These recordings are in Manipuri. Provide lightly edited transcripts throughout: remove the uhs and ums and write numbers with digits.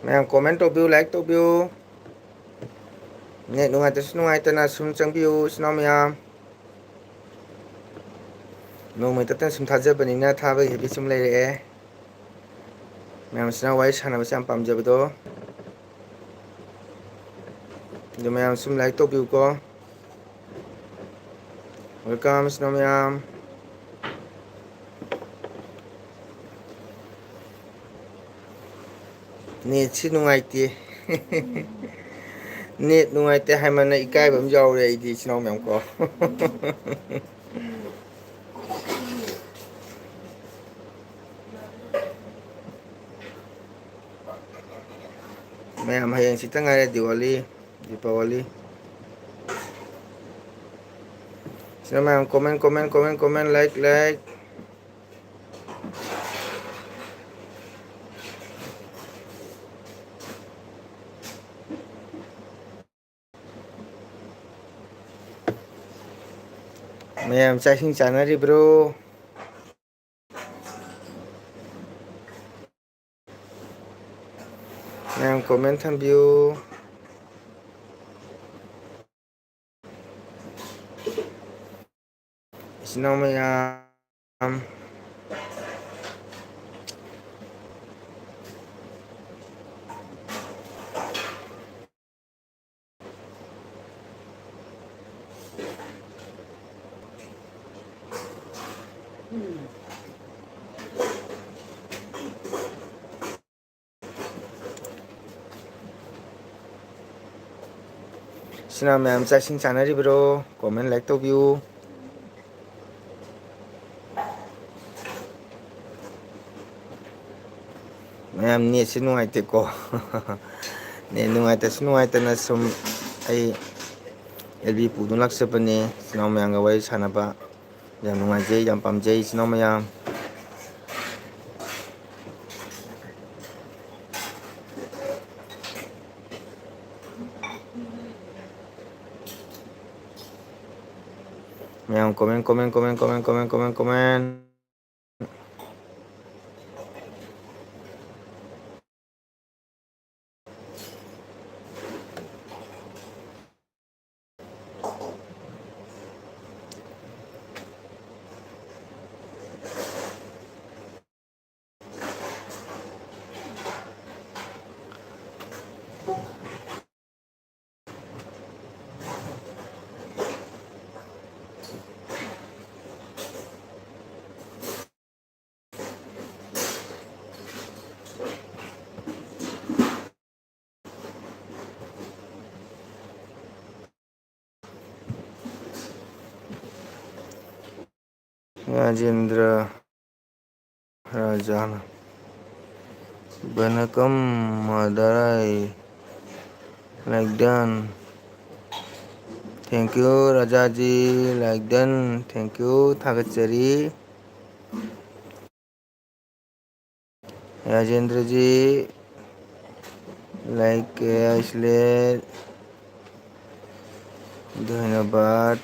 ꯃꯌꯥꯝ ꯀꯣꯃꯦꯟ ꯇꯧꯕꯤꯌꯨ, ꯂꯥꯏꯛ ꯇꯧꯕꯤꯌꯨ. ꯅꯦꯠ ꯅꯨꯡꯉꯥꯏꯇꯁꯨ ꯅꯨꯡꯉꯥꯏꯇꯅ ꯁꯨꯝ ꯆꯪꯕꯤꯌꯨ ꯏꯆꯤꯟ ꯏꯅꯥꯎ ꯃꯌꯥꯝ. ꯅꯣꯡꯃꯩ ꯇꯠꯇꯅ ꯁꯨꯝ ꯊꯥꯖꯕꯅꯤꯅ ꯊꯥꯕꯒꯤ ꯍꯦꯕꯤꯠ ꯁꯨꯝ ꯂꯩꯔꯛꯑꯦ. ꯃꯌꯥꯝꯁꯤꯅ ꯋꯥꯔꯤ ꯁꯥꯟꯅꯕꯁꯦ ꯌꯥꯝ ꯄꯥꯝꯖꯕꯗꯣ. ꯑꯗꯨ ꯃꯌꯥꯝ ꯁꯨꯝ ꯂꯥꯏꯛ ꯇꯧꯕꯤꯌꯨꯀꯣ. ꯋꯦꯜꯀꯝ ꯏꯆꯤꯟ ꯏꯅꯥꯎ ꯃꯌꯥꯝ. ꯅꯦꯠꯁꯤ ꯅꯨꯡꯉꯥꯏꯇꯦ. ꯅꯦꯠ ꯅꯨꯡꯉꯥꯏꯇꯦ ꯍꯥꯏꯃꯟꯅ ꯏꯀꯥꯏꯕ ꯑꯃ ꯌꯥꯎꯔꯦ ꯑꯩꯗꯤ ꯏꯆꯤꯟ ꯏꯅꯥꯎ ꯃꯌꯥꯝ ꯀꯣ. ꯃꯌꯥꯝ ꯍꯌꯦꯡ ꯍꯪꯆꯤꯠꯇ ꯉꯥꯏꯔꯦ ꯗꯤꯋꯥꯂꯤ, ꯗꯤꯄꯥꯋꯥꯂꯤ. ꯁꯤꯗ ꯃꯌꯥꯝ comment comment comment comment like like. ꯃꯌꯥꯝ ꯆꯥꯛ ꯏꯁꯤꯡ ꯆꯥꯅꯔꯤꯕ꯭ꯔꯣ? ꯃꯌꯥꯝ ꯀꯣꯃꯦꯟ ꯊꯝꯕꯤꯌꯨ. ꯏꯆꯤꯟ ꯏꯅꯥꯎ ꯃꯌꯥꯝ. ꯏꯆꯤꯟ ꯏꯅꯥꯎ ꯃꯌꯥꯝ ꯆꯥꯛ ꯏꯁꯤꯡ ꯆꯥꯅꯔꯤꯕ꯭ꯔꯣ? ꯀꯣꯃꯦꯟ ꯂꯥꯏꯛ ꯇꯧꯕꯤꯌꯨ. ꯃꯌꯥꯝ ꯅꯦꯠꯁꯤ ꯅꯨꯡꯉꯥꯏꯇꯦꯀꯣ. ꯅꯦꯠ ꯅꯨꯡꯉꯥꯏꯇꯁꯨ ꯅꯨꯡꯉꯥꯏꯇꯅ ꯁꯨꯝ ꯑꯩ ꯑꯦꯜꯕꯤ ꯄꯨꯗꯨꯅ ꯂꯥꯛꯆꯕꯅꯦ ꯏꯆꯤꯟ ꯏꯅꯥꯎ ꯃꯌꯥꯝꯒ ꯋꯥꯔꯤ ꯁꯥꯟꯅꯕ. ꯌꯥꯝ ꯅꯨꯡꯉꯥꯏꯖꯩ, ꯌꯥꯝ ꯄꯥꯝꯖꯩ ꯏꯆꯤꯟ ꯏꯅꯥꯎ ꯃꯌꯥꯝ. ꯃꯌꯥꯝ comment comment comment comment comment comment comment. Rajendra ꯔꯥꯖꯥꯅ ꯕꯅꯀꯝ ꯃꯗꯥꯔꯥꯏ like done. Thank you Rajaji, like done. Thank you, ꯊꯥꯒꯠꯆꯔꯤ. ꯔꯥꯖꯦꯟꯗ꯭ꯔꯖꯤ लाइक किया इसलिए धन्यवाद.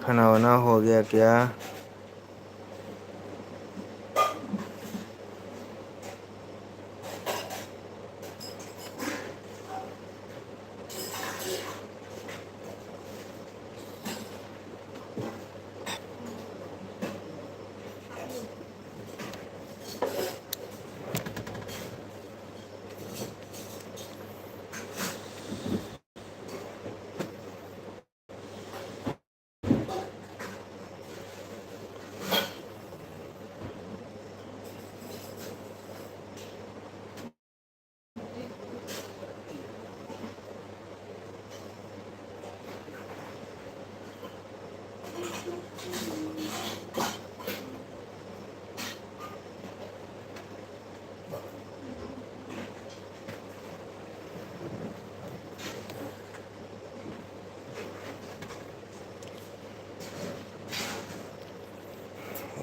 खाना वाना हो गया क्या?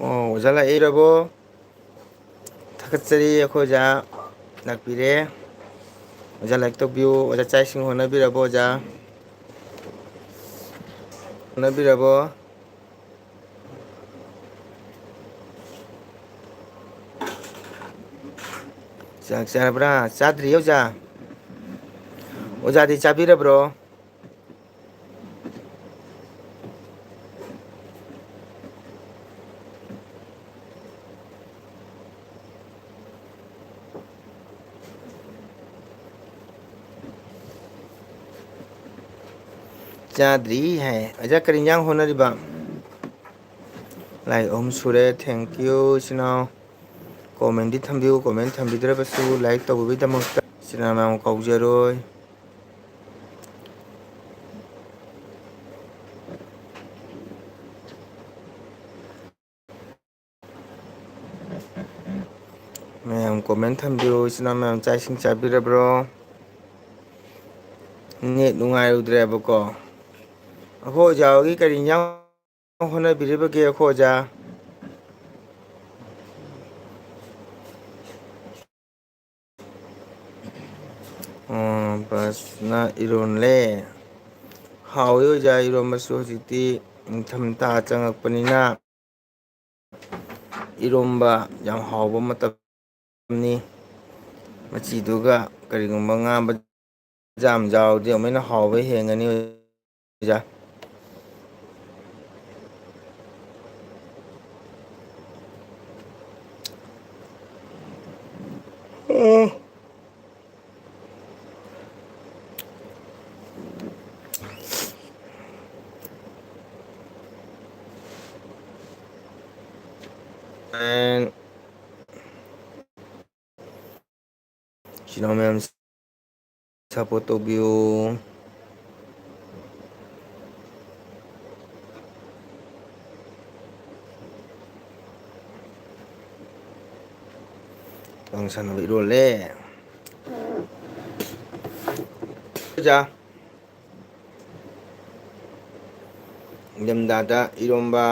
ꯑꯣ ꯑꯣꯖꯥ ꯂꯥꯛꯏꯔꯕꯣ? ꯊꯥꯒꯠꯆꯔꯤ ꯑꯩꯈꯣꯏ ꯑꯣꯖꯥ ꯂꯥꯛꯄꯤꯔꯦ. ꯑꯣꯖꯥ ꯂꯥꯏꯛ ꯇꯧꯕꯤꯌꯨ. ꯑꯣꯖꯥ ꯆꯥꯛ ꯏꯁꯤꯡ ꯍꯣꯠꯅꯕꯤꯔꯕꯣ ꯑꯣꯖꯥ? ꯍꯣꯠꯅꯕꯤꯔꯕꯣ? ꯆꯥꯛ ꯆꯥꯔꯕ꯭ꯔꯥ? ꯆꯥꯗ꯭ꯔꯤ ꯑꯣꯖꯥ. ꯑꯣꯖꯥꯗꯤ ꯆꯥꯕꯤꯔꯕ꯭ꯔꯣ? ꯆꯥꯗ꯭ꯔꯤ ꯍꯥꯏ. ꯑꯣꯖꯥ ꯀꯔꯤ ꯏꯟꯖꯥꯡ ꯍꯣꯠꯅꯔꯤꯕ? ꯂꯥꯏꯛ 3 ꯁꯨꯔꯦ. ꯊꯦꯡꯀ꯭ꯌꯨ ꯏꯆꯤꯟ ꯏꯅꯥꯎ. ꯀꯣꯃꯦꯟꯗꯤ ꯊꯝꯕꯤꯌꯨ. ꯀꯣꯃꯦꯟ ꯊꯝꯕꯤꯗ꯭ꯔꯕꯁꯨ ꯂꯥꯏꯛ ꯇꯧꯕꯤꯕꯒꯤꯗꯃꯛꯇ ꯏꯆꯤꯟ ꯏꯅꯥꯎ ꯃꯌꯥꯝ ꯀꯥꯎꯖꯔꯣꯏ. ꯃꯌꯥꯝ ꯀꯣꯃꯦꯟ ꯊꯝꯕꯤꯌꯨ. ꯏꯆꯤꯟ ꯏꯅꯥꯎ ꯃꯌꯥꯝ ꯆꯥꯛ ꯏꯁꯤꯡ ꯆꯥꯕꯤꯔꯕ꯭ꯔꯣ? ꯅꯦꯠ ꯅꯨꯡꯉꯥꯏꯔꯨꯗ꯭ꯔꯦꯕꯀꯣ. ꯑꯩꯈꯣꯏ ꯑꯣꯖꯥ ꯍꯣꯏꯒꯤ ꯀꯔꯤ ꯏꯟꯖꯥꯡ ꯍꯣꯠꯅꯕꯤꯔꯤꯕꯒꯦ ꯑꯩꯈꯣꯏ ꯑꯣꯖꯥ? ꯕꯁꯅ ꯏꯔꯣꯜꯂꯦ. ꯍꯥꯎꯏ ꯑꯣꯖꯥ ꯏꯔꯣꯝꯕꯁꯨ. ꯍꯧꯖꯤꯛꯇꯤ ꯅꯤꯡꯊꯝꯊꯥ ꯆꯪꯉꯛꯄꯅꯤꯅ ꯏꯔꯣꯝꯕ ꯌꯥꯝ ꯍꯥꯎꯕ ꯃꯇꯝꯅꯤ. ꯃꯆꯤꯗꯨꯒ ꯀꯔꯤꯒꯨꯝꯕ ꯉꯥ ꯖꯥꯝ ꯌꯥꯎꯔꯗꯤ ꯑꯃꯨꯛ ꯍꯦꯟꯅ ꯍꯥꯎꯕ ꯍꯦꯟꯒꯅꯤ ꯑꯣꯖꯥ. ꯏꯆꯤꯟ ꯏꯅꯥꯎ ꯃꯌꯥꯝ ꯁꯞꯄꯣꯔꯠ ꯇꯧꯕꯤꯌꯨ. ꯄꯥꯡ ꯁꯥꯟꯅꯕ ꯏꯔꯣꯜꯂꯦ. ꯑꯣꯖꯥ ꯏꯪꯊꯝꯊꯥꯗ ꯏꯔꯣꯝꯕ,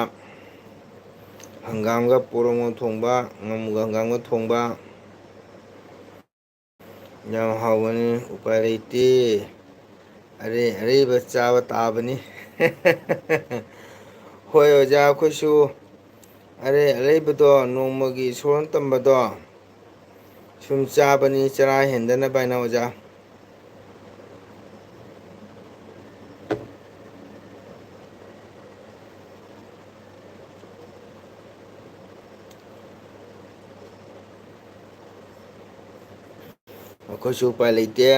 ꯍꯪꯒꯥꯝꯒ ꯄꯣꯔꯣꯡꯒ ꯊꯣꯡꯕ, ꯉꯥꯃꯨꯒ ꯍꯪꯒꯥꯝꯒ ꯊꯣꯡꯕ ꯌꯥꯝ ꯍꯥꯎꯕꯅꯤ. ꯎꯄꯥꯏ ꯂꯩꯇꯦ. ꯑꯔꯩ ꯑꯔꯩꯕ ꯆꯥꯕ ꯇꯥꯕꯅꯤ. ꯍꯣꯏ ꯑꯣꯖꯥ ꯑꯩꯈꯣꯏꯁꯨ ꯑꯔꯩ ꯑꯔꯩꯕꯗꯣ ꯅꯣꯡꯃꯒꯤ ꯏꯁꯣꯔꯅ ꯇꯝꯕꯗꯣ ꯁꯨꯝ ꯆꯥꯕꯅꯤ ꯆꯔꯥ ꯍꯦꯟꯗꯅꯕ ꯍꯥꯏꯅ ꯑꯣꯖꯥ. ꯑꯩꯈꯣꯏꯁꯨ ꯎꯄꯥꯏ ꯂꯩꯇꯦ.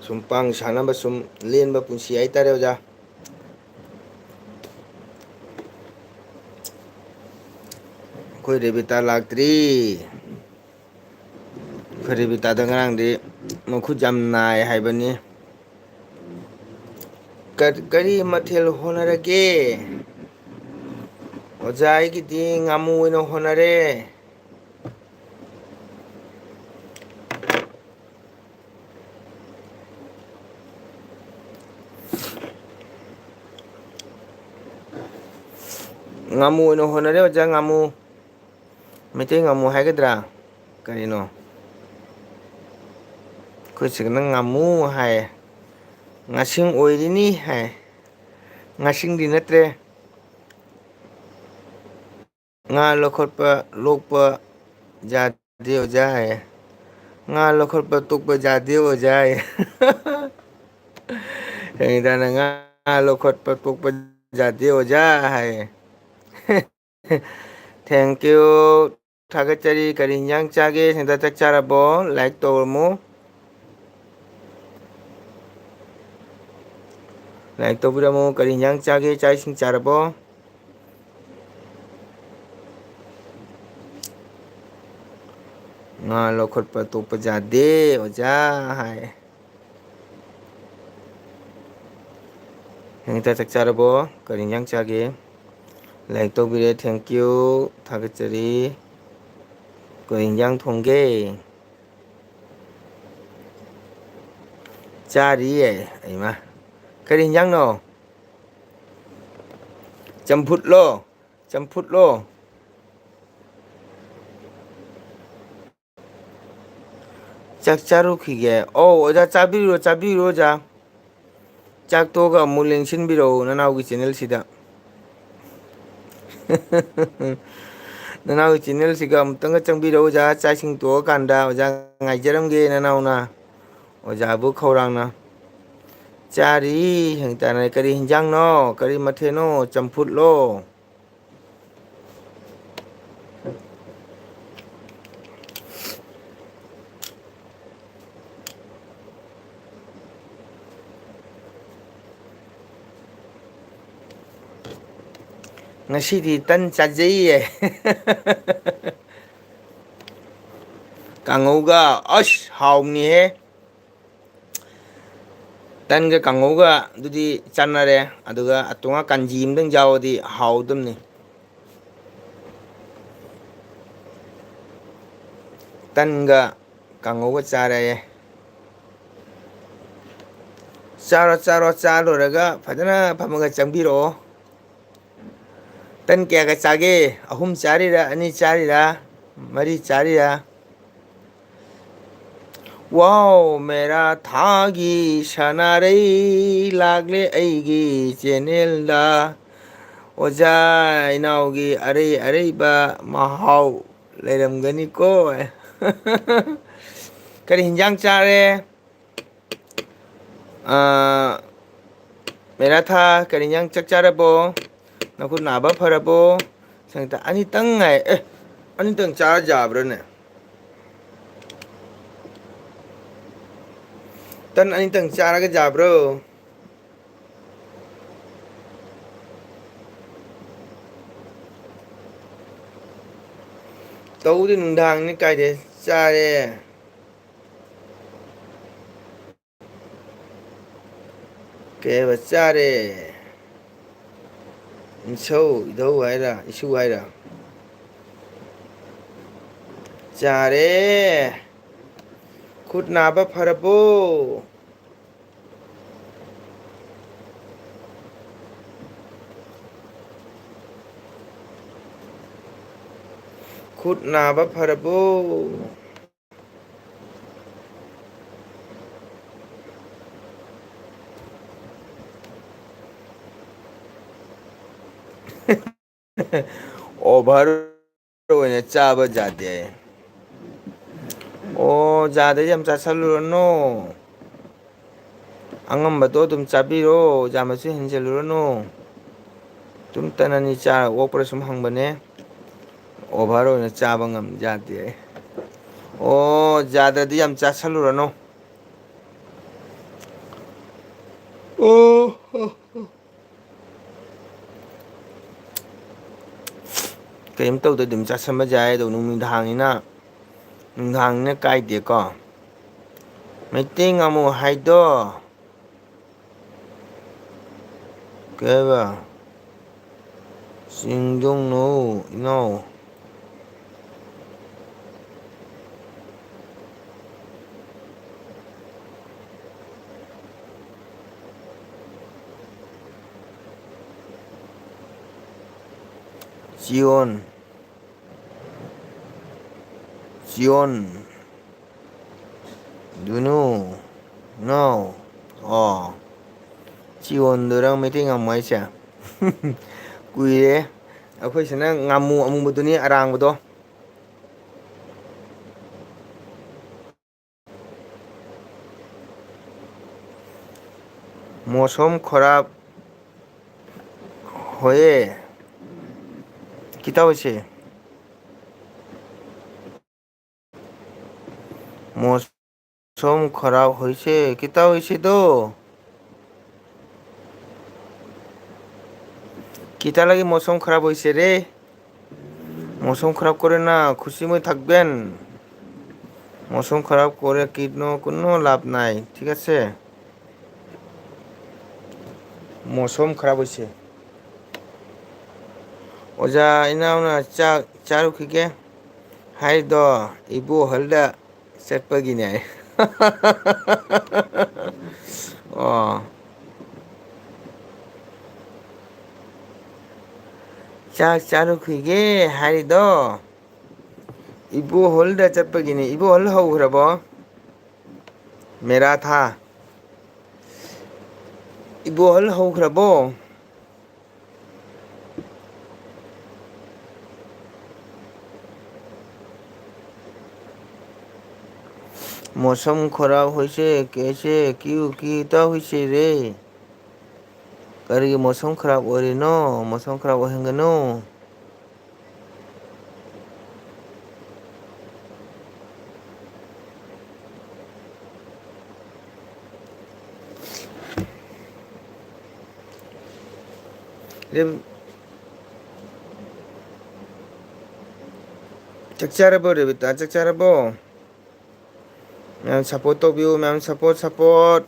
ꯁꯨꯝ ꯄꯥꯡ ꯁꯥꯟꯅꯕ ꯁꯨꯝ ꯂꯦꯟꯕ ꯄꯨꯟꯁꯤ ꯍꯥꯏꯇꯥꯔꯦ ꯑꯣꯖꯥ. ꯑꯩꯈꯣꯏ ꯔꯦꯕꯤꯇꯥ ꯂꯥꯛꯇ꯭ꯔꯤ. ꯑꯩꯈꯣꯏ ꯔꯦꯕꯤꯇꯥꯗ ꯉꯔꯥꯡꯗꯤ ꯃꯈꯨꯠ ꯌꯥꯝ ꯅꯥꯏ ꯍꯥꯏꯕꯅꯤ. ꯀꯔꯤ ꯃꯊꯦꯜ ꯍꯣꯠꯅꯔꯒꯦ? ꯑꯣꯖꯥ ꯑꯩꯒꯤꯗꯤ ꯉꯥꯃꯨ ꯑꯣꯏꯅ ꯍꯣꯠꯅꯔꯦ. ꯉꯥꯃꯨ ꯑꯣꯏꯅ ꯍꯣꯠꯅꯔꯦ ꯑꯣꯖꯥ. ꯉꯥꯃꯨ, ꯃꯩꯇꯩ ꯉꯥꯃꯨ ꯍꯥꯏꯒꯗ꯭ꯔꯥ ꯀꯔꯤꯅꯣ? ꯑꯩꯈꯣꯏ ꯆꯤꯗꯅ ꯉꯥꯃꯨ ꯍꯥꯏꯌꯦ. ꯉꯥꯁꯤꯡ ꯑꯣꯏꯔꯤꯅꯤ ꯍꯥꯏ. ꯉꯥꯁꯤꯡꯗꯤ ꯅꯠꯇ꯭ꯔꯦ. ꯉꯥ ꯂꯧꯈꯠꯄ ꯂꯣꯛꯄ ꯌꯥꯗꯦ ꯑꯣꯖꯥ ꯍꯥꯏꯌꯦ. ꯉꯥ ꯂꯧꯈꯠꯄ ꯇꯣꯛꯄ ꯌꯥꯗꯦ ꯑꯣꯖꯥ ꯍꯥꯏꯌꯦ. ꯔꯦꯕꯤꯇꯥꯅ ꯉꯥ ꯂꯧꯈꯠꯄ ꯇꯣꯛꯄ ꯌꯥꯗꯦ ꯑꯣꯖꯥ ꯍꯥꯏꯌꯦ. ꯊꯦꯡꯀ꯭ꯌꯨ. ꯊꯥꯒꯠꯆꯔꯤ. ꯀꯔꯤ ꯍꯤꯟꯖꯥꯡ ꯆꯥꯒꯦ? ꯁꯦꯟꯇꯔ ꯆꯥꯛ ꯆꯥꯔꯕꯣ? ꯂꯥꯏꯛ ꯇꯧꯔꯝꯃꯨ. ꯂꯥꯏꯛ ꯇꯧꯕꯤꯔꯝꯃꯨ. ꯀꯔꯤ ꯍꯤꯟꯖꯥꯡ ꯆꯥꯒꯦ? ꯆꯥꯛ ꯏꯁꯤꯡ ꯆꯥꯔꯕꯣ? ꯉꯥ ꯂꯧꯈꯠꯄ ꯇꯣꯛꯄ ꯌꯥꯗꯦ ꯑꯣꯖꯥ ꯍꯥꯏ. ꯅꯪꯗꯤ ꯆꯥꯛ ꯆꯥꯔꯕꯣ? ꯀꯔꯤ ꯍꯤꯟꯖꯥꯡ ꯆꯥꯒꯦ? ꯂꯥꯏꯛ ꯇꯧꯕꯤꯔꯦ. ꯊꯦꯡꯀ꯭ꯌꯨ. ꯊꯥꯒꯠꯆꯔꯤ. ꯀꯩ ꯍꯤꯟꯖꯥꯡ ꯊꯣꯡꯒꯦ? ꯆꯥꯔꯤꯌꯦ ꯑꯩꯃ. ꯀꯔꯤ ꯍꯤꯟꯖꯥꯡꯅꯣ? ꯆꯝꯐꯨꯠꯂꯣ? ꯆꯝꯐꯨꯠꯂꯣ? ꯆꯥꯛ ꯆꯥꯔꯨꯈꯤꯒꯦ꯫ ꯑꯧ ꯑꯣꯖꯥ ꯆꯥꯕꯤꯔꯨꯔꯣ ꯆꯥꯕꯤꯔꯨꯔꯣ ꯑꯣꯖꯥ. ꯆꯥꯛ ꯇꯣꯛꯑꯒ ꯑꯃꯨꯛ ꯂꯦꯡꯁꯤꯟꯕꯤꯔꯛꯎ ꯅꯅꯥꯎꯒꯤ ꯆꯦꯅꯦꯜꯁꯤꯗ. ꯅꯅꯥꯎꯒꯤ ꯆꯦꯅꯦꯜꯁꯤꯒ ꯑꯃꯨꯛꯇꯪꯒ ꯆꯪꯕꯤꯔꯛꯎ ꯑꯣꯖꯥ ꯆꯥꯛ ꯏꯁꯤꯡ ꯇꯣꯛꯑꯀꯥꯟꯗ ꯑꯣꯖꯥ ꯉꯥꯏꯖꯔꯝꯒꯦ ꯅꯅꯥꯎꯅ ꯑꯣꯖꯥꯕꯨ ꯈꯧꯔꯥꯡꯅ ꯆꯥꯔꯤ ꯍꯪ ꯇꯥꯅꯔꯦ ꯀꯔꯤ ꯍꯤꯟꯖꯥꯡꯅꯣ ꯀꯔꯤ ꯃꯊꯦꯜꯅꯣ ꯆꯝꯐꯨꯠꯂꯣ ꯉꯁꯤꯗꯤ ꯇꯟ ꯆꯥꯖꯩꯌꯦ ꯀꯥꯡꯉꯧꯒ ꯑꯁ ꯍꯥꯎꯅꯤꯍꯦ ꯇꯟꯒ ꯀꯥꯡꯉꯧꯒ ꯑꯗꯨꯗꯤ ꯆꯥꯟꯅꯔꯦ ꯑꯗꯨꯒ ꯇꯣꯉꯥꯟ ꯀꯥꯟꯖꯤ ꯑꯃꯗꯪ ꯌꯥꯎꯔꯗꯤ ꯍꯥꯎꯗꯕꯅꯤ ꯇꯟꯒ ꯀꯥꯡꯉꯧꯒ ꯆꯥꯔꯦꯌꯦ ꯆꯥꯔꯣ ꯆꯥꯔꯣ ꯆꯥ ꯂꯣꯏꯔꯒ ꯐꯖꯅ ꯐꯝꯃꯒ ꯆꯪꯕꯤꯔꯛꯑꯣ ꯇꯟ ꯀꯌꯥꯒ ꯆꯥꯒꯦ ꯑꯍꯨꯝ ꯆꯥꯔꯤꯔꯥ ꯑꯅꯤ ꯆꯥꯔꯤꯔꯥ ꯃꯔꯤ ꯆꯥꯔꯤꯔꯥ ꯋꯥꯎ ꯃꯦꯔꯥ ꯊꯥꯒꯤ ꯁꯅꯥꯔꯩ ꯂꯥꯛꯂꯦ ꯑꯩꯒꯤ ꯆꯦꯅꯦꯜꯗ ꯑꯣꯖꯥ ꯏꯅꯥꯎꯒꯤ ꯑꯔꯩ ꯑꯔꯩꯕ ꯃꯍꯥꯎ ꯂꯩꯔꯝꯒꯅꯤꯀꯣ ꯀꯔꯤ ꯍꯤꯟꯖꯥꯡ ꯆꯥꯔꯦ ꯃꯦꯔꯥꯊꯥ ꯀꯔꯤ ꯍꯤꯟꯖꯥꯡ ꯆꯥꯛ ꯆꯥꯔꯕꯣ ꯅꯈꯨꯠ ꯅꯥꯕ ꯐꯔꯕꯣ ꯁꯪꯒꯤꯇꯥ ꯑꯅꯤꯇꯪ ꯉꯥꯏ ꯑꯅꯤꯇꯪ ꯆꯥꯔ ꯌꯥꯕ꯭ꯔꯥꯅꯦ ꯇꯟ ꯑꯅꯤꯇꯪ ꯆꯥꯔꯒ ꯌꯥꯕ꯭ꯔꯣ ꯇꯧꯕꯗꯤ ꯅꯨꯡꯗꯥꯡꯅꯤ ꯀꯥꯏꯗꯩ ꯆꯥꯔꯦ ꯀꯩꯕ ꯆꯥꯔꯦ ꯏꯁꯧ ꯏꯙꯧ ꯍꯥꯏꯔ ꯏꯁꯨ ꯍꯥꯏꯔ ꯆꯥꯔꯦ ꯈꯨꯠ ꯅꯥꯕ ꯐꯔꯕꯣ ꯈꯨꯠ ꯅꯥꯕ ꯐꯔꯕꯣ ꯑꯣꯚꯔ ꯑꯣꯏꯅ ꯆꯥꯕ ꯌꯥꯗꯦ ꯑꯣ ꯖꯥꯗꯗꯤ ꯌꯥꯝ ꯆꯥꯁꯤꯜꯂꯨꯔꯅꯨ ꯑꯉꯝꯕꯗꯣ ꯑꯗꯨꯝ ꯆꯥꯕꯤꯔꯣ ꯌꯥꯝꯅꯁꯨ ꯍꯦꯟꯖꯜꯂꯨꯔꯅꯨ ꯇꯨꯝ ꯇꯟ ꯑꯅꯤ ꯆꯥꯔ ꯑꯣꯛꯄ꯭ꯔꯥ ꯁꯨꯝ ꯍꯪꯕꯅꯦ ꯑꯣꯚꯔ ꯑꯣꯏꯅ ꯆꯥꯕ ꯉꯝ ꯌꯥꯗꯦ ꯑꯣ ꯖꯥꯗ꯭ꯔꯗꯤ ꯌꯥꯝ ꯆꯥꯁꯤꯜꯂꯨꯔꯅꯨ ꯑꯣ ꯀꯔꯤꯝ ꯇꯧꯗ ꯑꯗꯨꯝ ꯆꯥꯁꯟꯕ ꯌꯥꯏ ꯑꯗꯣ ꯅꯨꯃꯤꯗꯥꯡꯅꯤꯅ ꯅꯨꯡꯗꯥꯡꯅꯤꯅ ꯀꯥꯏꯗꯦꯀꯣ ꯃꯩꯇꯩ ꯉꯥꯃꯨ ꯍꯥꯏꯗꯣ ꯀꯩ ꯍꯥꯏꯕ ꯆꯤꯡꯗꯣꯡꯅꯨ ꯏꯅꯥꯎ ꯆꯤꯌꯣꯟ ꯆꯤꯌꯣꯟ ꯗꯨꯅꯨ ꯏꯅꯥꯎ ꯑꯣ ꯆꯤꯌꯣꯟꯗꯨꯔꯥ ꯃꯩꯇꯩ ꯉꯝꯃꯨ ꯍꯥꯏꯁꯦ ꯀꯨꯏꯔꯦ ꯑꯩꯈꯣꯏꯁꯤꯅ ꯉꯥꯃꯨ ꯑꯃꯨꯕꯗꯨꯅꯤ ꯑꯔꯥꯡꯕꯗꯣ मौसम खराब হয়ে কিতা হইছে মৌসম খারাপ হইছে কিতা হইছে তো কিতা লাগি মৌসম খারাপ হইছে রে মৌসম খারাপ করে না খুশিময় থাকবেন মৌসম খারাপ করে কোনো লাভ নাই ঠিক আছে মৌসম খারাপ হইছে ꯑꯣꯖꯥ ꯏꯅꯥꯎꯅ ꯆꯥꯛ ꯆꯥꯔꯨꯈꯤꯒꯦ ꯍꯥꯏꯗꯣ ꯏꯕꯣꯍꯜꯗ ꯆꯠꯄꯒꯤꯅꯦ ꯑꯣ ꯆꯥꯛ ꯆꯥꯔꯨꯈꯤꯒꯦ ꯍꯥꯏꯔꯤꯗꯣ ꯏꯕꯣꯍꯜꯗ ꯆꯠꯄꯒꯤꯅꯤ ꯏꯕꯣꯍꯜ ꯍꯧꯈ꯭ꯔꯕꯣ ꯃꯦꯔꯥ ꯊꯥ ꯏꯕꯣꯍꯜ ꯍꯧꯈ꯭ꯔꯕꯣ? मौसम खराब होइसे कैसे क्यों कीता होइसे रे करी मौसम खराब ओरिनो मौसम खराब ओहेंगनो रे ꯆꯥꯛꯆꯥꯔꯕꯣ ꯔꯦꯕꯤꯇꯥ ꯆꯥꯛꯆꯥꯔꯕꯣ ꯃꯌꯥꯝ ꯁꯞꯄꯣꯔꯠ ꯇꯧꯕꯤꯌꯨ ꯃꯌꯥꯝ ꯁꯞꯄꯣꯔꯠ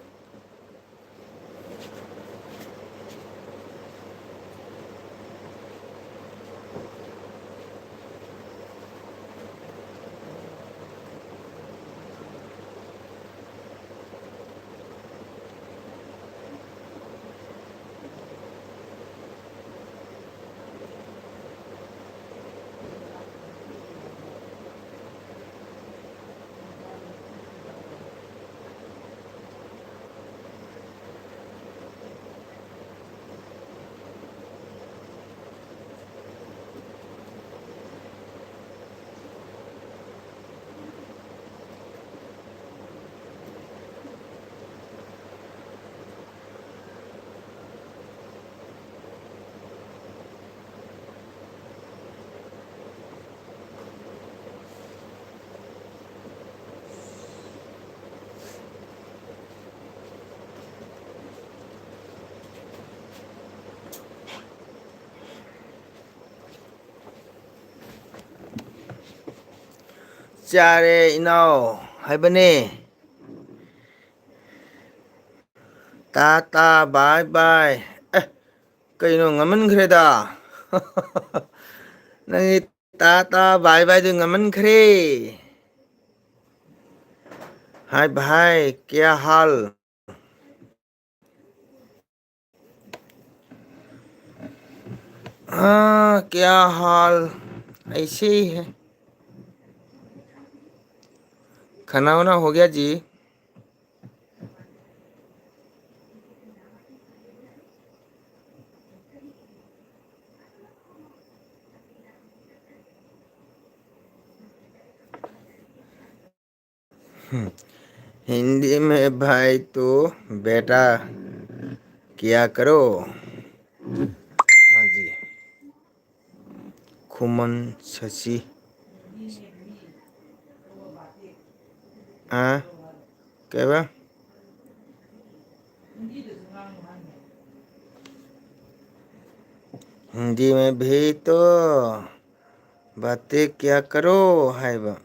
ꯆꯥꯔꯦ ꯏꯅꯥꯎ ꯍꯥꯏꯕꯅꯦ ꯇꯥꯇꯥ ꯕꯥꯏ ꯕꯥꯏ ꯑꯦ ꯀꯩꯅꯣ ꯉꯟꯃꯟꯈ꯭ꯔꯦꯗ ꯅꯪꯒꯤ ꯇꯥꯇꯥ ꯕꯥꯏ ꯕꯥꯏꯗꯨ ꯉꯟꯃꯟꯈ꯭ꯔꯦ हाय भाई क्या हाल हाँ क्या हाल ऐसे ही है खाना वाना हो गया जी हिंदी में भाई तो बेटा क्या करो हाँ जी खुमन शशि हाँ क्या बा हिंदी में भी तो बातें क्या करो है बा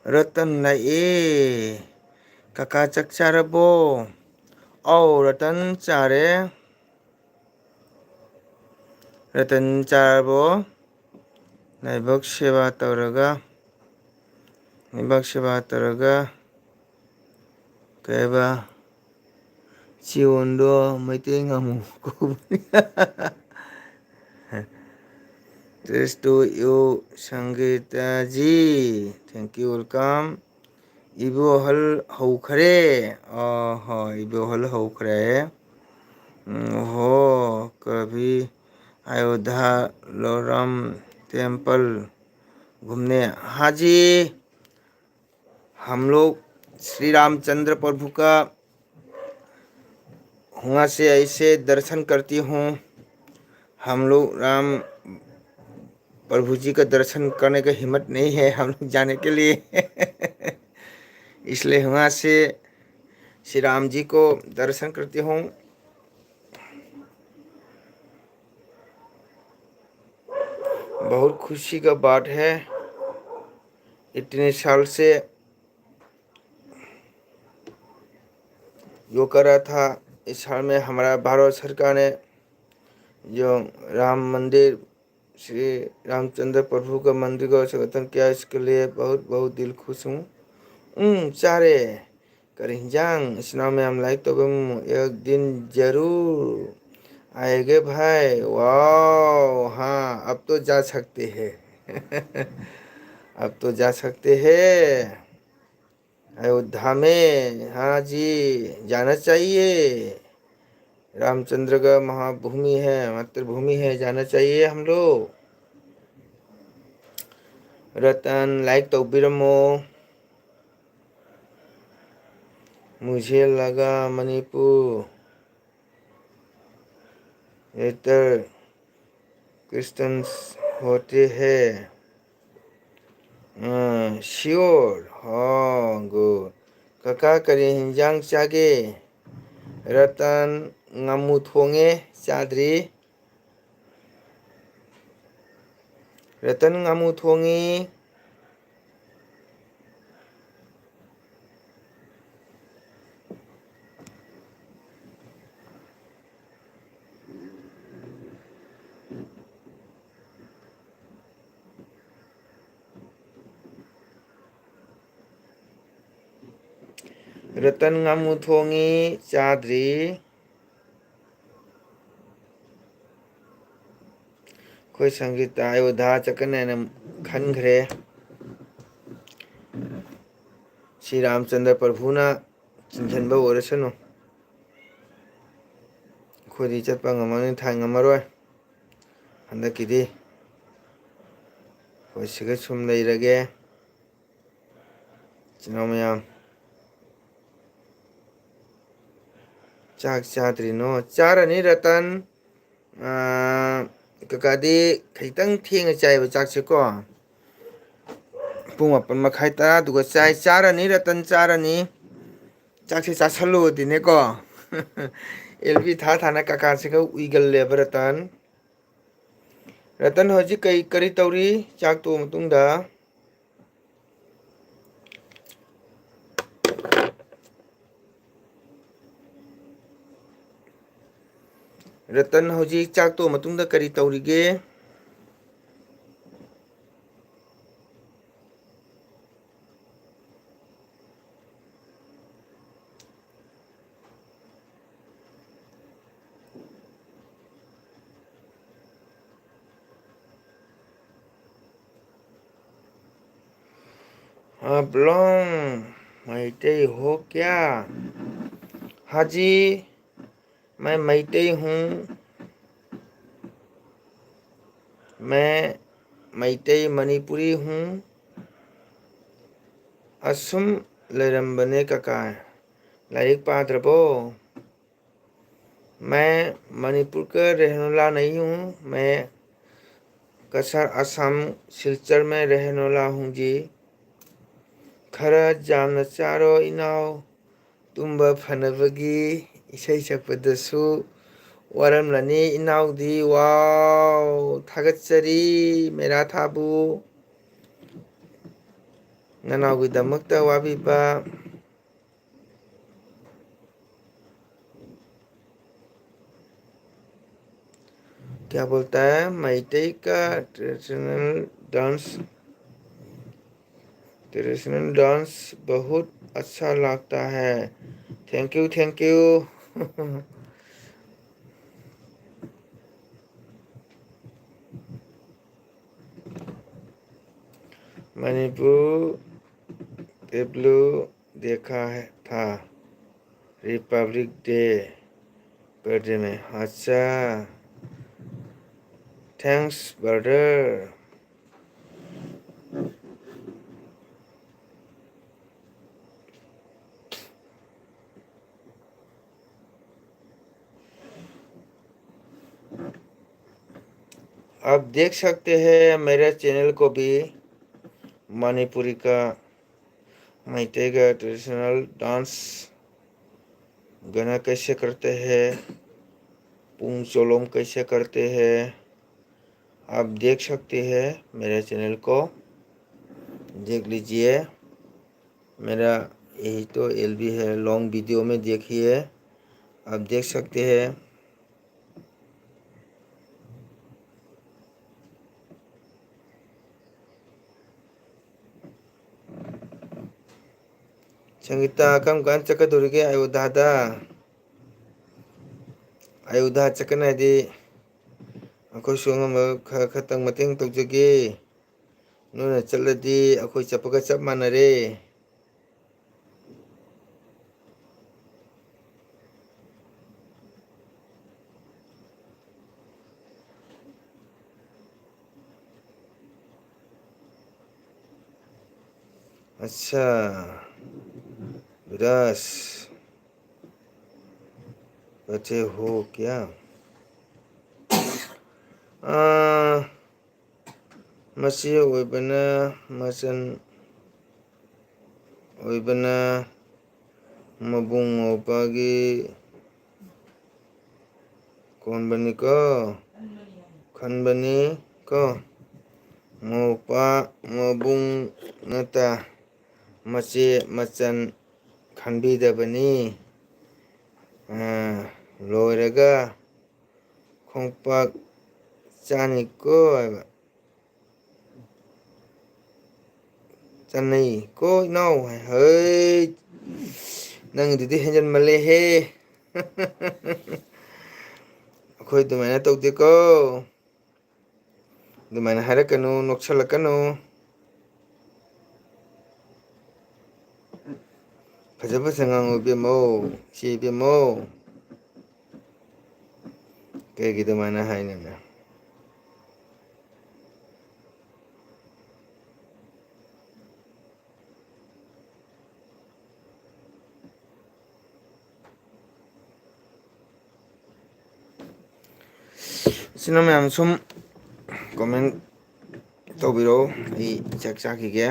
रतन लाए काका चकचारबो औ रतन चारे रतन चारबो लाइबक सेवा तौरगा लाइबक सेवा तौरगा कैबा चिवंदो मैते ngamu Thanks to you Sangeeta ji thank you welcome इबो हल हौखरे हो इबो हल हौखरे हो कभी अयोध्या लोरम टेम्पल घूमने हाजी हम लोग श्री रामचंद्र प्रभु का वहाँ से ऐसे दर्शन करती हूँ हम लोग राम प्रभु जी का दर्शन करने का हिम्मत नहीं है हम लोग जाने के लिए इसलिए वहाँ से श्री राम जी को दर्शन करती हूँ बहुत खुशी का बात है इतने साल से जो कर रहा था इस साल में हमारा भारत सरकार ने जो राम मंदिर श्री रामचंद्र प्रभु का मंदिर का उद्घाटन किया इसके लिए बहुत बहुत दिल खुश हूँ चारे करिंजांग इस्लाम में हम लाइक तो एक दिन जरूर आएंगे भाई वाह हाँ अब तो जा सकते हैं अब तो जा सकते हैं अयोध्या में हाँ जी जाना चाहिए रामचंद्र का महाभूमि है, मातृभूमि है, जाना चाहिए हम लोग। रतन लाइक तौबिरमो। मुझे लगा मणिपुर इतर क्रिश्चियंस होते हैं। श्योर, हाँ गुड। काका करी हिंजांग चागे। रतन ngamu थोंगे चाद्री। रतन ngamu थोंगी। रतन ngamu थोंगी चाद्री। कोई संगीता अयोध्या चकने ने खनखरे। श्री रामचंद्र प्रभु ना चिंझनबा ओरसनो। खोदी चटपा ngमने थांग ngमरोय। हंदकिदी कोई सिगे सुम लेरगे। चिनाव मयाम चाक चाद्रिनो चारनी रतन। ककादी खैतंग थेंग चाइबा चाकसेको। पुंग 8:30 दुगा चाय चारनी रतन चारनी। चाकसे चासलो दिनेको। एलबी था थाना काका से उइगल ले रतन। रतन हजी कई करी तौरी चाक तो मतुंगदा। रतन हजी चाक तो मतुंगदा करी तौरीगे। आप लोग मैते हो क्या? हाजी मैं मैते हूँ। मैं मैते मणिपुरी हूँ। असुम लेरम्बने काका लाइक पाद्रबो। मैं मणिपुर का रहने वाला नहीं हूँ। मैं कसर असम सिलचर में रहने वाला हूँ जी। खरा जामना चारो इनाव तुम्बा फनबगी इसै सकपदसु वारमलानी इनाव दी वाव थागतसरी मेरा थाबू ननाव की दमकता वाबीबा क्या बोलता है मैते का ट्रेडिशनल डांस बहुत अच्छा लगता है। Thank you thank you. Manipur tableau देखा है था रिपब्लिक डे बर्थडे में। अच्छा थैंक्स ब्रदर। आप देख सकते हैं मेरे चैनल को भी मणिपुरी का मैते का ट्रेडिशनल डांस गाना कैसे करते हैं, पुंग चोलोम कैसे करते हैं आप देख सकते हैं। मेरे चैनल को देख लीजिए। मेरा यही तो एलबी है, लॉन्ग वीडियो में देखिए आप देख सकते हैं। संगीता कम कान चकदुर्गे अयोध्या अयोध्या चकनादी अखोई सोंग खतंग मतेंग तौजगे नोना चलदी अखोई चपगा चप मानरे। अच्छा विरास बचे हो क्या? मसी ओइबना मचन ओइबना मबुंग मौपागी कोनबनी को खनबनी को मौपा मबुंग नता मचे मचन खनबीदबनी लोइरगा खोंपाक चानिको चन्नई को इनाउ hey नंगदुदि हेंजन मले हे अखोई दुमाइना तौदेको दुमाइना हाइरकनु नोक्सलकनु फजा फजा ngango बेमो सी बेमो कैगी दुमाइना हाइनना सिनो मैम सुम कमेंट तौबिरो ई चक चाखिगे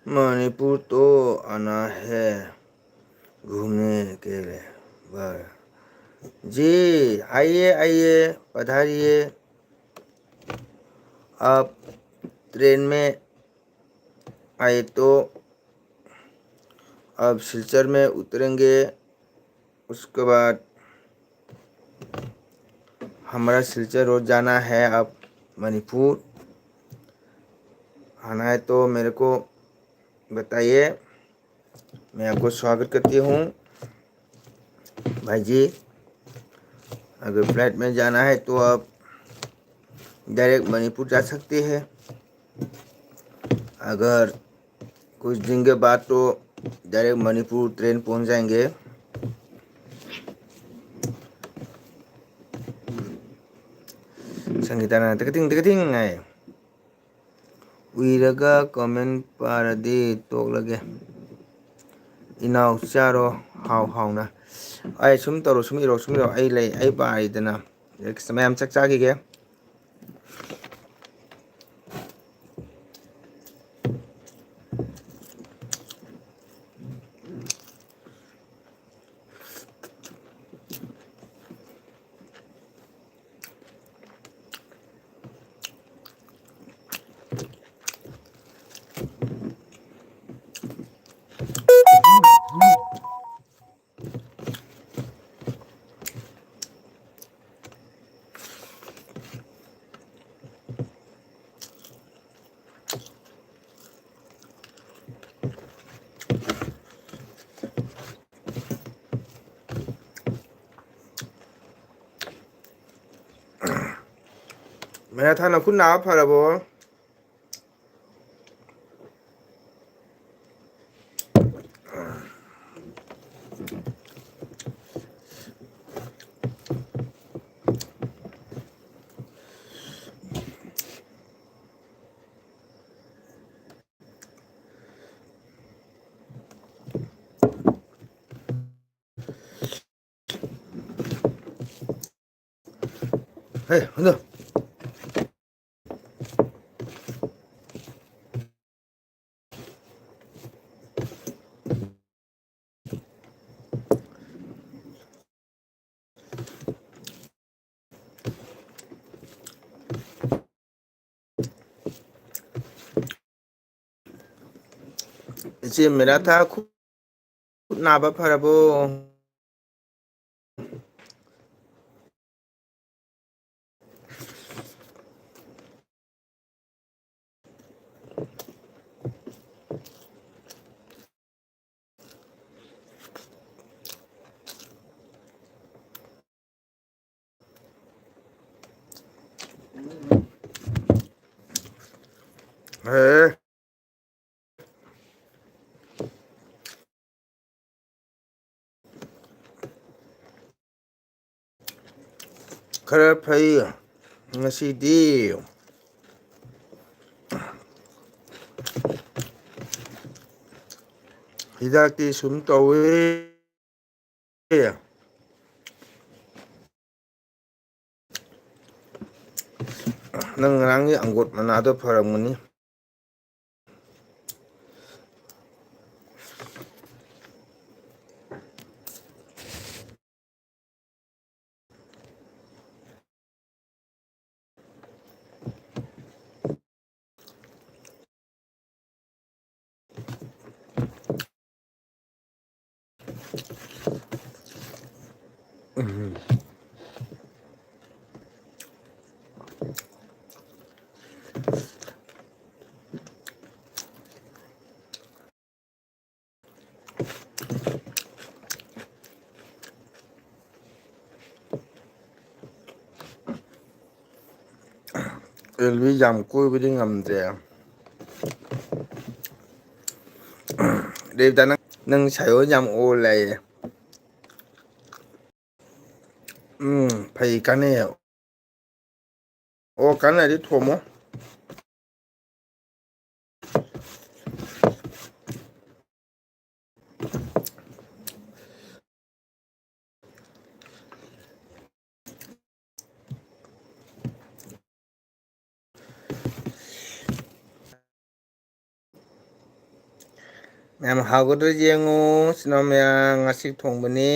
मणिपुर तो आना है घूमने के लिए बार जी आइए आइए पधारिए आप ट्रेन में आए तो अब सिलचर में उतरेंगे उसके बाद हमारा सिलचर रोड जाना है अब मणिपुर आना है तो मेरे को बताइए मैं आपको स्वागत करती हूँ भाई जी अगर फ्लाइट में जाना है तो आप डायरेक्ट मणिपुर जा सकते हैं अगर कुछ दिन के बाद तो डायरेक्ट मणिपुर ट्रेन पहुँच जाएंगे संगीता ना तकतिंग है उइरगा कमेंट पारदी तोक लगे इनाउ चारो हाउ हाउना आई सुम तरो सुम इरो आई ले आई पाइदना मैम चक चाखिगे मेरा था ना खुद ना फरबो हे हुन इसे मेरा था खुद ना फरबो ꯍꯦ ꯈꯔ ꯐꯩ ꯉꯁꯤꯗꯤ ꯍꯤꯗꯥꯛꯇꯤ ꯁꯨꯝ ꯇꯧꯋꯦ ꯅꯪ ꯉꯔꯥꯡꯒꯤ ꯑꯪꯒꯨꯔ ꯃꯅꯥꯗꯣ ꯐꯔꯝꯒꯅꯤ ꯑꯦꯜꯕꯤ ꯌꯥꯝ ꯀꯣꯏꯕꯗꯤ ꯉꯝꯗ꯭ꯔꯦ ꯗꯦꯕꯤꯗ ꯅꯪ ꯁꯥꯏꯌꯣ ꯌꯥꯝ ꯑꯣ ꯂꯩꯌꯦ ꯐꯩ ꯀꯥꯟꯅꯩ ꯑꯣ ꯀꯥꯟꯅꯔꯗꯤ ꯊꯣꯝꯃꯣ ꯃꯌꯥꯝ ꯍꯥꯎꯒꯗ꯭ꯔ ꯌꯦꯡꯉꯨ ꯏꯆꯤꯟ ꯏꯅꯥꯎ ꯃꯌꯥꯝ ꯉꯁꯤ ꯊꯣꯡꯕꯅꯤ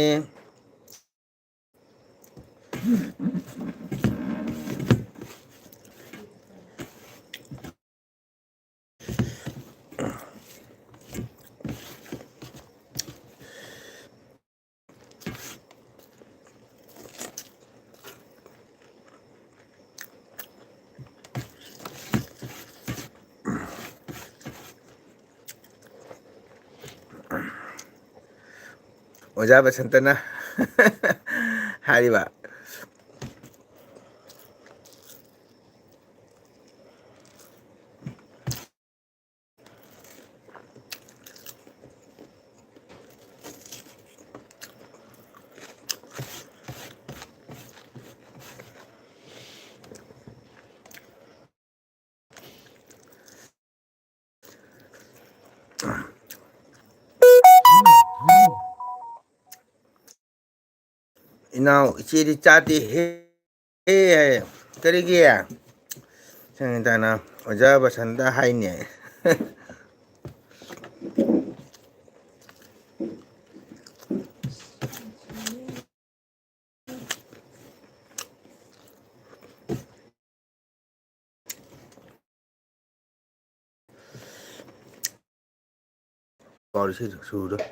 ꯑꯣꯖꯥ ꯕꯁꯟꯇꯅ ꯍꯥꯏꯔꯤꯕ ꯏꯅꯥꯎ ꯏꯆꯦꯗꯤ ꯆꯥꯗꯦꯍꯦ ꯍꯥꯏ ꯀꯔꯤꯒꯤ ꯁꯪꯉꯤꯇꯥꯅ ꯑꯣꯖꯥ ꯕꯁꯟꯇ ꯍꯥꯏꯅꯦ ꯁꯨꯔꯗ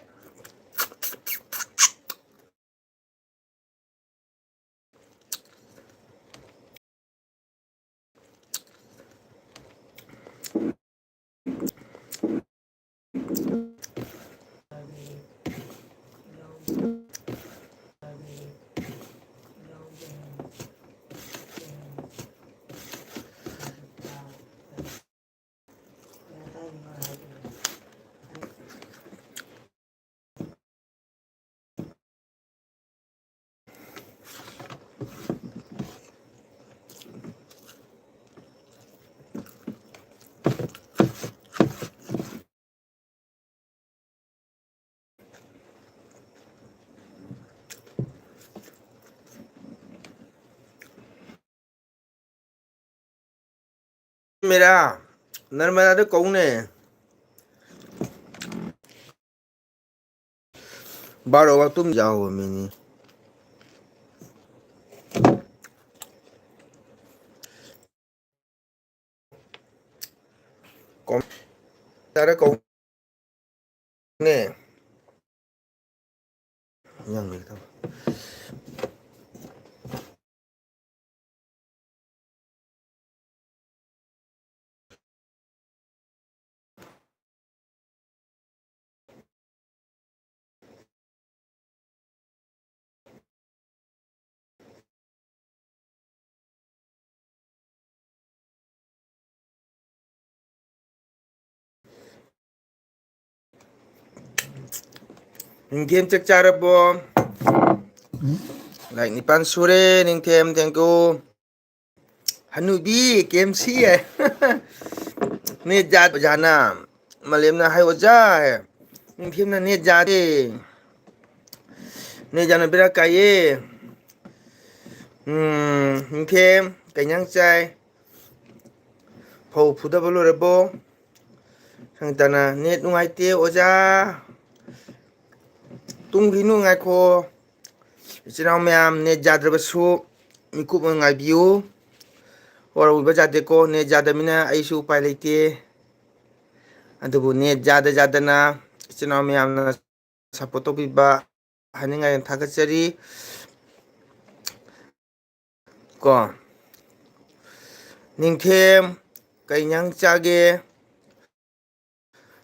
ꯃꯦꯔꯥ ꯅꯔꯃꯗꯥꯗ ꯀꯧꯅꯦ ꯕꯥꯔꯣ ꯇꯨꯝ ꯌꯥꯎꯕ ꯃꯤꯅꯤ ꯇꯔꯦ ꯀꯧ ꯅꯦ ꯅꯤꯡꯊꯦꯝ ꯆꯥꯛ ꯆꯥꯔꯕꯣ? ꯂꯥꯏꯛ 9 ꯁꯨꯔꯦ ꯅꯤꯡꯊꯦꯝ ꯊꯦꯡꯀꯨ ꯍꯅꯨꯕꯤ ꯀꯦꯝꯁꯤ ꯅꯦꯠ ꯑꯣꯖꯥꯅ ꯃꯥꯂꯦꯝꯅ ꯍꯥꯏ ꯑꯣꯖꯥ ꯅꯤꯡꯊꯦꯝꯅ ꯅꯦꯠ ꯌꯥꯗꯦ ꯅꯦꯠ ꯌꯥꯝꯅ ꯕꯦꯔꯥ ꯀꯥꯏꯌꯦ ꯅꯤꯡꯊꯦꯝ ꯀꯩ ꯏꯟꯖꯥꯡ ꯆꯥꯏ? ꯐꯧ ꯐꯨꯗꯕ ꯂꯣꯏꯔꯕꯣ? ꯁꯪꯒꯤꯇꯥꯅ ꯅꯦꯠ ꯅꯨꯡꯉꯥꯏꯇꯦ ꯑꯣꯖꯥ ꯇꯨꯝꯈꯤꯅꯨ ꯉꯥꯏꯈꯣ ꯏꯆꯤꯜ ꯏꯅꯥꯎ ꯃꯌꯥꯝ ꯅꯦꯠ ꯌꯥꯗ꯭ꯔꯕꯁꯨ ꯃꯤꯀꯨꯞ ꯑꯃ ꯉꯥꯏꯕꯤꯌꯨ ꯋꯥꯔꯧꯕꯤꯕ ꯌꯥꯗꯦꯀꯣ ꯅꯦꯠ ꯌꯥꯗꯕꯅꯤꯅ ꯑꯩꯁꯨ ꯎꯄꯥꯏ ꯂꯩꯇꯦ ꯑꯗꯨꯕꯨ ꯅꯦꯠ ꯌꯥꯗꯅ ꯏꯆꯤꯜ ꯏꯅꯥꯎ ꯃꯌꯥꯝꯅ ꯁꯞꯄꯣꯔꯠ ꯇꯧꯕꯤꯕ ꯍꯥꯏꯅꯤꯡꯉꯥꯏ ꯊꯥꯒꯠꯆꯔꯤ ꯀꯣ ꯅꯤꯡꯊꯦꯝ ꯀꯩ ꯏꯟꯖꯥꯡ ꯆꯥꯒꯦ?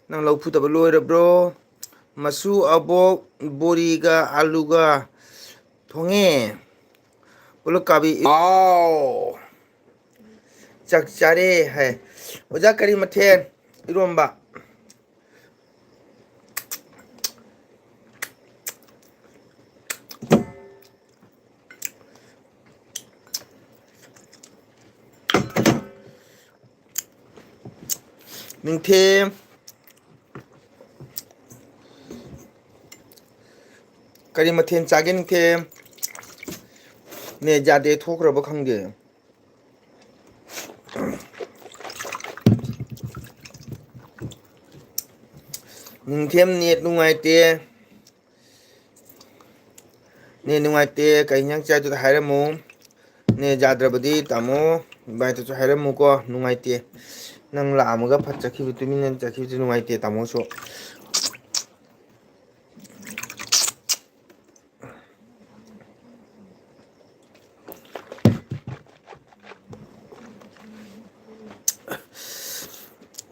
ꯅꯪ ꯂꯧ ꯐꯨꯗꯕ ꯂꯣꯏꯔꯕ꯭ꯔꯣ? ꯃꯁꯨ ꯑꯕꯣꯛ ꯕꯣꯔꯤꯒ ꯑꯂꯨꯒ ꯊꯣꯡꯉꯦ ꯎꯂꯨꯞꯈꯥꯕꯤ ꯍꯥꯎ ꯆꯥꯛ ꯆꯥꯔꯦ ꯍꯥꯏ ꯑꯣꯖꯥ ꯀꯔꯤ ꯃꯊꯦꯜ? ꯏꯔꯣꯝꯕ ꯅꯤꯡꯊꯦꯝ ꯀꯔꯤ ꯃꯊꯦꯜ ꯆꯥꯒꯦ ꯅꯤꯡꯊꯦꯝ? ꯅꯦꯠ ꯌꯥꯗꯦ ꯊꯣꯛꯈ꯭ꯔꯕ ꯈꯪꯗꯦ ꯅꯤꯡꯊꯦꯝ ꯅꯦꯠ ꯅꯨꯡꯉꯥꯏꯇꯦ ꯅꯦꯠ ꯅꯨꯡꯉꯥꯏꯇꯦ ꯀꯩ ꯏꯟꯖꯥꯡ ꯆꯥꯏꯗꯨꯗ ꯍꯥꯏꯔꯝꯃꯨ ꯅꯦꯠ ꯌꯥꯗ꯭ꯔꯕꯗꯤ ꯇꯥꯃꯣ ꯏꯕꯥꯏꯗꯁꯨ ꯍꯥꯏꯔꯝꯃꯨꯀꯣ ꯅꯨꯡꯉꯥꯏꯇꯦ ꯅꯪ ꯂꯥꯛꯑꯝꯃꯒ ꯐꯠ ꯆꯠꯈꯤꯕ ꯇꯨꯃꯤꯟꯅ ꯆꯠꯈꯤꯕꯁꯨ ꯅꯨꯡꯉꯥꯏꯇꯦ ꯇꯥꯃꯣꯁꯨ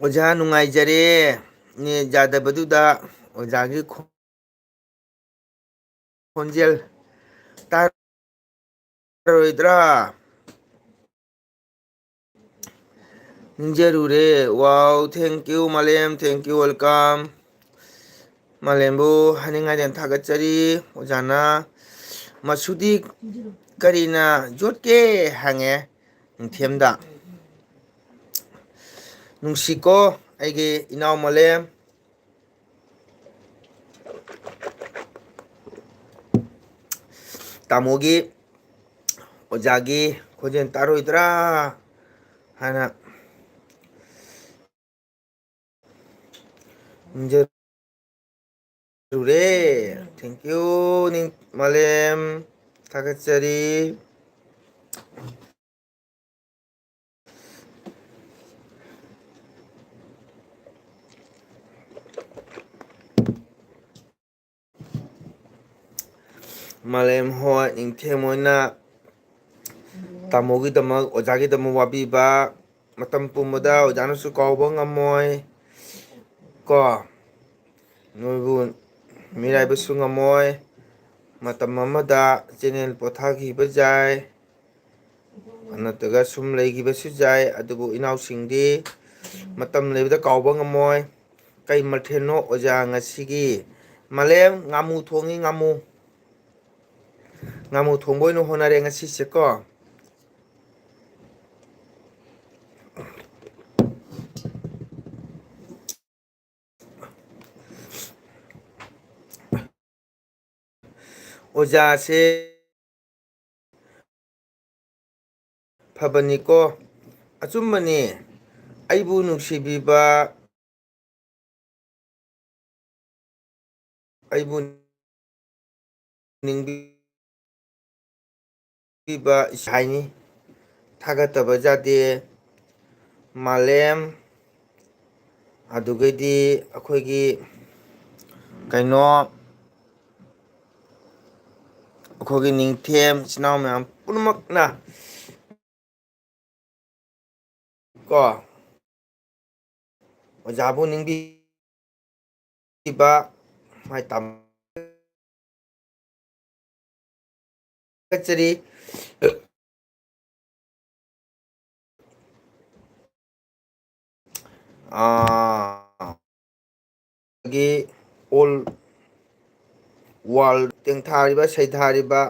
ꯑꯣꯖꯥ ꯅꯨꯡꯉꯥꯏꯖꯔꯦ ꯅꯦꯠ ꯌꯥꯗꯕꯗꯨꯗ ꯑꯣꯖꯥꯒꯤ ꯈꯣꯟꯖꯦꯜ ꯇꯥꯔꯣꯏꯗ꯭ꯔꯥ ꯅꯤꯡꯖꯔꯨꯔꯦ ꯋꯥꯎ ꯊꯦꯡꯀ꯭ꯌꯨ ꯃꯥꯂꯦꯝ ꯊꯦꯡꯀ꯭ꯌꯨ ꯋꯦꯜꯀꯝ ꯃꯥꯂꯦꯝꯕꯨ ꯍꯅꯤꯡ ꯍꯅꯤꯡ ꯊꯥꯒꯠꯆꯔꯤ ꯑꯣꯖꯥꯅ ꯃꯁꯨꯗꯤ ꯀꯔꯤꯅ ꯌꯣꯠꯀꯦ ꯍꯪꯉꯦ ꯅꯤꯡꯊꯦꯝꯗ ꯅꯨꯡꯁꯤꯀꯣ ꯑꯩꯒꯤ ꯏꯅꯥꯎ ꯃꯥꯂꯦꯝ ꯇꯥꯃꯣꯒꯤ ꯑꯣꯖꯥꯒꯤ ꯈꯣꯟꯖꯦꯜ ꯇꯥꯔꯣꯏꯗ꯭ꯔꯥ ꯍꯥꯏꯅ ꯔꯨꯔꯦ ꯊꯦꯡꯀ꯭ꯌꯨ ꯃꯥꯂꯦꯝ ꯊꯥꯒꯠꯆꯔꯤ ꯃꯥꯂꯦꯝ ꯍꯣꯏ ꯅꯤꯡꯊꯦꯝ ꯍꯣꯏꯅ ꯇꯥꯃꯣꯒꯤꯗꯃꯛ ꯑꯣꯖꯥꯒꯤꯗꯃꯛ ꯋꯥꯕꯤꯕ ꯃꯇꯝ ꯄꯨꯝꯕꯗ ꯑꯣꯖꯥꯅꯁꯨ ꯀꯥꯎꯕ ꯉꯝꯃꯣꯏ ꯀꯣ ꯅꯣꯏꯕꯨ ꯃꯤꯔꯥꯏꯕꯁꯨ ꯉꯝꯃꯣꯏ ꯃꯇꯝ ꯑꯃꯗ ꯆꯦꯟꯅꯦꯜ ꯄꯣꯊꯥꯈꯤꯕ ꯌꯥꯏ ꯅꯠꯇ꯭ꯔꯒ ꯁꯨꯝ ꯂꯩꯈꯤꯕꯁꯨ ꯌꯥꯏ ꯑꯗꯨꯕꯨ ꯏꯅꯥꯎꯁꯤꯡꯗꯤ ꯃꯇꯝ ꯂꯩꯕꯗ ꯀꯥꯎꯕ ꯉꯝꯃꯣꯏ ꯀꯩ ꯃꯊꯦꯜꯅꯣ ꯑꯣꯖꯥ ꯉꯁꯤꯒꯤ ꯃꯥꯂꯦꯝ ꯉꯥꯃꯨ ꯊꯣꯡꯉꯤ ꯉꯥꯃꯨ ꯊꯣꯡꯕ ꯑꯣꯏꯅ ꯍꯣꯠꯅꯔꯦ ꯉꯁꯤꯁꯦ ꯀꯣ ꯑꯣꯖꯥꯁꯦ ꯐꯕꯅꯤꯀꯣ ꯑꯆꯨꯝꯕꯅꯤ ꯑꯩꯕꯨ ꯅꯨꯡꯁꯤꯕꯤꯕ ꯑꯩꯕꯨ ꯄꯤꯕ ꯏꯁꯥꯏꯅꯤ ꯊꯥꯒꯠꯇꯕ ꯌꯥꯗꯦ ꯃꯥꯂꯦꯝ ꯑꯗꯨꯒꯩꯗꯤ ꯑꯩꯈꯣꯏꯒꯤ ꯀꯩꯅꯣ ꯑꯩꯈꯣꯏꯒꯤ ꯅꯤꯡꯊꯦꯝ ꯏꯆꯤꯟ ꯏꯅꯥꯎ ꯃꯌꯥꯝ ꯄꯨꯝꯅꯃꯛꯅ ꯀꯣ ꯑꯣꯖꯥꯕꯨ ꯅꯤꯡꯕꯤꯕ ꯃꯥꯏ ꯊꯥꯒꯠꯆꯔꯤ ꯑꯣꯜ ꯋꯥꯔꯜ ꯇꯦꯡꯊꯥꯔꯤꯕ ꯁꯩꯊꯥꯔꯤꯕ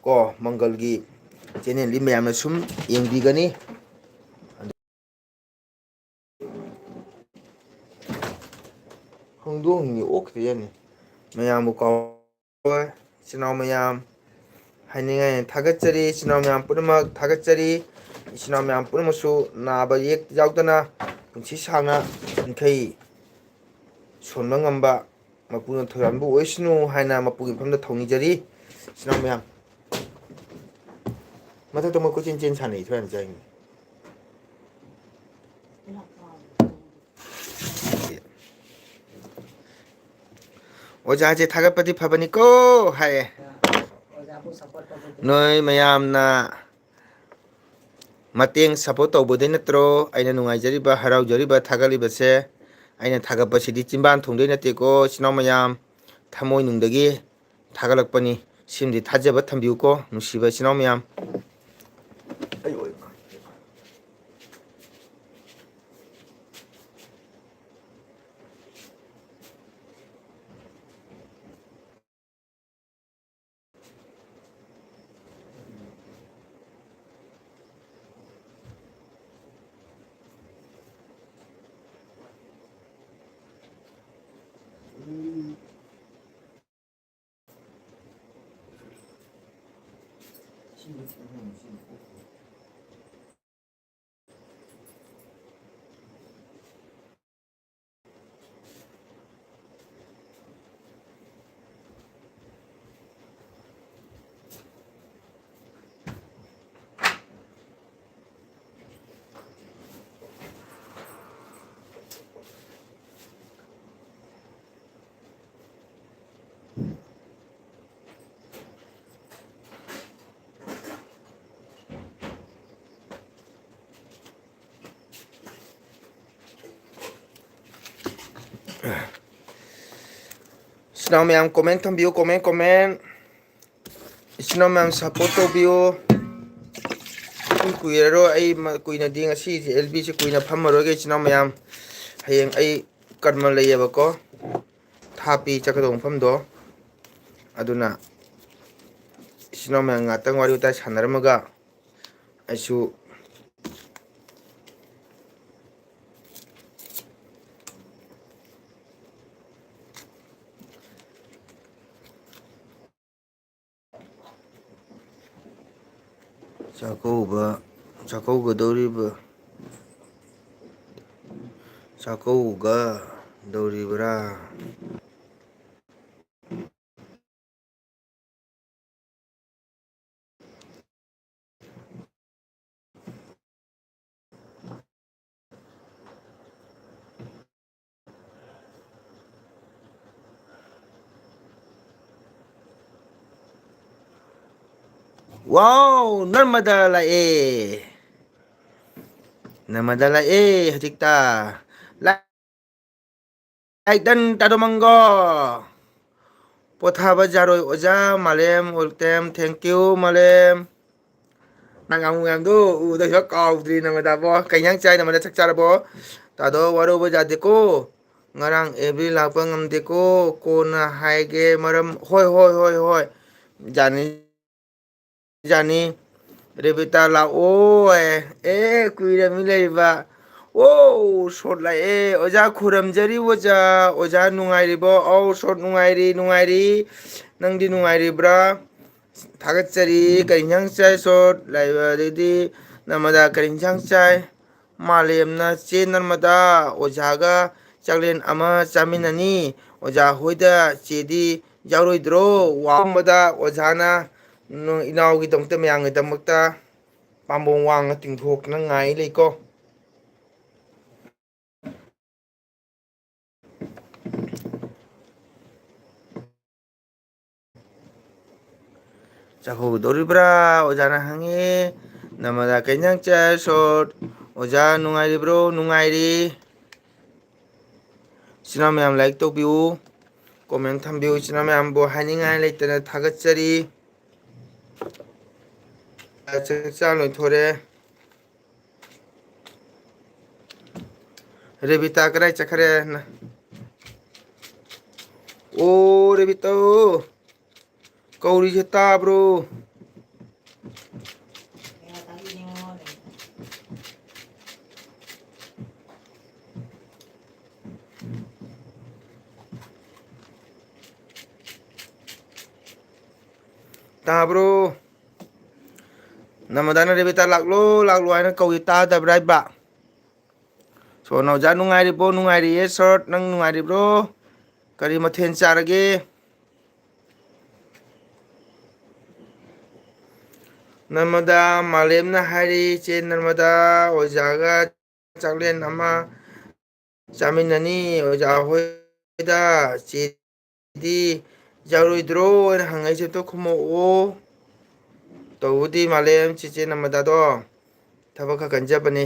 ꯀꯣ ꯃꯪꯒꯜꯒꯤ ꯆꯦꯅꯦꯜꯗꯤ ꯃꯌꯥꯝꯅ ꯁꯨꯝ ꯌꯦꯡꯕꯤꯒꯅꯤ ꯍꯧꯗꯣꯡꯅꯤ ꯑꯣꯛꯈꯤꯗ ꯌꯥꯅꯤ ꯃꯌꯥꯝꯕꯨ ꯀꯥꯎ ꯏꯆꯤꯜ ꯏꯅꯥꯎ ꯃꯌꯥꯝ ꯍꯥꯏꯅꯤꯡꯉꯥꯏ ꯊꯥꯒꯠꯆꯔꯤ ꯏꯆꯤꯜ ꯏꯅꯥꯎ ꯃꯌꯥꯝ ꯄꯨꯝꯅꯃꯛ ꯊꯥꯒꯠꯆꯔꯤ ꯏꯆꯤꯟ ꯏꯅꯥꯎ ꯃꯌꯥꯝ ꯄꯨꯝꯅꯃꯛꯁꯨ ꯅꯥꯕ ꯌꯦꯛ ꯌꯥꯎꯗꯅ ꯄꯨꯟꯁꯤ ꯁꯥꯡꯅ ꯌꯥꯡꯈꯩ ꯁꯣꯟꯕ ꯉꯝꯕ ꯃꯄꯨꯅ ꯊꯧꯖꯥꯟꯕꯨ ꯑꯣꯏꯁꯅꯨ ꯍꯥꯏꯅ ꯃꯄꯨꯒꯤ ꯃꯐꯝꯗ ꯊꯧꯅꯤꯖꯔꯤ ꯏꯆꯤꯟ ꯏꯅꯥꯎ ꯃꯌꯥꯝ ꯃꯊꯛꯇ ꯃꯣꯏ ꯀꯣꯏꯆꯦꯟ ꯆꯦꯟ ꯁꯥꯟꯅꯩ ꯊꯣꯏꯅ ꯆꯥꯏꯅꯤ ꯑꯣꯖꯥꯁꯦ ꯊꯥꯒꯠꯄꯗꯤ ꯐꯕꯅꯤꯀꯣ ꯍꯥꯏꯌꯦ ꯅꯣꯏ ꯃꯌꯥꯝꯅ ꯃꯇꯦꯡ ꯁꯞꯄꯣꯔꯠ ꯇꯧꯕꯗꯩ ꯅꯠꯇ꯭ꯔꯣ ꯑꯩꯅ ꯅꯨꯡꯉꯥꯏꯖꯔꯤꯕ ꯍꯔꯥꯎꯖꯔꯤꯕ ꯊꯥꯒꯠꯂꯤꯕꯁꯦ ꯑꯩꯅ ꯊꯥꯒꯠꯄꯁꯤꯗꯤ ꯆꯤꯟꯕꯥꯟ ꯊꯨꯡꯗꯣꯏ ꯅꯠꯇꯦꯀꯣ ꯏꯆꯤꯟ ꯏꯅꯥꯎ ꯃꯌꯥꯝ ꯊꯃꯣꯏꯅꯨꯡꯗꯒꯤ ꯊꯥꯒꯠꯂꯛꯄꯅꯤ ꯁꯤꯃꯗꯤ ꯊꯥꯖꯕ ꯊꯝꯕꯤꯌꯨꯀꯣ ꯅꯨꯡꯁꯤꯕ ꯏꯆꯤꯟ ꯏꯅꯥꯎ ꯃꯌꯥꯝ ꯏꯆꯤꯟ ꯏꯅꯥꯎ ꯃꯌꯥꯝ ꯀꯣꯃꯦꯟ ꯊꯝꯕꯤꯌꯨ ꯀꯣꯃꯦꯟ ꯏꯆꯤꯟ ꯏꯅꯥꯎ ꯃꯌꯥꯝ ꯁꯞꯄꯣꯔꯠ ꯇꯧꯕꯤꯌꯨ ꯀꯨꯏꯔꯔꯣꯏ ꯑꯩ ꯀꯨꯏꯅꯗꯤ ꯉꯁꯤꯁꯦ ꯑꯦꯜ ꯕꯤꯁꯦ ꯀꯨꯏꯅ ꯐꯝꯃꯔꯣꯏꯒꯦ ꯏꯆꯤꯟ ꯏꯅꯥꯎ ꯃꯌꯥꯝ ꯍꯌꯦꯡ ꯑꯩ ꯀꯔꯃ ꯂꯩꯌꯦꯕꯀꯣ ꯊꯥꯞꯄꯤ ꯆꯠꯀꯗꯧꯕ ꯃꯐꯝꯗꯣ ꯑꯗꯨꯅ ꯏꯆꯤꯟ ꯏꯅꯥꯎ ꯃꯌꯥꯝ ꯉꯥꯛꯇꯪ ꯋꯥꯔꯤ ꯋꯥꯇꯥꯏ ꯁꯥꯟꯅꯔꯝꯃꯒ ꯑꯩꯁꯨ ꯆꯥꯛꯀꯧꯒꯗꯧꯔꯤꯕ꯭ꯔꯥ ꯋꯥꯎ ꯅꯔꯃꯗꯥ ꯂꯥꯛꯑꯦ ꯅꯔꯃꯗꯥ ꯂꯥꯛꯑꯦ ꯍꯧꯖꯤꯛꯇ ꯂꯥꯏꯇꯟ ꯇꯥꯗꯣꯃꯪꯒꯣ ꯄꯣꯊꯥꯕ ꯌꯥꯔꯣꯏ ꯑꯣꯖꯥ ꯃꯥꯂꯦꯝ ꯋꯦꯜꯀꯝ ꯊꯦꯡꯀ꯭ꯌꯨ ꯃꯥꯂꯦꯝ ꯅꯪ ꯉꯥꯡꯕ ꯃꯌꯥꯝꯗꯣ ꯎꯕꯗ ꯀꯥꯎꯗ꯭ꯔꯤ ꯅꯔꯃꯗꯥꯕꯣ ꯀꯩ ꯏꯟꯖꯥꯡ ꯆꯥꯏ ꯅꯔꯃꯗꯥ ꯆꯥꯛ ꯆꯥꯔꯕꯣ ꯇꯥꯗꯣ ꯋꯥꯔꯧꯕ ꯌꯥꯗꯦꯀꯣ ꯉꯔꯥꯡ ꯑꯦꯕꯤ ꯂꯥꯛꯄ ꯉꯝꯗꯦꯀꯣ ꯀꯣꯟꯅ ꯍꯥꯏꯒꯦ ꯃꯔꯝ ꯍꯣꯏ ꯍꯣꯏ ꯍꯣꯏ ꯍꯣꯏ ꯌꯥꯅꯤ ꯌꯥꯅꯤ ꯔꯦꯕꯤꯇꯥ ꯂꯥꯛꯑꯣ ꯀꯨꯏꯔꯕꯅꯤ ꯂꯩꯔꯤꯕ ꯑꯣ ꯁꯣꯠ ꯂꯥꯛꯑꯦ ꯑꯣꯖꯥ ꯈꯨꯔꯝꯖꯔꯤ ꯑꯣꯖꯥ ꯑꯣꯖꯥ ꯅꯨꯡꯉꯥꯏꯔꯤꯕꯣ ꯑꯧ ꯁꯣꯠ ꯅꯨꯡꯉꯥꯏꯔꯤ ꯅꯨꯡꯉꯥꯏꯔꯤ ꯅꯪꯗꯤ ꯅꯨꯡꯉꯥꯏꯔꯤꯕ꯭ꯔꯥ ꯊꯥꯒꯠꯆꯔꯤ ꯀꯔꯤ ꯏꯟꯁꯥꯡ ꯆꯥꯏ ꯁꯣꯠ ꯂꯩꯕ ꯑꯗꯩꯗꯤ ꯅꯔꯃꯗꯥ ꯀꯔꯤ ꯏꯟꯁꯥꯡ ꯆꯥꯏ ꯃꯥꯂꯦꯝꯅ ꯆꯦ ꯅꯔꯃꯗꯥ ꯑꯣꯖꯥꯒ ꯆꯥꯛꯂꯦꯟ ꯑꯃ ꯆꯥꯃꯤꯟꯅꯅꯤ ꯑꯣꯖꯥ ꯍꯣꯏꯗ ꯆꯦꯗꯤ ꯌꯥꯎꯔꯣꯏꯗ꯭ꯔꯣ ꯋꯥꯡꯕꯗ ꯑꯣꯖꯥꯅ ꯏꯅꯥꯎꯒꯤꯗꯃꯛꯇ ꯃꯌꯥꯝꯒꯤꯗꯃꯛꯇ ꯄꯥꯝꯕꯣꯝ ꯋꯥꯡꯅ ꯇꯤꯡꯊꯣꯛꯇꯅ ꯉꯥꯏ ꯂꯩꯀꯣ ꯆꯥꯛꯀꯧꯒꯗꯧꯔꯤꯕ꯭ꯔꯥ ꯑꯣꯖꯥꯅ ꯍꯪꯉꯤ ꯅꯔꯃꯗꯥ ꯀꯩ ꯏꯟꯖꯥꯡ ꯆꯥꯏ ꯁꯣꯠ ꯑꯣꯖꯥ ꯅꯨꯡꯉꯥꯏꯔꯤꯕ꯭ꯔꯣ ꯅꯨꯡꯉꯥꯏꯔꯤ ꯏꯆꯤꯟ ꯏꯅꯥꯎ ꯃꯌꯥꯝ ꯂꯥꯏꯛ ꯇꯧꯕꯤꯌꯨ ꯀꯣꯃꯦꯟ ꯊꯝꯕꯤꯌꯨ ꯏꯆꯤꯟ ꯏꯅꯥꯎ ꯃꯌꯥꯝꯕꯨ ꯍꯥꯏꯅꯤꯡꯉꯥꯏ ꯂꯩꯇꯅ ꯊꯥꯒꯠꯆꯔꯤ ꯆꯥꯛꯆꯥ ꯂꯣꯏꯊꯣꯔꯦ ꯔꯦꯕꯤꯇꯥ ꯀꯗꯥꯏ ꯆꯠꯈ꯭ꯔꯦ ꯑꯣ ꯔꯦꯕꯤꯇꯣ ꯀꯧꯔꯤꯁꯦ ꯇꯥꯕ꯭ꯔꯣ? ꯇꯥꯕ꯭ꯔꯣ? ꯅꯃꯗꯥꯅ ꯔꯦꯕꯤꯇꯥ ꯂꯥꯛꯂꯣ ꯂꯥꯛꯂꯣ ꯍꯥꯏꯅ ꯀꯧꯏ ꯇꯥꯗꯕ꯭ꯔꯥ ꯍꯥꯏꯕ? ꯁꯣ ꯅꯥꯎꯆꯥ ꯅꯨꯡꯉꯥꯏꯔꯤꯕꯣ? ꯅꯨꯡꯉꯥꯏꯔꯤꯌꯦ ꯁꯣꯔꯠ, ꯅꯪ ꯅꯨꯡꯉꯥꯏꯔꯤꯕ꯭ꯔꯣ? ꯀꯔꯤ ꯃꯊꯦꯜ ꯆꯥꯔꯒꯦ? ꯅꯔꯃꯗꯥ ꯃꯥꯂꯦꯝꯅ ꯍꯥꯏꯔꯤ ꯏꯆꯦ ꯅꯔꯃꯗꯥ ꯑꯣꯖꯥꯒ ꯆꯥꯛꯂꯦꯟ ꯑꯃ ꯆꯥꯃꯤꯟꯅꯅꯤ ꯑꯣꯖꯥ ꯍꯣꯏꯗ ꯆꯦꯗꯤ ꯌꯥꯎꯔꯣꯏꯗ꯭ꯔꯣ ꯍꯥꯏꯅ ꯍꯪꯉꯛꯏꯁꯦ ꯑꯝꯇ ꯈꯨꯝꯃꯛꯑꯣ꯫ ꯇꯧꯕꯨꯗꯤ ꯃꯥꯂꯦꯝ ꯆꯦꯆꯦ ꯅꯔꯃꯗꯥꯗꯣ ꯊꯕꯛ ꯈꯔ ꯀꯟꯖꯕꯅꯤ꯫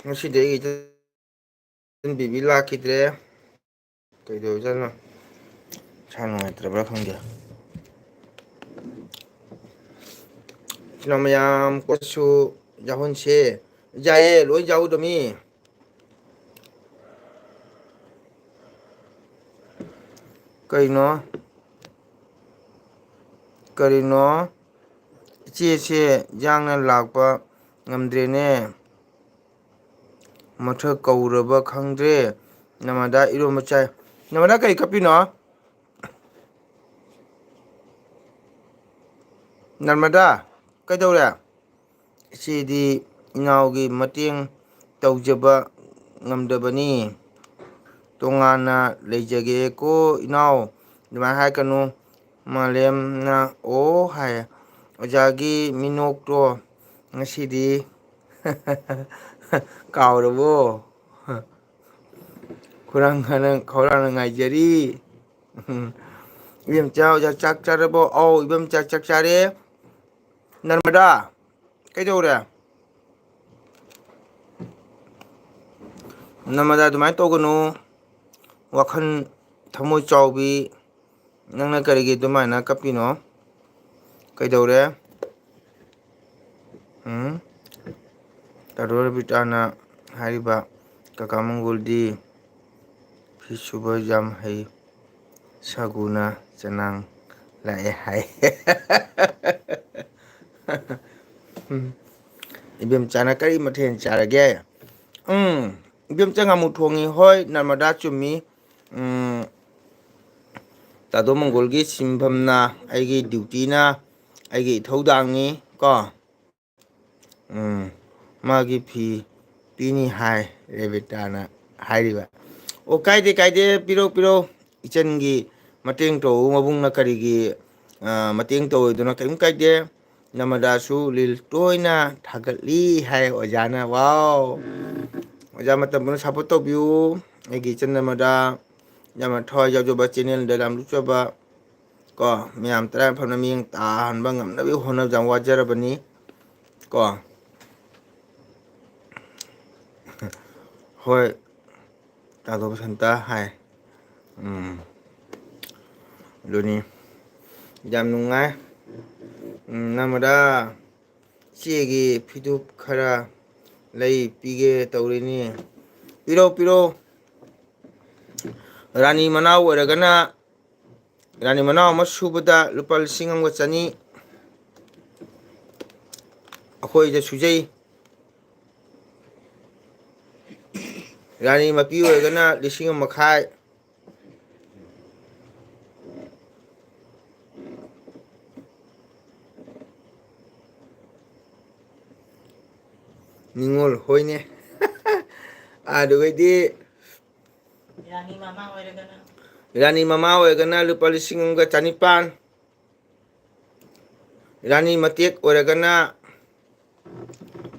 ꯉꯁꯤꯗꯤ ꯑꯩꯒꯤ ꯏꯆꯟ ꯕꯦꯕꯤ ꯂꯥꯛꯈꯤꯗ꯭ꯔꯦ ꯀꯩꯗꯧꯔꯖꯥꯠꯅꯣ ꯃꯁꯥ ꯅꯨꯡꯉꯥꯏꯇ꯭ꯔꯕ꯭ꯔꯥ ꯈꯪꯗꯦ꯫ ꯏꯆꯤꯜ ꯏꯅꯥꯎ ꯃꯌꯥꯝ ꯀꯣꯏꯁꯨ ꯌꯥꯎꯍꯟꯁꯦ ꯌꯥꯏꯌꯦ ꯂꯣꯏ ꯌꯥꯎꯒꯗꯃꯤ꯫ ꯀꯩꯅꯣ ꯀꯔꯤꯅꯣ ꯏꯆꯦꯁꯦ ꯌꯥꯡꯅ ꯂꯥꯛꯄ ꯉꯝꯗ꯭ꯔꯦꯅꯦ ꯃꯊꯛ ꯀꯧꯔꯕ ꯈꯪꯗ꯭ꯔꯦ ꯅꯃꯗꯥ ꯏꯔꯣꯝꯕ ꯆꯥꯏ꯫ ꯅꯃꯗꯥ ꯀꯔꯤ ꯀꯞꯄꯤꯅꯣ? ꯅꯔꯃꯗꯥ ꯀꯩꯗꯧꯔꯦ? ꯏꯆꯦꯗꯤ ꯏꯅꯥꯎꯒꯤ ꯃꯇꯦꯡ ꯇꯧꯖꯕ ꯉꯝꯗꯕꯅꯤ ꯇꯣꯉꯥꯟꯅ ꯂꯩꯖꯒꯦꯀꯣ ꯏꯅꯥꯎ ꯑꯗꯨꯃꯥꯏꯅ ꯍꯥꯏꯀꯅꯨ꯫ ꯃꯥꯂꯦꯝꯅ ꯑꯣ ꯍꯥꯏꯌꯦ ꯑꯣꯖꯥꯒꯤ ꯃꯤꯅꯣꯛꯇꯣ ꯉꯁꯤꯗꯤ ꯀꯥꯎꯔꯕꯣ? ꯈꯧꯔꯥꯡꯅ ꯉꯥꯏꯖꯔꯤ꯫ ꯏꯕꯦꯝꯆꯥ ꯑꯣꯖꯥ ꯆꯥꯛ ꯆꯥꯔꯕꯣ? ꯑꯧ ꯏꯕꯦꯝꯆꯥ ꯆꯥꯛ ꯆꯥꯔꯦ꯫ ꯅꯔꯃꯗꯥ ꯀꯩꯗꯧꯔꯦ? ꯅꯔꯃꯗꯥ ꯑꯗꯨꯃꯥꯏꯅ ꯇꯧꯒꯅꯨ ꯋꯥꯈꯜ ꯊꯃꯣꯏ ꯆꯥꯎꯕꯤ ꯅꯪꯅ ꯀꯔꯤꯒꯤ ꯑꯗꯨꯃꯥꯏꯅ ꯀꯞꯄꯤꯅꯣ? ꯀꯩꯗꯧꯔꯦ? ꯇꯥꯗꯣ ꯔꯕꯤꯇꯥꯅ ꯍꯥꯏꯔꯤꯕ ꯀꯀꯥ ꯃꯪꯒꯣꯜꯗꯤ ꯐꯤ ꯁꯨꯕ ꯌꯥꯝ ꯍꯩ ꯁꯥꯒꯨꯅ ꯆꯅꯥꯡ ꯂꯥꯛꯑꯦ ꯍꯥꯏ꯫ ꯏꯕꯦꯝꯆꯥꯅ ꯀꯔꯤ ꯃꯊꯦꯜ ꯆꯥꯔꯒꯦ? ꯏꯕꯦꯝꯆꯥ ꯉꯥꯃꯨ ꯊꯣꯡꯉꯤ ꯍꯣꯏ ꯅꯔꯃꯗꯥ ꯆꯨꯝꯃꯤ꯫ ꯇꯥꯗꯣ ꯃꯪꯒꯣꯜꯒꯤ ꯁꯤꯟꯐꯝꯅ ꯑꯩꯒꯤ ꯗ꯭ꯌꯨꯇꯤꯅ ꯑꯩꯒꯤ ꯏꯊꯧꯗꯥꯡꯅꯤ ꯀꯣ ꯃꯥꯒꯤ ꯐꯤ ꯄꯤꯅꯤ ꯍꯥꯏ ꯔꯦꯕꯤꯇꯥꯅ ꯍꯥꯏꯔꯤꯕ꯫ ꯑꯣ ꯀꯥꯏꯗꯦ ꯀꯥꯏꯗꯦ ꯄꯤꯔꯣ ꯄꯤꯔꯣ ꯏꯆꯟꯒꯤ ꯃꯇꯦꯡ ꯇꯧꯕ ꯃꯕꯨꯡꯅ ꯀꯔꯤꯒꯤ ꯃꯇꯦꯡ ꯇꯧꯔꯣꯏꯗꯣꯏꯅꯣ ꯀꯔꯤꯝ ꯀꯥꯏꯗꯦ꯫ ꯅꯃꯗꯥꯁꯨ ꯂꯤꯜ ꯇꯣꯏꯅ ꯊꯥꯒꯠꯂꯤ ꯍꯥꯏ ꯑꯣꯖꯥꯅ ꯋꯥꯎ ꯑꯣꯖꯥ ꯃꯇꯝ ꯄꯨꯝꯅ ꯁꯞꯄꯣꯔꯠ ꯇꯧꯕꯤꯌꯨ ꯑꯩꯒꯤ ꯏꯆꯟ ꯑꯃꯗ ꯌꯥꯝꯅ ꯊꯋꯥꯏ ꯌꯥꯎꯖꯕ ꯆꯦꯟꯅꯦꯜꯗ ꯌꯥꯝ ꯂꯨꯞꯆꯕ ꯀꯣ ꯃꯌꯥꯝ ꯇꯔꯥꯏ ꯐꯅ ꯃꯤꯠꯌꯦꯡ ꯇꯥꯍꯟꯕ ꯉꯝꯅꯕꯒꯤ ꯍꯣꯠꯅꯕꯗ ꯌꯥꯝ ꯋꯥꯖꯔꯕꯅꯤ ꯀꯣ ꯍꯣꯏ ꯇꯥꯗꯣ ꯕꯁꯟꯇ ꯍꯥꯏ ꯑꯗꯨꯅꯤ ꯌꯥꯝ ꯅꯨꯡꯉꯥꯏ ꯅꯃꯗꯥ ꯏꯆꯦꯒꯤ ꯐꯤꯗꯨꯞ ꯈꯔ ꯂꯩ ꯄꯤꯒꯦ ꯇꯧꯔꯤꯅꯤ ꯄꯤꯔꯣ ꯄꯤꯔꯣ ꯔꯥꯅꯤ ꯃꯅꯥꯎ ꯑꯣꯏꯔꯒꯅ ꯔꯥꯅꯤ ꯃꯅꯥꯎ ꯑꯃ ꯁꯨꯕꯗ ꯂꯨꯄꯥ 1,100 ꯑꯩꯈꯣꯏꯗ ꯁꯨꯖꯩ ꯔꯥꯅꯤ ꯃꯄꯤ ꯑꯣꯏꯔꯒꯅ 1,500 ꯅꯤꯡꯉꯣꯜ ꯍꯣꯏꯅꯦ ꯑꯗꯨꯒꯩꯗꯤ ꯔꯥꯅꯤ ꯃꯃꯥ ꯑꯣꯏꯔꯒꯅ ꯂꯨꯄꯥ 1,100 ꯔꯥꯅꯤ ꯃꯇꯦꯛ ꯑꯣꯏꯔꯒꯅ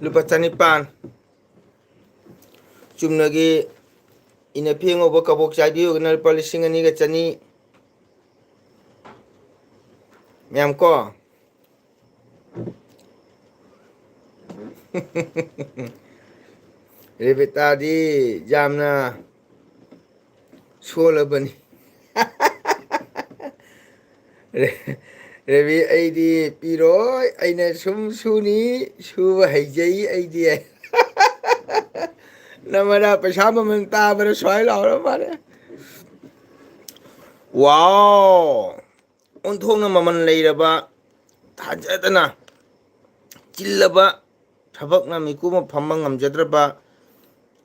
ꯂꯨꯄꯥ 1,000 ꯆꯨꯝꯅꯒꯤ ꯏꯟꯅꯐꯤ ꯑꯉꯧꯕ ꯀꯕꯣꯛ ꯆꯥꯏꯕꯤ ꯑꯣꯏꯔꯒꯅ ꯂꯨꯄꯥ 2,200 ꯃꯌꯥꯝ ꯀꯣ ꯔꯦꯕꯤꯇꯥꯗꯤ ꯌꯥꯝꯅ ꯁꯣꯜꯂꯕꯅꯤ ꯔꯕꯤ ꯑꯩꯗꯤ ꯄꯤꯔꯣꯏ ꯑꯩꯅ ꯁꯨꯝ ꯁꯨꯅꯤ ꯁꯨꯕ ꯍꯩꯖꯩ ꯑꯩꯗꯤ ꯅꯃꯔꯥ ꯄꯩꯁꯥ ꯃꯃꯜ ꯇꯥꯕꯔ ꯁ꯭ꯋꯥꯏ ꯂꯥꯎꯔ ꯃꯥꯜꯂꯦ ꯋꯥꯎ ꯑꯣꯟꯊꯣꯛꯅ ꯃꯃꯜ ꯂꯩꯔꯕ ꯊꯥꯖꯗꯅ ꯆꯤꯜꯂꯕ ꯊꯕꯛꯅ ꯃꯤꯀꯨꯞ ꯑꯃ ꯐꯝꯕ ꯉꯝꯖꯗ꯭ꯔꯕ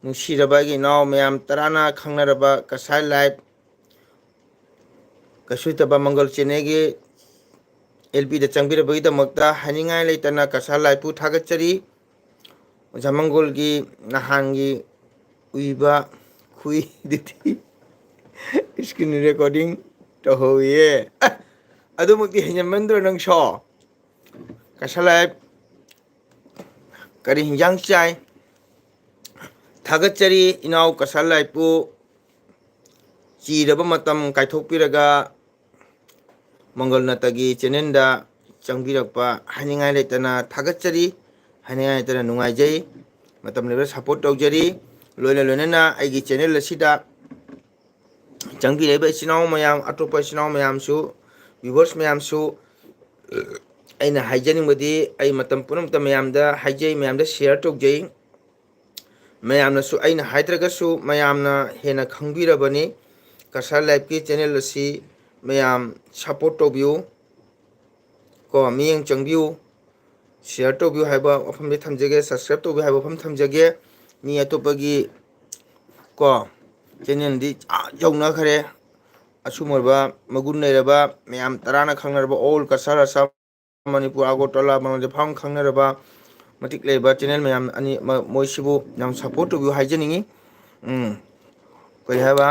ꯅꯨꯡꯁꯤꯔꯕ ꯑꯩꯒꯤ ꯏꯅꯥꯎ ꯃꯌꯥꯝ ꯇꯔꯥꯅ ꯈꯪꯅꯔꯕ ꯀꯁꯥꯔ ꯂꯥꯏꯐ ꯀꯩꯁꯨꯇꯕ ꯃꯪꯒꯜ ꯆꯦꯅꯦꯜꯒꯤ LPꯗ ꯆꯪꯕꯤꯔꯕꯒꯤꯗꯃꯛꯇ ꯍꯥꯏꯅꯤꯡꯉꯥꯏ ꯂꯩꯇꯅ ꯀꯁꯥꯔ ꯂꯥꯏꯐꯄꯨ ꯊꯥꯒꯠꯆꯔꯤ ꯑꯣꯖꯥ ꯃꯪꯒꯣꯜꯒꯤ ꯅꯍꯥꯟꯒꯤ ꯎꯏꯕ ꯈꯨꯏꯗꯨꯗꯤ ꯏꯁꯀ꯭ꯔꯤꯟ ꯔꯦꯀꯣꯔꯗꯤꯡ ꯇꯧꯍꯧꯏꯌꯦ ꯑꯗꯨꯃꯛꯇꯤ ꯍꯦꯟꯖꯟꯃꯟꯗ꯭ꯔꯣ ꯅꯪꯁꯣ ꯀꯁꯥꯔ ꯂꯥꯏꯐ ꯀꯔꯤ ꯍꯤꯟꯖꯥꯡ ꯆꯥꯏ ꯊꯥꯒꯠꯆꯔꯤ ꯏꯅꯥꯎ ꯀꯁꯥꯔ ꯂꯥꯏꯐꯄꯨ ꯆꯤꯔꯕ ꯃꯇꯝ ꯀꯥꯏꯊꯣꯛꯄꯤꯔꯒ ꯃꯪꯒꯜ ꯅꯠꯇꯒꯤ ꯆꯦꯅꯦꯜꯗ ꯆꯪꯕꯤꯔꯛꯄ ꯍꯥꯏꯅꯤꯡꯉꯥꯏ ꯂꯩꯇꯅ ꯊꯥꯒꯠꯆꯔꯤ ꯍꯥꯏꯅꯤꯡꯉꯥꯏ ꯂꯩꯇꯅ ꯅꯨꯡꯉꯥꯏꯖꯩ ꯃꯇꯝ ꯂꯩꯕ ꯁꯞꯄꯣꯔꯠ ꯇꯧꯖꯔꯤ ꯂꯣꯏꯅ ꯂꯣꯏꯅꯅ ꯑꯩꯒꯤ ꯆꯦꯅꯦꯜ ꯑꯁꯤꯗ ꯆꯪꯕꯤꯔꯛꯏꯕ ꯏꯆꯤꯟ ꯏꯅꯥꯎ ꯃꯌꯥꯝ ꯑꯇꯣꯞꯄ ꯏꯆꯤꯟ ꯏꯅꯥꯎ ꯃꯌꯥꯝꯁꯨ ꯚꯤꯎꯋꯔꯁ ꯃꯌꯥꯝꯁꯨ ꯑꯩꯅ ꯍꯥꯏꯖꯅꯤꯡꯕꯗꯤ ꯑꯩ ꯃꯇꯝ ꯄꯨꯝꯅꯃꯛꯇ ꯃꯌꯥꯝꯗ ꯍꯥꯏꯖꯩ ꯃꯌꯥꯝꯗ ꯁꯤꯌꯔ ꯇꯧꯖꯩ ꯃꯌꯥꯝꯅꯁꯨ ꯑꯩꯅ ꯍꯥꯏꯗ꯭ꯔꯒꯁꯨ ꯃꯌꯥꯝꯅ ꯍꯦꯟꯅ ꯈꯪꯕꯤꯔꯕꯅꯤ ꯀꯁꯥꯔ ꯂꯥꯏꯐꯀꯤ ꯆꯦꯅꯦꯜ ꯑꯁꯤ ꯃꯌꯥꯝ ꯁꯞꯄꯣꯔꯠ ꯇꯧꯕꯤꯌꯨ ꯀꯣ ꯃꯤꯠꯌꯦꯡ ꯆꯪꯕꯤꯌꯨ ꯁꯤꯌꯔ ꯇꯧꯕꯤꯌꯨ ꯍꯥꯏꯕ ꯋꯥꯐꯝꯗꯤ ꯊꯝꯖꯒꯦ ꯁꯕꯁꯀ꯭ꯔꯥꯏꯕ ꯇꯧꯕꯤꯌꯨ ꯍꯥꯏꯕ ꯋꯥꯐꯝ ꯊꯝꯖꯒꯦ ꯃꯤ ꯑꯇꯣꯞꯄꯒꯤ ꯀꯣ ꯆꯦꯅꯦꯜꯗꯤ ꯌꯧꯅꯈ꯭ꯔꯦ ꯑꯁꯨꯝ ꯑꯣꯏꯕ ꯃꯒꯨꯟ ꯂꯩꯔꯕ ꯃꯌꯥꯝ ꯇꯔꯥꯅ ꯈꯪꯅꯔꯕ ꯑꯣꯜ ꯀꯁꯥꯔ ꯑꯁꯥꯝ ꯃꯅꯤꯄꯨꯔ ꯑꯒꯣꯔꯇꯂꯥ ꯕꯪꯒ꯭ꯂꯥꯗꯦꯁ ꯐꯥꯎ ꯈꯪꯅꯔꯕ ꯃꯇꯤꯛ ꯂꯩꯕ ꯆꯦꯅꯦꯜ ꯃꯌꯥꯝ ꯑꯅꯤ ꯃꯣꯏꯁꯤꯕꯨ ꯌꯥꯝ ꯁꯞꯄꯣꯔꯠ ꯇꯧꯕꯤꯌꯨ ꯍꯥꯏꯖꯅꯤꯡꯉꯤ ꯀꯔꯤ ꯍꯥꯏꯕ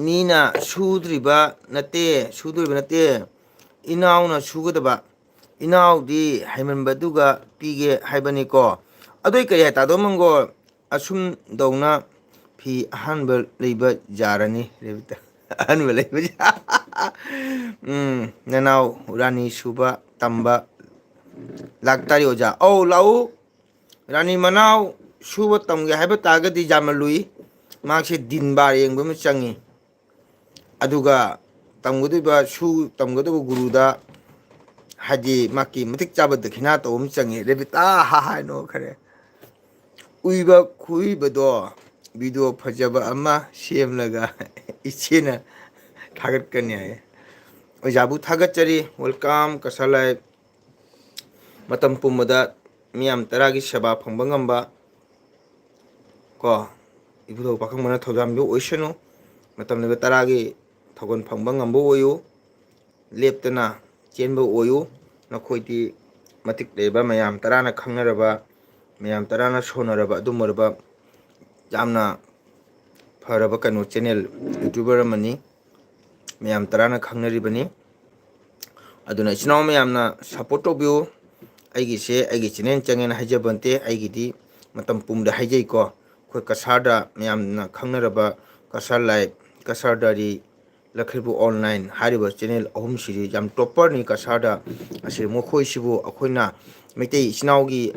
ꯃꯤꯅ ꯁꯨꯗꯣꯔꯤꯕ ꯅꯠꯇꯦ ꯏꯅꯥꯎꯅ ꯁꯨꯒꯗꯕ ꯏꯅꯥꯎꯗꯤ ꯍꯩꯃꯟꯕꯗꯨꯒ ꯄꯤꯒꯦ ꯍꯥꯏꯕꯅꯤꯀꯣ ꯑꯗꯨꯏ ꯀꯔꯤ ꯍꯥꯏ ꯇꯥꯗꯣ ꯃꯪꯒꯣꯜ ꯑꯁꯨꯝꯗꯧꯅ ꯐꯤ ꯑꯍꯥꯟꯕ ꯂꯩꯕ ꯌꯥꯔꯅꯤ ꯑꯍꯥꯟꯕ ꯂꯩꯕ ꯅꯅꯥꯎ ꯔꯥꯅꯤ ꯁꯨꯕ ꯇꯝꯕ ꯂꯥꯛꯇꯥꯔꯤ ꯑꯣꯖꯥ ꯑꯧ ꯂꯥꯛꯎ ꯔꯥꯅꯤ ꯃꯅꯥꯎ ꯁꯨꯕ ꯇꯝꯒꯦ ꯍꯥꯏꯕ ꯇꯥꯔꯒꯗꯤ ꯌꯥꯝꯅ ꯂꯨꯏ ꯃꯍꯥꯛꯁꯦ ꯗꯤꯟ ꯕꯥꯔ ꯌꯦꯡꯕ ꯑꯃ ꯆꯪꯉꯤ ꯑꯗꯨꯒ ꯇꯝꯒꯗꯧꯕ ꯒꯨꯔꯨꯗ ꯍꯥꯏꯗꯤ ꯃꯥꯒꯤ ꯃꯇꯤꯛ ꯆꯥꯕ ꯗꯈꯤꯅꯥ ꯇꯧꯕ ꯑꯃ ꯆꯪꯉꯤ ꯔꯦꯕꯤꯇꯥ ꯍꯥꯏꯅꯣ ꯈꯔꯦ ꯎꯏꯕ ꯈꯨꯏꯕꯗꯣ ꯚꯤꯗꯤꯑꯣ ꯐꯖꯕ ꯑꯃ ꯁꯦꯝꯂꯒ ꯏꯆꯦꯅ ꯊꯥꯒꯠꯀꯅꯤ ꯍꯥꯏ ꯑꯣꯖꯥꯕꯨ ꯊꯥꯒꯠꯆꯔꯤ ꯋꯦꯜꯀꯝ ꯀꯁꯥꯔ ꯂꯥꯏꯐ ꯃꯇꯝ ꯄꯨꯝꯕꯗ ꯃꯤꯌꯥꯝ ꯇꯔꯥꯒꯤ ꯁꯦꯕꯥ ꯐꯪꯕ ꯉꯝꯕ ꯀꯣ ꯏꯕꯨꯙꯧ ꯄꯥꯈꯪꯕꯅ ꯊꯧꯖꯥꯟꯕꯤꯕ ꯑꯣꯏꯁꯅꯨ ꯃꯇꯝ ꯂꯩꯕ ꯇꯔꯥꯒꯤ ꯊꯧꯒꯜ ꯐꯪꯕ ꯉꯝꯕ ꯑꯣꯏꯌꯨ ꯂꯦꯞꯇꯅ ꯆꯦꯟꯕ ꯑꯣꯏꯌꯨ ꯅꯈꯣꯏꯗꯤ ꯃꯇꯤꯛ ꯂꯩꯕ ꯃꯌꯥꯝ ꯇꯔꯥꯅ ꯈꯪꯅꯔꯕ ꯃꯌꯥꯝ ꯇꯔꯥꯅ ꯁꯣꯟꯅꯔꯕ ꯑꯗꯨꯝꯕ ꯌꯥꯝꯅ ꯐꯔꯕ ꯀꯩꯅꯣ ꯆꯦꯅꯦꯜ ꯌꯨꯇ꯭ꯌꯨꯕꯔ ꯑꯃꯅꯤ ꯃꯌꯥꯝ ꯇꯔꯥꯅ ꯈꯪꯅꯔꯤꯕꯅꯤ ꯑꯗꯨꯅ ꯏꯆꯤꯟ ꯏꯅꯥꯎ ꯃꯌꯥꯝꯅ ꯁꯞꯄꯣꯔꯠ ꯇꯧꯕꯤꯌꯨ ꯑꯩꯒꯤꯁꯦ ꯑꯩꯒꯤ ꯆꯦꯅꯦꯜ ꯆꯪꯉꯦꯅ ꯍꯥꯏꯖꯕ ꯅꯠꯇꯦ ꯑꯩꯒꯤꯗꯤ ꯃꯇꯝ ꯄꯨꯡꯗ ꯍꯥꯏꯖꯩꯀꯣ ꯑꯩꯈꯣꯏ ꯀꯁꯥꯔꯗ ꯃꯌꯥꯝꯅ ꯈꯪꯅꯔꯕ ꯀꯁꯥꯔ ꯂꯥꯏꯐ ꯀꯁꯥꯔ ꯗꯥꯏꯔꯤ ꯂꯛꯈꯤꯕꯨ ꯑꯣꯟꯂꯥꯏꯟ ꯍꯥꯏꯔꯤꯕ ꯆꯦꯅꯦꯜ ꯑꯍꯨꯝꯁꯤꯗꯤ ꯌꯥꯝ ꯇꯣꯞꯄꯔꯅꯤ ꯀꯁꯥꯔꯗ ꯑꯁꯤ ꯃꯈꯣꯏꯁꯤꯕꯨ ꯑꯩꯈꯣꯏꯅ ꯃꯩꯇꯩ ꯏꯆꯤꯟ ꯏꯅꯥꯎꯒꯤ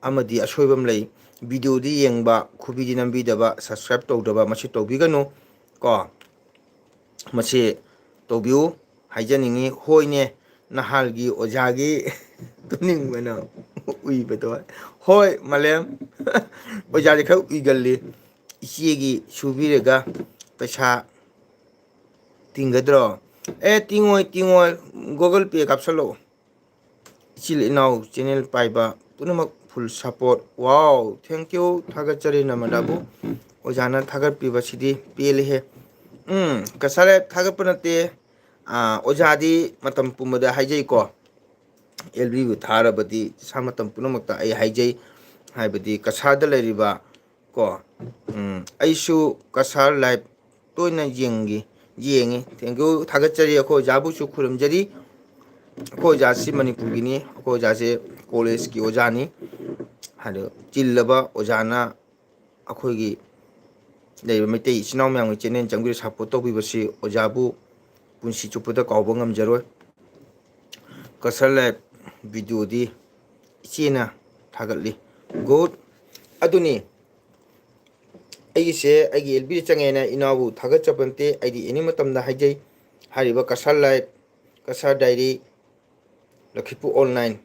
ꯑꯃꯗꯤ ꯑꯁꯣꯏꯕ ꯑꯃ ꯂꯩ ꯚꯤꯗꯤꯑꯣꯗꯤ ꯌꯦꯡꯕ ꯈꯨꯕꯤꯗꯤ ꯅꯝꯕꯤꯗꯕ ꯁꯕꯁꯀ꯭ꯔꯥꯏꯞ ꯇꯧꯗꯕ ꯃꯁꯤ ꯇꯧꯕꯤꯒꯅꯨ ꯀꯣ ꯃꯁꯤ ꯇꯧꯕꯤꯌꯨ ꯍꯥꯏꯖꯅꯤꯡꯉꯤ ꯍꯣꯏꯅꯦ ꯅꯍꯥꯟꯒꯤ ꯑꯣꯖꯥꯒꯤ ꯇꯨꯝꯅꯤꯡꯕꯅ ꯎꯏꯕꯗꯣ ꯍꯣꯏ ꯃꯥꯂꯦꯝ ꯑꯣꯖꯥꯁꯦ ꯈꯔ ꯎꯏꯒꯜꯂꯤ ꯏꯆꯦꯒꯤ ꯁꯨꯕꯤꯔꯒ ꯄꯩꯁꯥ ꯇꯤꯡꯒꯗ꯭ꯔꯣ ꯇꯤꯡꯉꯣꯏ ꯒꯨꯒꯜ ꯄꯦ ꯀꯥꯞꯁꯤꯜꯂꯛꯑꯣ ꯏꯆꯤꯜ ꯏꯅꯥꯎ ꯆꯦꯅꯦꯜ ꯄꯥꯏꯕ ꯄꯨꯝꯅꯃꯛ ꯐꯨꯜ ꯁꯞꯄꯣꯔꯠ ꯋꯥꯎ ꯊꯦꯡꯀ꯭ꯌꯨ ꯊꯥꯒꯠꯆꯔꯤ ꯅꯃꯗꯥꯕꯨ ꯑꯣꯖꯥꯅ ꯊꯥꯒꯠꯄꯤꯕꯁꯤꯗꯤ ꯄꯦꯜꯂꯤꯍꯦ ꯀꯁꯥꯔ ꯂꯥꯏꯐ ꯊꯥꯒꯠꯄ ꯅꯠꯇꯦ ꯑꯣꯖꯥꯗꯤ ꯃꯇꯝ ꯄꯨꯝꯕꯗ ꯍꯥꯏꯖꯩꯀꯣ LBꯕꯨ ꯊꯥꯔꯕꯗꯤ ꯏꯁꯥ ꯃꯇꯝ ꯄꯨꯝꯅꯃꯛꯇ ꯑꯩ ꯍꯥꯏꯖꯩ ꯍꯥꯏꯕꯗꯤ ꯀꯁꯥꯔꯗ ꯂꯩꯔꯤꯕ ꯀꯣ ꯑꯩꯁꯨ ꯀꯁꯥꯔ ꯂꯥꯏꯐ ꯇꯣꯏꯅ ꯌꯦꯡꯉꯤ ꯊꯦꯡꯀ꯭ꯌꯨ ꯊꯥꯒꯠꯆꯔꯤ ꯑꯩꯈꯣꯏ ꯑꯣꯖꯥꯕꯨꯁꯨ ꯈꯨꯔꯨꯝꯖꯔꯤ ꯑꯩꯈꯣꯏ ꯑꯣꯖꯥꯁꯤ ꯃꯅꯤꯄꯨꯔꯒꯤꯅꯤ ꯑꯩꯈꯣꯏ ꯑꯣꯖꯥꯁꯦ ꯀꯣꯂꯦꯖꯀꯤ ꯑꯣꯖꯥꯅꯤ ꯍꯥꯏꯗꯤ ꯆꯤꯜꯂꯕ ꯑꯣꯖꯥꯅ ꯑꯩꯈꯣꯏꯒꯤ ꯂꯩꯔꯤꯕ ꯃꯩꯇꯩ ꯏꯆꯤꯟ ꯏꯅꯥꯎ ꯃꯌꯥꯝꯒꯤ ꯆꯦꯅꯦꯜ ꯆꯪꯕꯤꯔ ꯁꯞꯄꯣꯔꯠ ꯇꯧꯕꯤꯕꯁꯤ ꯑꯣꯖꯥꯕꯨ ꯄꯨꯟꯁꯤ ꯆꯨꯞꯄꯗ ꯀꯥꯎꯕ ꯉꯝꯖꯔꯣꯏ ꯀꯁꯥꯔ ꯂꯥꯏꯐ ꯚꯤꯗꯤꯑꯣꯗꯤ ꯏꯆꯦꯅ ꯊꯥꯒꯠꯂꯤ ꯒꯨꯗ ꯑꯗꯨꯅꯤ ꯑꯩꯒꯤꯁꯦ ꯑꯩꯒꯤ LBꯗ ꯆꯪꯉꯦꯅ ꯏꯅꯥꯎꯕꯨ ꯊꯥꯒꯠꯆꯕ ꯅꯠꯇꯦ ꯑꯩꯗꯤ ꯑꯦꯅꯤ ꯃꯇꯝꯗ ꯍꯥꯏꯖꯩ ꯍꯥꯏꯔꯤꯕ ꯀꯁꯥꯔ ꯂꯥꯏꯐ, ꯀꯁꯥꯔ ꯗꯥꯏꯔꯤ, ꯂꯛꯈꯤꯄꯨ ꯑꯣꯟꯂꯥꯏꯟ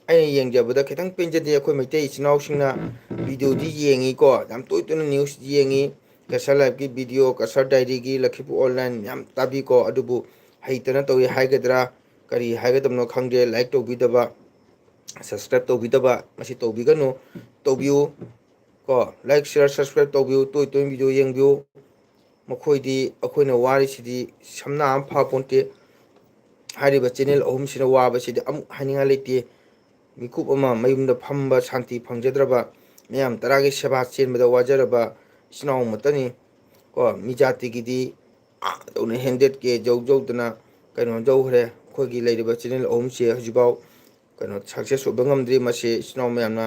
ꯑꯩꯅ ꯌꯦꯡꯖꯕꯗ ꯈꯤꯇꯪ ꯄꯦꯟꯖꯗꯦ. ꯑꯩꯈꯣꯏ ꯃꯩꯇꯩ ꯏꯆꯤꯟ ꯏꯅꯥꯎꯁꯤꯡꯅ ꯚꯤꯗꯤꯑꯣꯗꯤ ꯌꯦꯡꯉꯤꯀꯣ, ꯌꯥꯝ ꯇꯣꯏ ꯇꯣꯏꯅ ꯅ꯭ꯌꯨꯁ ꯌꯦꯡꯉꯤ, ꯀꯁꯥꯔ ꯂꯥꯏꯐꯀꯤ ꯚꯤꯗꯤꯑꯣ, ꯀꯁꯥꯔ ꯗꯥꯏꯔꯤꯒꯤ, ꯂꯛꯈꯤꯄꯨ ꯑꯣꯟꯂꯥꯏꯟ ꯌꯥꯝ ꯇꯥꯕꯤꯀꯣ. ꯑꯗꯨꯕꯨ ꯍꯩꯇꯅ ꯇꯧꯏ ꯍꯥꯏꯒꯗ꯭ꯔꯥ, ꯀꯔꯤ ꯍꯥꯏꯒꯗꯕꯅꯣ ꯈꯪꯗꯦ. ꯂꯥꯏꯛ ꯇꯧꯕꯤꯗꯕ, ꯁꯕꯁꯀ꯭ꯔꯥꯏꯞ ꯇꯧꯕꯤꯗꯕ ꯃꯁꯤ ꯇꯧꯕꯤꯒꯅꯨ. ꯇꯧꯕꯤꯌꯨ ꯀꯣ, ꯂꯥꯏꯛ ꯁꯤꯌꯔ ꯁꯕꯁꯀ꯭ꯔꯥꯏꯞ ꯇꯧꯕꯤꯌꯨ. ꯇꯣꯏ ꯇꯣꯏꯅ ꯚꯤꯗꯤꯑꯣ ꯌꯦꯡꯕꯤꯌꯨ. ꯃꯈꯣꯏꯗꯤ ꯑꯩꯈꯣꯏꯅ ꯋꯥꯔꯤꯁꯤꯗꯤ ꯁꯝꯅꯥ ꯑꯃ ꯐꯥꯄꯣꯟꯇꯦ. ꯍꯥꯏꯔꯤꯕ ꯆꯦꯅꯦꯜ ꯑꯍꯨꯝꯁꯤꯅ ꯋꯥꯕꯁꯤꯗꯤ ꯑꯃꯨꯛ ꯍꯥꯏꯅꯤꯡꯉꯥꯏ ꯂꯩꯇꯦ. ꯃꯤꯀꯨꯞ ꯑꯃ ꯃꯌꯨꯝꯗ ꯐꯝꯕ ꯁꯥꯟꯇꯤ ꯐꯪꯖꯗ꯭ꯔꯕ, ꯃꯌꯥꯝ ꯇꯔꯥꯒꯤ ꯁꯦꯕꯥ ꯆꯦꯟꯕꯗ ꯋꯥꯖꯔꯕ ꯏꯆꯤꯟ ꯏꯅꯥꯎ ꯑꯃꯠꯇꯅꯤ ꯀꯣ. ꯃꯤ ꯖꯥꯇꯤꯒꯤꯗꯤ ꯇꯧꯅ ꯍꯦꯟꯗꯦꯠꯀꯦ ꯖꯧꯗꯅ ꯀꯩꯅꯣ ꯇꯧꯈ꯭ꯔꯦ. ꯑꯩꯈꯣꯏꯒꯤ ꯂꯩꯔꯤꯕ ꯆꯦꯅꯦꯜ ꯑꯍꯨꯝꯁꯦ ꯍꯧꯖꯤꯛꯐꯥꯎ ꯀꯩꯅꯣ ꯁꯛꯁꯦꯁ ꯑꯣꯏꯕ ꯉꯝꯗ꯭ꯔꯤ. ꯃꯁꯤ ꯏꯆꯤꯟ ꯏꯅꯥꯎ ꯃꯌꯥꯝꯅ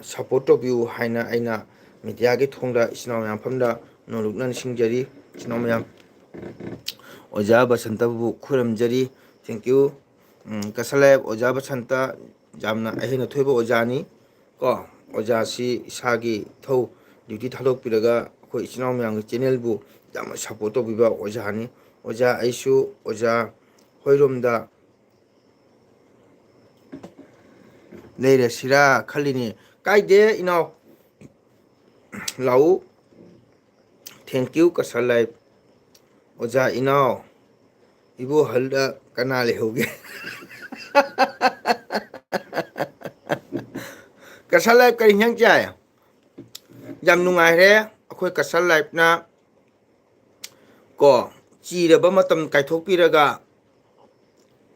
ꯁꯞꯄꯣꯔꯠ ꯇꯧꯕꯤꯌꯨ ꯍꯥꯏꯅ ꯑꯩꯅ ꯃꯤꯗꯤꯌꯥꯒꯤ ꯊꯣꯡꯗ ꯏꯆꯤꯟ ꯏꯅꯥꯎ ꯃꯌꯥꯝꯐꯝꯗ ꯅꯣꯡꯂꯨꯛꯅ ꯅꯤꯡꯁꯤꯡꯖꯔꯤ. ꯏꯆꯤꯟ ꯏꯅꯥꯎ ꯃꯌꯥꯝ, ꯑꯣꯖꯥ ꯕꯁꯟꯇꯕꯨ ꯈꯨꯔꯨꯝꯖꯔꯤ. ꯊꯦꯡꯀ꯭ꯌꯨ. ꯀꯁꯥꯔ ꯂꯥꯏꯐ ꯑꯣꯖꯥ ꯕꯁꯟꯇ ꯌꯥꯝꯅ ꯑꯍꯩ ꯑꯊꯣꯏꯕ ꯑꯣꯖꯥꯅꯤ ꯀꯣ. ꯑꯣꯖꯥꯁꯤ ꯏꯁꯥꯒꯤ ꯏꯊꯧ ꯗ꯭ꯌꯨꯇꯤ ꯊꯥꯗꯣꯛꯄꯤꯔꯒ ꯑꯩꯈꯣꯏ ꯏꯆꯤꯟ ꯏꯅꯥꯎ ꯃꯌꯥꯝꯒꯤ ꯆꯦꯅꯦꯜꯕꯨ ꯌꯥꯝꯅ ꯁꯞꯄꯣꯔꯠ ꯇꯧꯕꯤꯕ ꯑꯣꯖꯥꯅꯤ. ꯑꯣꯖꯥ, ꯑꯩꯁꯨ ꯑꯣꯖꯥ ꯍꯣꯏꯔꯣꯝꯗ ꯂꯩꯔꯁꯤꯔꯥ ꯈꯜꯂꯤꯅꯤ. ꯀꯥꯏꯗꯦ ꯏꯅꯥꯎ, ꯂꯥꯛꯎ. ꯊꯦꯡꯀ꯭ꯌꯨ ꯀꯁꯥꯔ ꯂꯥꯏꯐ ꯑꯣꯖꯥ ꯏꯅꯥꯎ. ꯏꯕꯣꯍꯜꯗ ꯀꯅꯥ ꯂꯩꯍꯧꯒꯦ? ꯀꯁꯥꯔ ꯂꯥꯏꯐ ꯀꯔꯤ ꯍꯤꯟꯖꯥꯡ ꯆꯥꯏ? ꯌꯥꯝ ꯅꯨꯡꯉꯥꯏꯔꯦ. ꯑꯩꯈꯣꯏ ꯀꯁꯥꯔ ꯂꯥꯏꯐꯅ ꯀꯣ ꯆꯤꯔꯕ ꯃꯇꯝ ꯀꯥꯏꯊꯣꯛꯄꯤꯔꯒ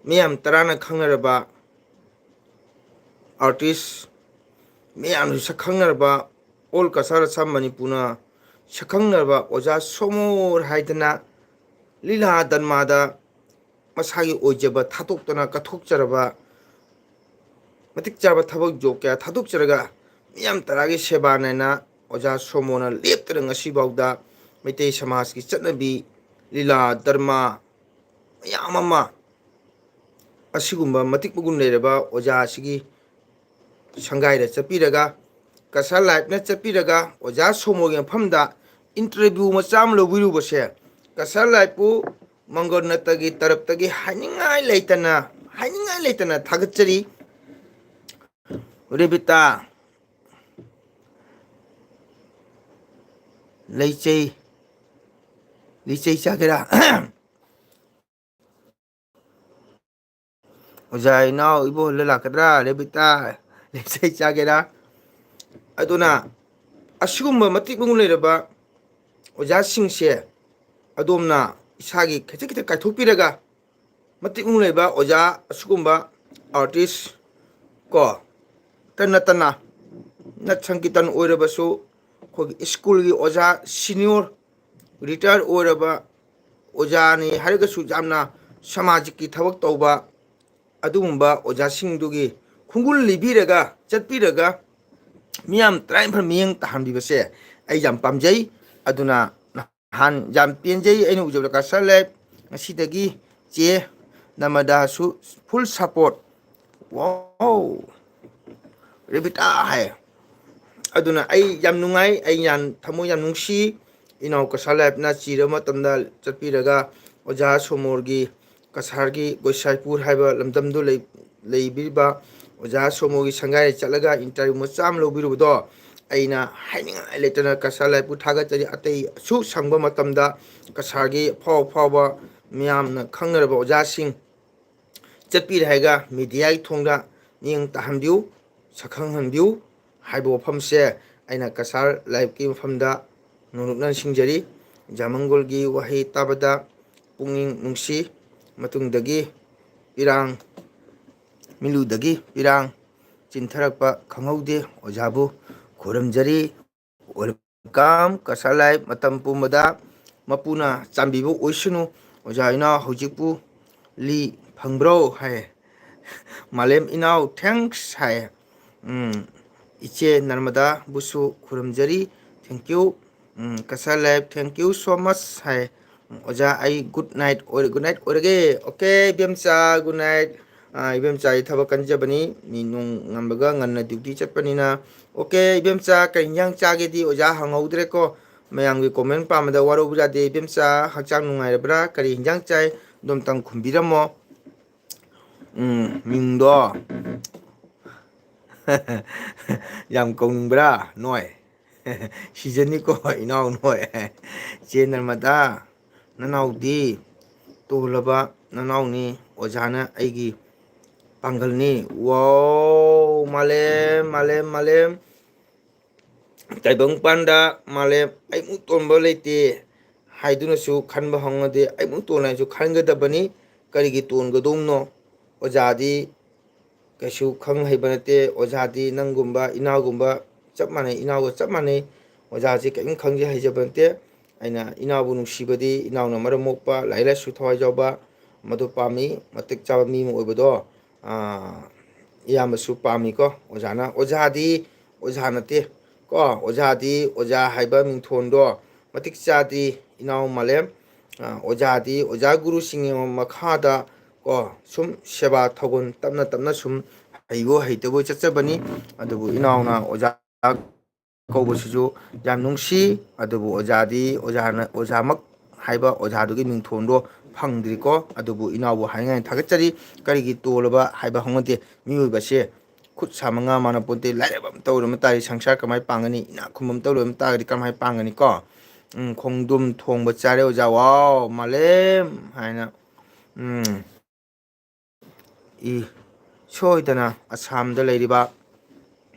ꯃꯤꯌꯥꯝ ꯇꯔꯥꯅ ꯈꯪꯅꯔꯕ ꯑꯥꯔꯇꯤꯁ, ꯃꯌꯥꯝꯅꯁꯨ ꯁꯛꯈꯪꯅꯔꯕ, ꯑꯣꯜ ꯀꯁꯥꯔ ꯑꯁꯥꯝ ꯃꯅꯤꯄꯨꯔꯅ ꯁꯛꯈꯪꯅꯔꯕ ꯑꯣꯖꯥ ꯁꯣꯃꯣꯔ ꯍꯥꯏꯗꯅ ꯂꯤꯂꯥ ꯗꯔꯃꯥꯗ ꯃꯁꯥꯒꯤ ꯑꯣꯏꯖꯕ ꯊꯥꯗꯣꯛꯇꯅ ꯀꯠꯊꯣꯛꯆꯔꯕ, ꯃꯇꯤꯛ ꯆꯥꯕ ꯊꯕꯛ ꯖꯣꯕ ꯀꯌꯥ ꯊꯥꯗꯣꯛꯆꯔꯒ ꯃꯤꯌꯥꯝ ꯇꯔꯥꯒꯤ ꯁꯦꯕꯥ ꯅꯥꯏꯅ ꯑꯣꯖꯥ ꯁꯣꯃꯣꯅ ꯂꯦꯞꯇꯅ ꯉꯁꯤꯐꯥꯎꯗ ꯃꯩꯇꯩ ꯁꯃꯥꯖꯀꯤ ꯆꯠꯅꯕꯤ, ꯂꯤꯂꯥ ꯗꯔꯃꯥ ꯃꯌꯥꯝ ꯑꯃ ꯑꯁꯤꯒꯨꯝꯕ ꯃꯇꯤꯛ ꯃꯒꯨꯟ ꯂꯩꯔꯕ ꯑꯣꯖꯥ ꯑꯁꯤꯒꯤ ꯁꯪꯒꯥꯏꯗ ꯆꯠꯄꯤꯔꯒ, ꯀꯁꯥꯔ ꯂꯥꯏꯐꯅ ꯆꯠꯄꯤꯔꯒ ꯑꯣꯖꯥ ꯁꯣꯃꯣꯒꯤ ꯃꯐꯝꯗ ꯏꯟꯇꯔꯚꯤꯌꯨ ꯃꯆꯥ ꯑꯃ ꯂꯧꯕꯤꯔꯨꯕꯁꯦ ꯀꯁꯥꯔ ꯂꯥꯏꯐꯄꯨ ꯃꯪꯒꯣꯜꯅꯠꯇꯒꯤ ꯇꯔꯞꯇꯒꯤ ꯍꯥꯏꯅꯤꯡꯉꯥꯏ ꯂꯩꯇꯅ ꯊꯥꯒꯠꯆꯔꯤ. ꯔꯦꯕꯤꯇꯥ, ꯂꯤꯆꯩ ꯆꯥꯒꯦꯔꯥ? ꯑꯣꯖꯥ ꯏꯅꯥꯎ ꯏꯕꯣꯍꯜꯗ ꯂꯥꯛꯀꯗ꯭ꯔꯥ? ꯔꯦꯕꯤꯇꯥ, ꯂꯤꯆꯩ ꯆꯥꯒꯦꯔꯥ? ꯑꯗꯨꯅ ꯑꯁꯤꯒꯨꯝꯕ ꯃꯇꯤꯛ ꯃꯒꯨꯟ ꯂꯩꯔꯕ ꯑꯣꯖꯥꯁꯤꯡꯁꯦ ꯑꯗꯣꯝꯅ ꯏꯁꯥꯒꯤ ꯈꯖꯤꯛ ꯈꯤꯇꯪ ꯀꯥꯏꯊꯣꯛꯄꯤꯔꯒ ꯃꯇꯤꯛ ꯃꯒꯨꯟ ꯂꯩꯕ ꯑꯣꯖꯥ ꯑꯁꯤꯒꯨꯝꯕ ꯑꯥꯔꯇꯤꯁ ꯀꯣ ꯇ ꯅꯠꯇꯅ ꯅꯠ ꯁꯪꯀꯤꯔꯇꯟ ꯑꯣꯏꯔꯕꯁꯨ ꯑꯩꯈꯣꯏꯒꯤ ꯁ꯭ꯀꯨꯜꯒꯤ ꯑꯣꯖꯥ ꯁꯤꯅꯤꯌꯣꯔ ꯔꯤꯇꯥꯌꯔ ꯑꯣꯏꯔꯕ ꯑꯣꯖꯥꯅꯤ ꯍꯥꯏꯔꯒꯁꯨ ꯌꯥꯝꯅ ꯁꯃꯥꯖꯤꯛꯀꯤ ꯊꯕꯛ ꯇꯧꯕ ꯑꯗꯨꯒꯨꯝꯕ ꯑꯣꯖꯥꯁꯤꯡꯗꯨꯒꯤ ꯈꯣꯡꯒꯨꯜ ꯂꯤꯕꯤꯔꯒ ꯆꯠꯄꯤꯔꯒ ꯃꯤꯌꯥꯝ ꯇꯔꯥꯅꯤꯐꯥꯏ ꯃꯤꯠꯌꯦꯡ ꯇꯥꯍꯟꯕꯤꯕꯁꯦ ꯑꯩ ꯌꯥꯝ ꯄꯥꯝꯖꯩ. ꯑꯗꯨꯅ ꯅꯍꯥꯟ ꯌꯥꯝ ꯄꯦꯟꯖꯩ ꯑꯩꯅ ꯎꯖꯕꯗ ꯀꯁꯥꯔ ꯂꯥꯏꯐ ꯉꯁꯤꯗꯒꯤ ꯆꯦ ꯅꯃꯗꯥꯁꯨ ꯐꯨꯜ ꯁꯞꯄꯣꯔꯠ. ꯋꯥꯎ, ꯔꯦꯕꯤꯇꯥ ꯍꯥꯏ. ꯑꯗꯨꯅ ꯑꯩ ꯌꯥꯝ ꯅꯨꯡꯉꯥꯏ, ꯑꯩ ꯌꯥꯝ ꯊꯃꯣꯏ ꯌꯥꯝ ꯅꯨꯡꯁꯤ. ꯏꯅꯥꯎ ꯀꯁꯥꯔ ꯂꯥꯏꯐꯅ ꯆꯤꯔꯕ ꯃꯇꯝꯗ ꯆꯠꯄꯤꯔꯒ ꯑꯣꯖꯥ ꯁꯣꯃꯣꯔꯒꯤ ꯀꯁꯥꯔꯒꯤ ꯒꯣꯏꯁꯥꯏꯄꯨꯔ ꯍꯥꯏꯕ ꯂꯝꯗꯝꯗꯨ ꯂꯩꯕꯤꯔꯤꯕ ꯑꯣꯖꯥ ꯁꯣꯃꯣꯒꯤ ꯁꯪꯒꯥꯏꯗ ꯆꯠꯂꯒ ꯏꯟꯇꯔꯚꯤꯌꯨ ꯃꯆꯥ ꯑꯃ ꯂꯧꯕꯤꯔꯨꯕꯗꯣ ꯑꯩꯅ ꯍꯥꯏꯅꯤꯡꯉꯥꯏ ꯂꯩꯇꯅ ꯀꯁꯥꯔ ꯂꯥꯏꯐꯄꯨ ꯊꯥꯒꯠꯆꯔꯤ. ꯑꯇꯩ ꯑꯁꯨꯛ ꯁꯪꯕ ꯃꯇꯝꯗ ꯀꯁꯥꯔꯒꯤ ꯑꯐꯥꯎꯕ ꯃꯤꯌꯥꯝꯅ ꯈꯪꯅꯔꯕ ꯑꯣꯖꯥꯁꯤꯡ ꯆꯠꯄꯤꯔꯦ ꯍꯥꯏꯔꯒ ꯃꯤꯗꯤꯌꯥꯒꯤ ꯊꯣꯡꯗ ꯃꯤꯠꯌꯦꯡ ꯇꯥꯍꯟꯕꯤꯌꯨ, ꯁꯛꯈꯪꯍꯟꯕꯤꯌꯨ ꯍꯥꯏꯕ ꯋꯥꯐꯝꯁꯦ ꯑꯩꯅ ꯀꯁꯥꯔ ꯂꯥꯏꯐꯀꯤ ꯃꯐꯝꯗ ꯅꯣꯡꯂꯨꯛꯅ ꯅꯤꯡꯁꯤꯡꯖꯔꯤ. ꯖꯥꯃꯪꯒꯣꯜꯒꯤ ꯋꯥꯍꯩ ꯇꯥꯕꯗ ꯄꯨꯛꯅꯤꯡ ꯅꯨꯡꯁꯤ. ꯃꯇꯨꯡꯗꯒꯤ ꯃꯤꯂꯨꯗꯒꯤ ꯄꯤꯔꯥꯡ ꯆꯤꯟꯊꯔꯛꯄ ꯈꯪꯍꯧꯗꯦ. ꯑꯣꯖꯥꯕꯨ ꯈꯨꯔꯨꯝꯖꯔꯤ. Welcome Kasar life. ꯃꯇꯝ ꯄꯨꯝꯕꯗ ꯃꯄꯨꯅ ꯆꯥꯟꯕꯤꯕ ꯑꯣꯏꯁꯅꯨ. ꯑꯣꯖꯥ ꯏꯅꯥꯎ ꯍꯧꯖꯤꯛꯄꯨ ꯂꯤ ꯐꯪꯕ꯭ꯔꯣ ꯍꯥꯏ. ꯃꯥꯂꯦꯝ ꯏꯅꯥꯎ ꯊꯦꯡꯛꯁ ꯍꯥꯏ. ꯏꯆꯦ ꯅꯔꯃꯗꯥꯕꯨꯁꯨ ꯈꯨꯔꯨꯝꯖꯔꯤ. Thank you. Kasar life thank you so much ꯍꯥꯏ. ꯑꯣꯖꯥ ꯑꯩ ꯒꯨꯗ ꯅꯥꯏꯠ ꯑꯣꯏꯔꯒꯦ. ꯑꯣꯀꯦ ꯏꯕꯦꯝꯆꯥ, ꯒꯨꯗ ꯅꯥꯏꯠ. ꯏꯕꯦꯝꯆꯥꯒꯤ ꯊꯕꯛ ꯀꯟꯖꯕꯅꯤ. ꯃꯤ ꯅꯨꯡ ꯉꯝꯕꯒ ꯉꯟꯅ ꯗ꯭ꯌꯨꯇꯤ ꯆꯠꯄꯅꯤꯅ. ꯑꯣꯀꯦ ꯏꯕꯦꯝꯆꯥ, ꯀꯩ ꯏꯟꯖꯥꯡ ꯆꯥꯒꯦꯗꯤ ꯑꯣꯖꯥ ꯍꯪꯍꯧꯗ꯭ꯔꯦꯀꯣ. ꯃꯌꯥꯝꯒꯤ ꯀꯣꯃꯦꯟ ꯄꯥꯝꯕꯗ ꯋꯥꯔꯧꯕ ꯌꯥꯗꯦ ꯏꯕꯦꯝꯆꯥ ꯍꯛꯆꯥꯡ ꯅꯨꯡꯉꯥꯏꯔꯕ꯭ꯔꯥ ꯀꯔꯤ ꯍꯤꯟꯖꯥꯡ ꯆꯥꯏ ꯑꯗꯨꯝꯇꯪ ꯈꯨꯝꯕꯤꯔꯝꯃꯣ ꯃꯤꯡꯗꯣ ꯌꯥꯝ ꯀꯧꯅꯤꯡꯕ꯭ꯔꯥ ꯅꯣꯏ ꯁꯤꯖꯟꯅꯤꯀꯣ ꯏꯅꯥꯎ ꯅꯣꯏ ꯆꯦ ꯅꯔꯃꯗꯥ ꯅꯅꯥꯎꯗꯤ ꯇꯣꯜꯂꯕ ꯅꯅꯥꯎꯅꯤ ꯑꯣꯖꯥꯅ ꯑꯩꯒꯤ ꯄꯥꯡꯒꯜꯅꯤ ꯋꯥꯎ ꯃꯥꯂꯦꯝ ꯃꯥꯂꯦꯝ ꯃꯥꯂꯦꯝ ꯇꯥꯏꯕꯪꯄꯥꯟꯗ ꯃꯥꯂꯦꯝ ꯑꯩꯃꯨꯛ ꯇꯣꯟꯕ ꯂꯩꯇꯦ ꯍꯥꯏꯗꯨꯅꯁꯨ ꯈꯟꯕ ꯍꯧꯅꯗꯦ ꯑꯩꯃꯨꯛ ꯇꯣꯟ ꯍꯥꯏꯁꯨ ꯈꯟꯒꯗꯕꯅꯤ ꯀꯔꯤꯒꯤ ꯇꯣꯟꯒꯗꯧꯅꯣ ꯑꯣꯖꯥꯗꯤ ꯀꯩꯁꯨ ꯈꯪ ꯍꯩꯕ ꯅꯠꯇꯦ ꯑꯣꯖꯥꯗꯤ ꯅꯪꯒꯨꯝꯕ ꯏꯅꯥꯎꯒꯨꯝꯕ ꯆꯞ ꯃꯥꯟꯅꯩ ꯏꯅꯥꯎꯒ ꯆꯞ ꯃꯥꯟꯅꯩ ꯑꯣꯖꯥꯁꯤ ꯀꯔꯤꯝ ꯈꯪꯖ ꯍꯩꯖꯕ ꯅꯠꯇꯦ ꯑꯩꯅ ꯏꯅꯥꯎꯕꯨ ꯅꯨꯡꯁꯤꯕꯗꯤ ꯏꯅꯥꯎꯅ ꯃꯔꯝ ꯃꯣꯛꯄ ꯂꯥꯏꯔꯤꯛ ꯂꯥꯏꯁꯨ ꯊꯋꯥꯏ ꯌꯥꯎꯕ ꯃꯗꯨ ꯄꯥꯝꯃꯤ ꯃꯇꯤꯛ ꯆꯥꯕ ꯃꯤ ꯑꯃ ꯑꯣꯏꯕꯗꯣ ꯏꯌꯥꯝꯕꯁꯨ ꯄꯥꯝꯃꯤꯀꯣ ꯑꯣꯖꯥꯅ ꯑꯣꯖꯥꯗꯤ ꯑꯣꯖꯥ ꯅꯠꯇꯦ ꯀꯣ ꯑꯣꯖꯥꯗꯤ ꯑꯣꯖꯥ ꯍꯥꯏꯕ ꯃꯤꯡꯊꯣꯟꯗꯣ ꯃꯇꯤꯛ ꯆꯥꯗꯦ ꯏꯅꯥꯎ ꯃꯥꯂꯦꯝ ꯑꯣꯖꯥꯗꯤ ꯑꯣꯖꯥ ꯒꯨꯔꯨꯁꯤꯡꯒꯤ ꯃꯈꯥꯗ ꯀꯣ ꯁꯨꯝ ꯁꯦꯕꯥ ꯇꯧꯒꯟ ꯇꯞꯅ ꯇꯞꯅ ꯁꯨꯝ ꯍꯩꯕꯣꯏ ꯍꯩꯇꯕꯣꯏ ꯆꯠꯆꯕꯅꯤ ꯑꯗꯨꯕꯨ ꯏꯅꯥꯎꯅ ꯑꯣꯖꯥ ꯀꯧꯕꯁꯤꯁꯨ ꯌꯥꯝ ꯅꯨꯡꯁꯤ ꯑꯗꯨꯕꯨ ꯑꯣꯖꯥꯗꯤ ꯑꯣꯖꯥꯃꯛ ꯍꯥꯏꯕ ꯑꯣꯖꯥꯗꯨꯒꯤ ꯃꯤꯡꯊꯣꯟꯗꯣ ꯐꯪꯗ꯭ꯔꯤꯀꯣ ꯑꯗꯨꯕꯨ ꯏꯅꯥꯎꯕꯨ ꯍꯥꯏꯅꯤꯡꯉꯥꯏ ꯊꯥꯒꯠꯆꯔꯤ ꯀꯔꯤꯒꯤ ꯇꯣꯜꯂꯕ ꯍꯥꯏꯕ ꯍꯧꯅꯗꯦ ꯃꯤꯑꯣꯏꯕꯁꯦ ꯈꯨꯠ ꯁꯥ ꯃꯉꯥ ꯃꯥꯟꯅ ꯄꯣꯟꯇꯦ ꯂꯥꯏꯔꯕ ꯑꯃ ꯇꯧꯔꯝꯕ ꯇꯥꯔꯗꯤ ꯁꯪꯁꯥꯔ ꯀꯃꯥꯏꯅ ꯄꯥꯡꯒꯅꯤ ꯏꯅꯥꯛ ꯈꯨꯟꯕ ꯑꯃ ꯇꯧꯔꯝ ꯇꯥꯔꯒꯗꯤ ꯀꯃꯥꯏꯅ ꯄꯥꯡꯒꯅꯤ ꯀꯣ ꯈꯣꯡꯗꯨꯝ ꯊꯣꯡꯕ ꯆꯥꯔꯦ ꯑꯣꯖꯥ ꯋꯥꯎ ꯃꯥꯂꯦꯝ ꯍꯥꯏꯅ ꯁꯣꯏꯗꯅ ꯑꯁꯥꯝꯗ ꯂꯩꯔꯤꯕ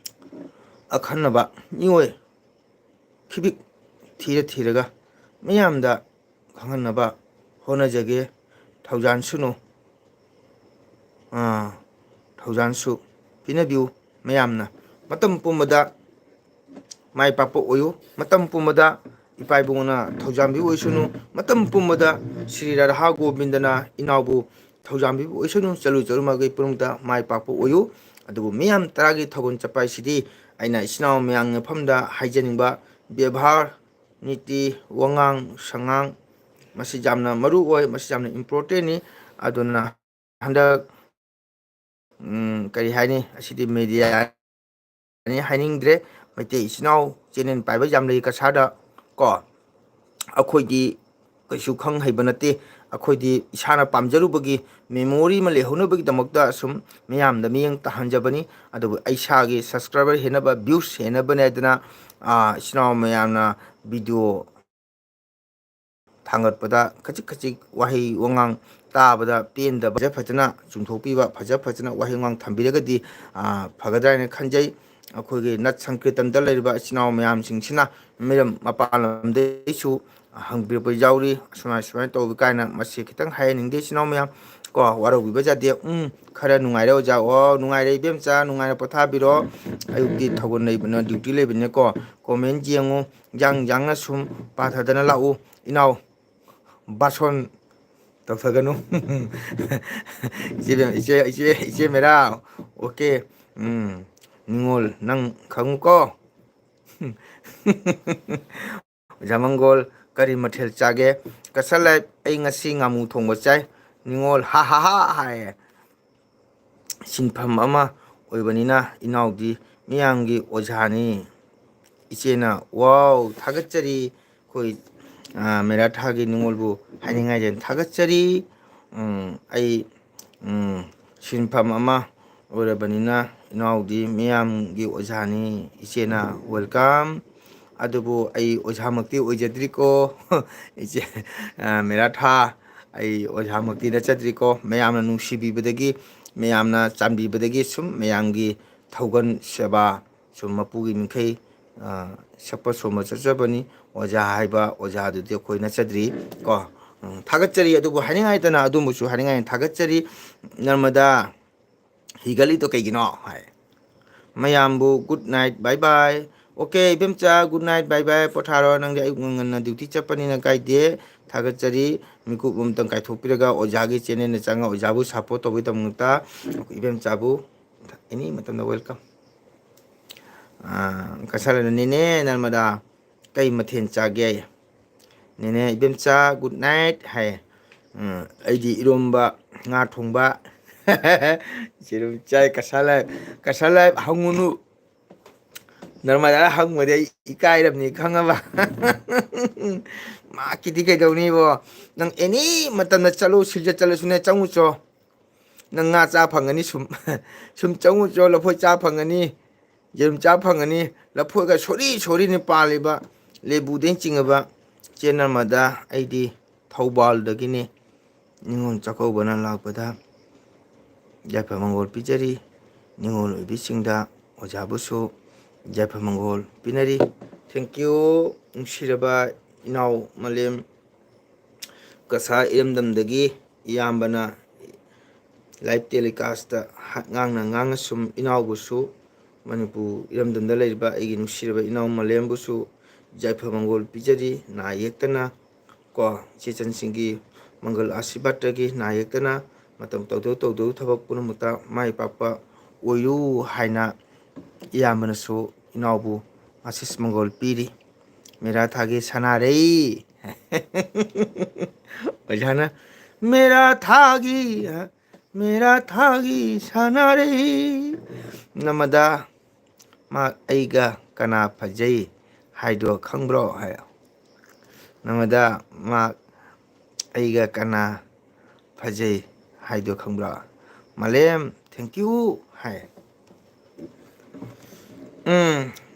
ꯑꯈꯟꯅꯕ ꯃꯤꯑꯣꯏ ꯈꯤꯕꯤꯛ ꯊꯤꯔꯒ ꯃꯤꯌꯥꯝꯗ ꯈꯪꯍꯟꯅꯕ ꯍꯣꯠꯅꯖꯒꯦ ꯊꯧꯖꯥꯟꯁꯨꯅꯨ ꯊꯧꯖꯥꯟꯁꯨ ꯄꯤꯅꯕꯤꯌꯨ ꯃꯌꯥꯝꯅ ꯃꯇꯝ ꯄꯨꯝꯕꯗ ꯃꯥꯏ ꯄꯥꯛꯄ ꯑꯣꯏꯌꯨ ꯃꯇꯝ ꯄꯨꯝꯕꯗ ꯏꯄꯥ ꯏꯕꯨꯡꯉꯣꯅ ꯊꯧꯖꯥꯟꯕꯤꯕ ꯑꯣꯏꯁꯅꯨ ꯃꯇꯝ ꯄꯨꯝꯕꯗ ꯁ꯭ꯔꯤ ꯔꯥꯙꯥ ꯒꯣꯕꯤꯟꯗꯅ ꯏꯅꯥꯎꯕꯨ ꯊꯧꯖꯥꯟꯕꯤꯕ ꯑꯣꯏꯁꯅꯨ ꯆꯠꯂꯨ ꯆꯠꯂꯨ ꯃꯥꯏꯀꯩ ꯄꯨꯝꯅꯃꯛꯇ ꯃꯥꯏ ꯄꯥꯛꯄ ꯑꯣꯏꯌꯨ ꯑꯗꯨꯕꯨ ꯃꯤꯌꯥꯝ ꯇꯔꯥꯒꯤ ꯊꯧꯒꯜ ꯆꯠꯄ ꯍꯥꯏꯁꯤꯗꯤ ꯑꯩꯅ ꯏꯆꯤꯟ ꯏꯅꯥꯎ ꯃꯌꯥꯝꯒꯤ ꯃꯐꯝꯗ ꯍꯥꯏꯖꯅꯤꯡꯕ ꯕꯦꯕꯥꯔ ꯅꯤꯇꯤ ꯋꯥꯉꯥꯡ ꯁꯉꯥꯡ ꯃꯁꯤ ꯌꯥꯝꯅ ꯃꯔꯨ ꯑꯣꯏ ꯃꯁꯤ ꯌꯥꯝꯅ ꯏꯝꯄꯣꯔꯇꯦꯟꯅꯤ ꯑꯗꯨꯅ ꯍꯟꯗꯛ ꯀꯔꯤ ꯍꯥꯏꯅꯤ ꯑꯁꯤꯗꯤ ꯃꯦꯗꯤꯌꯥ ꯍꯥꯏꯅꯤꯡꯗ꯭ꯔꯦ ꯃꯩꯇꯩ ꯏꯆꯤꯟ ꯏꯅꯥꯎ ꯆꯦꯅꯦꯜ ꯄꯥꯏꯕ ꯌꯥꯝ ꯂꯩ ꯀꯁꯥꯔꯗ ꯀꯣ ꯑꯩꯈꯣꯏꯗꯤ ꯀꯩꯁꯨ ꯈꯪ ꯍꯩꯕ ꯅꯠꯇꯦ ꯑꯩꯈꯣꯏꯗꯤ ꯏꯁꯥꯅ ꯄꯥꯝꯖꯔꯨꯕꯒꯤ ꯃꯦꯃꯣꯔꯤ ꯑꯃ ꯂꯩꯍꯧꯅꯕꯒꯤꯗꯃꯛꯇ ꯁꯨꯝ ꯃꯤꯌꯥꯝꯗ ꯃꯤꯠꯌꯦꯡ ꯇꯥꯍꯟꯖꯕꯅꯤ ꯑꯗꯨꯕꯨ ꯑꯩ ꯏꯁꯥꯒꯤ ꯁꯕꯁꯀ꯭ꯔꯥꯏꯕꯔ ꯍꯦꯟꯅꯕ ꯚ꯭ꯌꯨꯁ ꯍꯦꯟꯅꯕꯅꯦ ꯍꯥꯏꯗꯅ ꯏꯆꯤꯟ ꯏꯅꯥꯎ ꯃꯌꯥꯝꯅ ꯚꯤꯗꯤꯑꯣ ꯊꯥꯡꯒꯠꯄꯗ ꯈꯖꯤꯛ ꯈꯖꯤꯛ ꯋꯥꯍꯩ ꯋꯥꯉꯥꯡ ꯇꯥꯕꯗ ꯄꯦꯟꯗꯕ ꯐꯖꯅ ꯆꯨꯝꯊꯣꯛꯄꯤꯕ ꯐꯖꯅ ꯋꯥꯍꯩ ꯋꯥꯉꯥꯡ ꯊꯝꯕꯤꯔꯒꯗꯤ ꯐꯒꯗ꯭ꯔꯥ ꯍꯥꯏꯅ ꯈꯟꯖꯩ ꯑꯩꯈꯣꯏꯒꯤ ꯅꯠ ꯁꯪꯀ꯭ꯔꯤꯇꯟꯗ ꯂꯩꯔꯤꯕ ꯏꯆꯤꯟ ꯏꯅꯥꯎ ꯃꯌꯥꯝꯁꯤꯡꯁꯤꯅ ꯃꯄꯥꯟ ꯂꯝꯗꯒꯤꯁꯨ ꯍꯪꯕꯤꯔꯛꯄ ꯌꯥꯎꯔꯤ ꯁꯨꯃꯥꯏꯅ ꯇꯧꯕꯤ ꯀꯥꯏꯅ ꯃꯁꯤ ꯈꯤꯇꯪ ꯍꯥꯏꯍꯟꯅꯤꯡꯗꯦ ꯏꯆꯤꯟ ꯏꯅꯥꯎ ꯃꯌꯥꯝ ꯀꯣ ꯋꯥꯔꯧꯕꯤꯕ ꯌꯥꯗꯦ ꯈꯔ ꯅꯨꯡꯉꯥꯏꯔꯦ ꯑꯣꯖꯥ ꯑꯣ ꯅꯨꯡꯉꯥꯏꯔꯦ ꯏꯕꯦꯝꯆꯥ ꯅꯨꯡꯉꯥꯏꯅ ꯄꯣꯊꯥꯕꯤꯔꯣ ꯑꯌꯨꯛꯇꯤ ꯊꯧꯒꯜ ꯂꯩꯕꯅ ꯗ꯭ꯌꯨꯇꯤ ꯂꯩꯕꯅꯤꯀꯣ ꯀꯣꯃꯦꯟ ꯌꯦꯡꯉꯨ ꯌꯥꯡꯅ ꯁꯨꯝ ꯄꯥꯊꯗꯅ ꯂꯥꯛꯎ ꯏꯅꯥꯎ ꯕꯥꯁꯣꯟ ꯇꯧꯊꯒꯅꯨ ꯏꯆꯦ ꯃꯦꯔꯥ ꯑꯣꯀꯦ ꯅꯤꯉꯣꯜ ꯅꯪ ꯈꯪꯉꯨꯀꯣ ꯑꯣꯖꯥ ꯃꯪꯒꯣꯜ ꯀꯔꯤ ꯃꯊꯦꯜ ꯆꯥꯒꯦ ꯀꯁꯠꯂꯦ ꯑꯩ ꯉꯁꯤ ꯉꯥꯃꯨ ꯊꯣꯡꯕ ꯆꯥꯏ ꯅꯤꯉꯣꯜ ꯍꯥ ꯍꯥ ꯍꯥ ꯍꯥꯏꯌꯦ ꯁꯤꯟꯐꯝ ꯑꯃ ꯑꯣꯏꯕꯅꯤꯅ ꯏꯅꯥꯎꯗꯤ ꯃꯤꯌꯥꯝꯒꯤ ꯑꯣꯖꯥꯅꯤ ꯏꯆꯦꯅ ꯋꯥꯎ ꯊꯥꯒꯠꯆꯔꯤ ꯑꯩꯈꯣꯏ ꯃꯦꯔꯥꯊꯥꯒꯤ ꯅꯤꯉꯣꯜꯕꯨ ꯍꯥꯏꯅꯤꯡꯉꯥꯏꯖꯦ ꯊꯥꯒꯠꯆꯔꯤ ꯑꯩ ꯁꯤꯟꯐꯝ ꯑꯃ ꯑꯣꯏꯔꯕꯅꯤꯅ ꯏꯅꯥꯎꯗꯤ ꯃꯤꯌꯥꯝꯒꯤ ꯑꯣꯖꯥꯅꯤ ꯏꯆꯦꯅ ꯋꯦꯜꯀꯝ ꯑꯗꯨꯕꯨ ꯑꯩ ꯑꯣꯖꯥꯃꯛꯇꯤ ꯑꯣꯏꯖꯗ꯭ꯔꯤꯀꯣ ꯏꯆꯦ ꯃꯦꯔꯥꯊꯥ ꯑꯩ ꯑꯣꯖꯥꯃꯛꯇꯤ ꯅꯠꯆꯗ꯭ꯔꯤꯀꯣ ꯃꯌꯥꯝꯅ ꯅꯨꯡꯁꯤꯕꯤꯕꯗꯒꯤ ꯃꯌꯥꯝꯅ ꯆꯥꯟꯕꯤꯕꯗꯒꯤ ꯁꯨꯝ ꯃꯌꯥꯝꯒꯤ ꯊꯧꯒꯜ ꯁꯦꯕꯥ ꯁꯨꯝ ꯃꯄꯨꯒꯤ ꯃꯤꯈꯩ ꯁꯛꯄ ꯁꯣꯟꯕ ꯆꯠꯆꯕꯅꯤ ꯑꯣꯖꯥ ꯍꯥꯏꯕ ꯑꯣꯖꯥꯗꯨꯗꯤ ꯑꯩꯈꯣꯏ ꯅꯠꯆꯗ꯭ꯔꯤ ꯀꯣ ꯊꯥꯒꯠꯆꯔꯤ ꯑꯗꯨꯕꯨ ꯍꯥꯏꯅꯤꯡꯉꯥꯏꯇꯅ ꯑꯗꯨꯝꯕꯁꯨ ꯍꯥꯏꯅꯤꯡꯉꯥꯏ ꯊꯥꯒꯠꯆꯔꯤ ꯅꯔꯃꯗꯥ ꯍꯤꯒꯠꯂꯤꯗꯣ ꯀꯩꯒꯤꯅꯣ ꯍꯥꯏ ꯃꯌꯥꯝꯕꯨ ꯒꯨꯗ ꯅꯥꯏꯠ ꯕꯥꯏ ꯕꯥꯏ ꯑꯣꯀꯦ ꯏꯕꯦꯝꯆꯥ ꯒꯨꯗ ꯅꯥꯏꯠ ꯕꯥꯏ ꯕꯥꯏ ꯄꯣꯊꯥꯔꯣ ꯅꯪꯗꯤ ꯑꯌꯨꯛ ꯉꯟꯅ ꯗ꯭ꯌꯨꯇꯤ ꯆꯠꯄꯅꯤꯅ ꯀꯥꯏꯗꯦ ꯊꯥꯒꯠꯆꯔꯤ ꯃꯤꯀꯨꯞ ꯑꯃꯇꯪ ꯀꯥꯏꯊꯣꯛꯄꯤꯔꯒ ꯑꯣꯖꯥꯒꯤ ꯆꯦꯅꯦꯜꯗ ꯆꯪꯉꯒ ꯑꯣꯖꯥꯕꯨ ꯁꯞꯄꯣꯔꯠ ꯇꯧꯕꯒꯤꯗꯃꯛꯇ ꯏꯕꯦꯝꯆꯥꯕꯨ ꯑꯦꯅꯤ ꯃꯇꯝꯗ ꯋꯦꯜꯀꯝ ꯀꯁꯥꯔꯅ ꯅꯦꯅꯦ ꯅꯔꯃꯗꯥ ꯀꯩ ꯃꯊꯦꯜ ꯆꯥꯒꯦ ꯅꯦꯅꯦ ꯏꯕꯦꯝꯆꯥ ꯒꯨꯗ ꯅꯥꯏꯠ ꯍꯥꯏ ꯑꯩꯗꯤ ꯏꯔꯣꯝꯕ ꯉꯥ ꯊꯣꯡꯕ ꯆꯥꯏ ꯀꯁꯥꯔ ꯂꯥꯏꯐ ꯍꯪꯉꯨꯅꯨ ꯅꯔꯃꯗꯥ ꯍꯪꯕꯗꯤ ꯑꯩ ꯏꯀꯥꯏꯔꯕꯅꯤ ꯈꯪꯉꯕ ꯃꯥꯀꯤꯗꯤ ꯀꯩꯗꯧꯅꯤꯕꯣ ꯅꯪ ꯑꯦꯅꯤ ꯃꯇꯝꯗ ꯆꯠꯂꯨ ꯁꯤꯜꯆꯔ ꯆꯠꯂꯁꯨꯅꯦ ꯆꯪꯉꯨꯆꯣ ꯅꯪ ꯉꯥ ꯆꯥ ꯐꯪꯒꯅꯤ ꯁꯨꯝ ꯆꯪꯉꯨꯆꯣ ꯂꯐꯣꯏ ꯆꯥ ꯐꯪꯒꯅꯤ ꯌꯦꯔꯨꯝ ꯆꯥ ꯐꯪꯒꯅꯤ ꯂꯐꯣꯏꯒ ꯁꯣꯔꯤ ꯁꯣꯔꯤꯅꯤ ꯄꯥꯜꯂꯤꯕ ꯂꯦꯕꯨꯗꯩ ꯆꯤꯡꯉꯕ ꯆꯦ ꯅꯔꯃꯗꯥ ꯑꯩꯗꯤ ꯊꯧꯕꯥꯜꯗꯒꯤꯅꯤ ꯅꯤꯉꯣꯜ ꯆꯥꯛꯀꯧꯕꯅ ꯂꯥꯛꯄꯗ ꯌꯥꯏꯐ-ꯃꯪꯒꯣꯜ ꯄꯤꯖꯔꯤ ꯅꯤꯉꯣꯜ ꯑꯣꯏꯕꯤꯁꯤꯡꯗ ꯑꯣꯖꯥꯕꯨꯁꯨ ꯌꯥꯏꯐ-ꯃꯪꯒꯣꯜ ꯄꯤꯅꯔꯤ ꯊꯦꯡꯀ꯭ꯌꯨ ꯅꯨꯡꯁꯤꯔꯕ ꯏꯅꯥꯎ ꯃꯥꯂꯦꯝ ꯀꯁꯥꯔ ꯏꯔꯝꯗꯝꯗꯒꯤ ꯏꯌꯥꯝꯕꯅ ꯂꯥꯏꯚ ꯇꯦꯂꯤꯀꯥꯁꯇ ꯉꯥꯡꯅ ꯁꯨꯝ ꯏꯅꯥꯎꯕꯨꯁꯨ ꯃꯅꯤꯄꯨꯔ ꯏꯔꯝꯗꯝꯗ ꯂꯩꯔꯤꯕ ꯑꯩꯒꯤ ꯅꯨꯡꯁꯤꯔꯕ ꯏꯅꯥꯎ ꯃꯥꯂꯦꯝꯕꯨꯁꯨ ꯌꯥꯏꯐ-ꯃꯪꯒꯣꯜ ꯄꯤꯖꯔꯤ ꯅꯥ ꯌꯦꯛꯇꯅ ꯀꯣ ꯏꯆꯦꯆꯟꯁꯤꯡꯒꯤ ꯃꯪꯒꯜ ꯑꯁꯤꯔꯕꯥꯗꯇꯒꯤ ꯅꯥ ꯌꯦꯛꯇꯅ ꯃꯇꯝ ꯇꯧꯗꯧ ꯊꯕꯛ ꯄꯨꯝꯅꯃꯛꯇ ꯃꯥꯏ ꯄꯥꯛꯄ ꯑꯣꯏꯌꯨ ꯍꯥꯏꯅ ꯏꯌꯥꯝꯕꯅꯁꯨ ꯏꯅꯥꯎꯕꯨ ꯑꯁꯤꯁ ꯃꯪꯒꯣꯜ ꯄꯤꯔꯤ ꯃꯦꯔꯥ ꯊꯥꯒꯤ ꯁꯅꯥꯔꯩ ꯑꯣꯖꯥꯅ ꯃꯦꯔꯥ ꯊꯥꯒꯤ ꯁꯅꯥꯔꯩ ꯅꯃꯗꯥ ꯃꯥ ꯑꯩꯒ ꯀꯅꯥ ꯐꯖꯩ ꯍꯥꯏꯗꯣ ꯈꯪꯕ꯭ꯔꯣ ꯍꯥꯏ ꯅꯃꯗꯥ ꯃꯥ ꯑꯩꯒ ꯀꯅꯥ ꯐꯖꯩ ꯍꯥꯏꯗꯣ ꯈꯪꯕ꯭ꯔꯣ ꯃꯥꯂꯦꯝ ꯊꯦꯡꯀ꯭ꯌꯨ ꯍꯥꯏ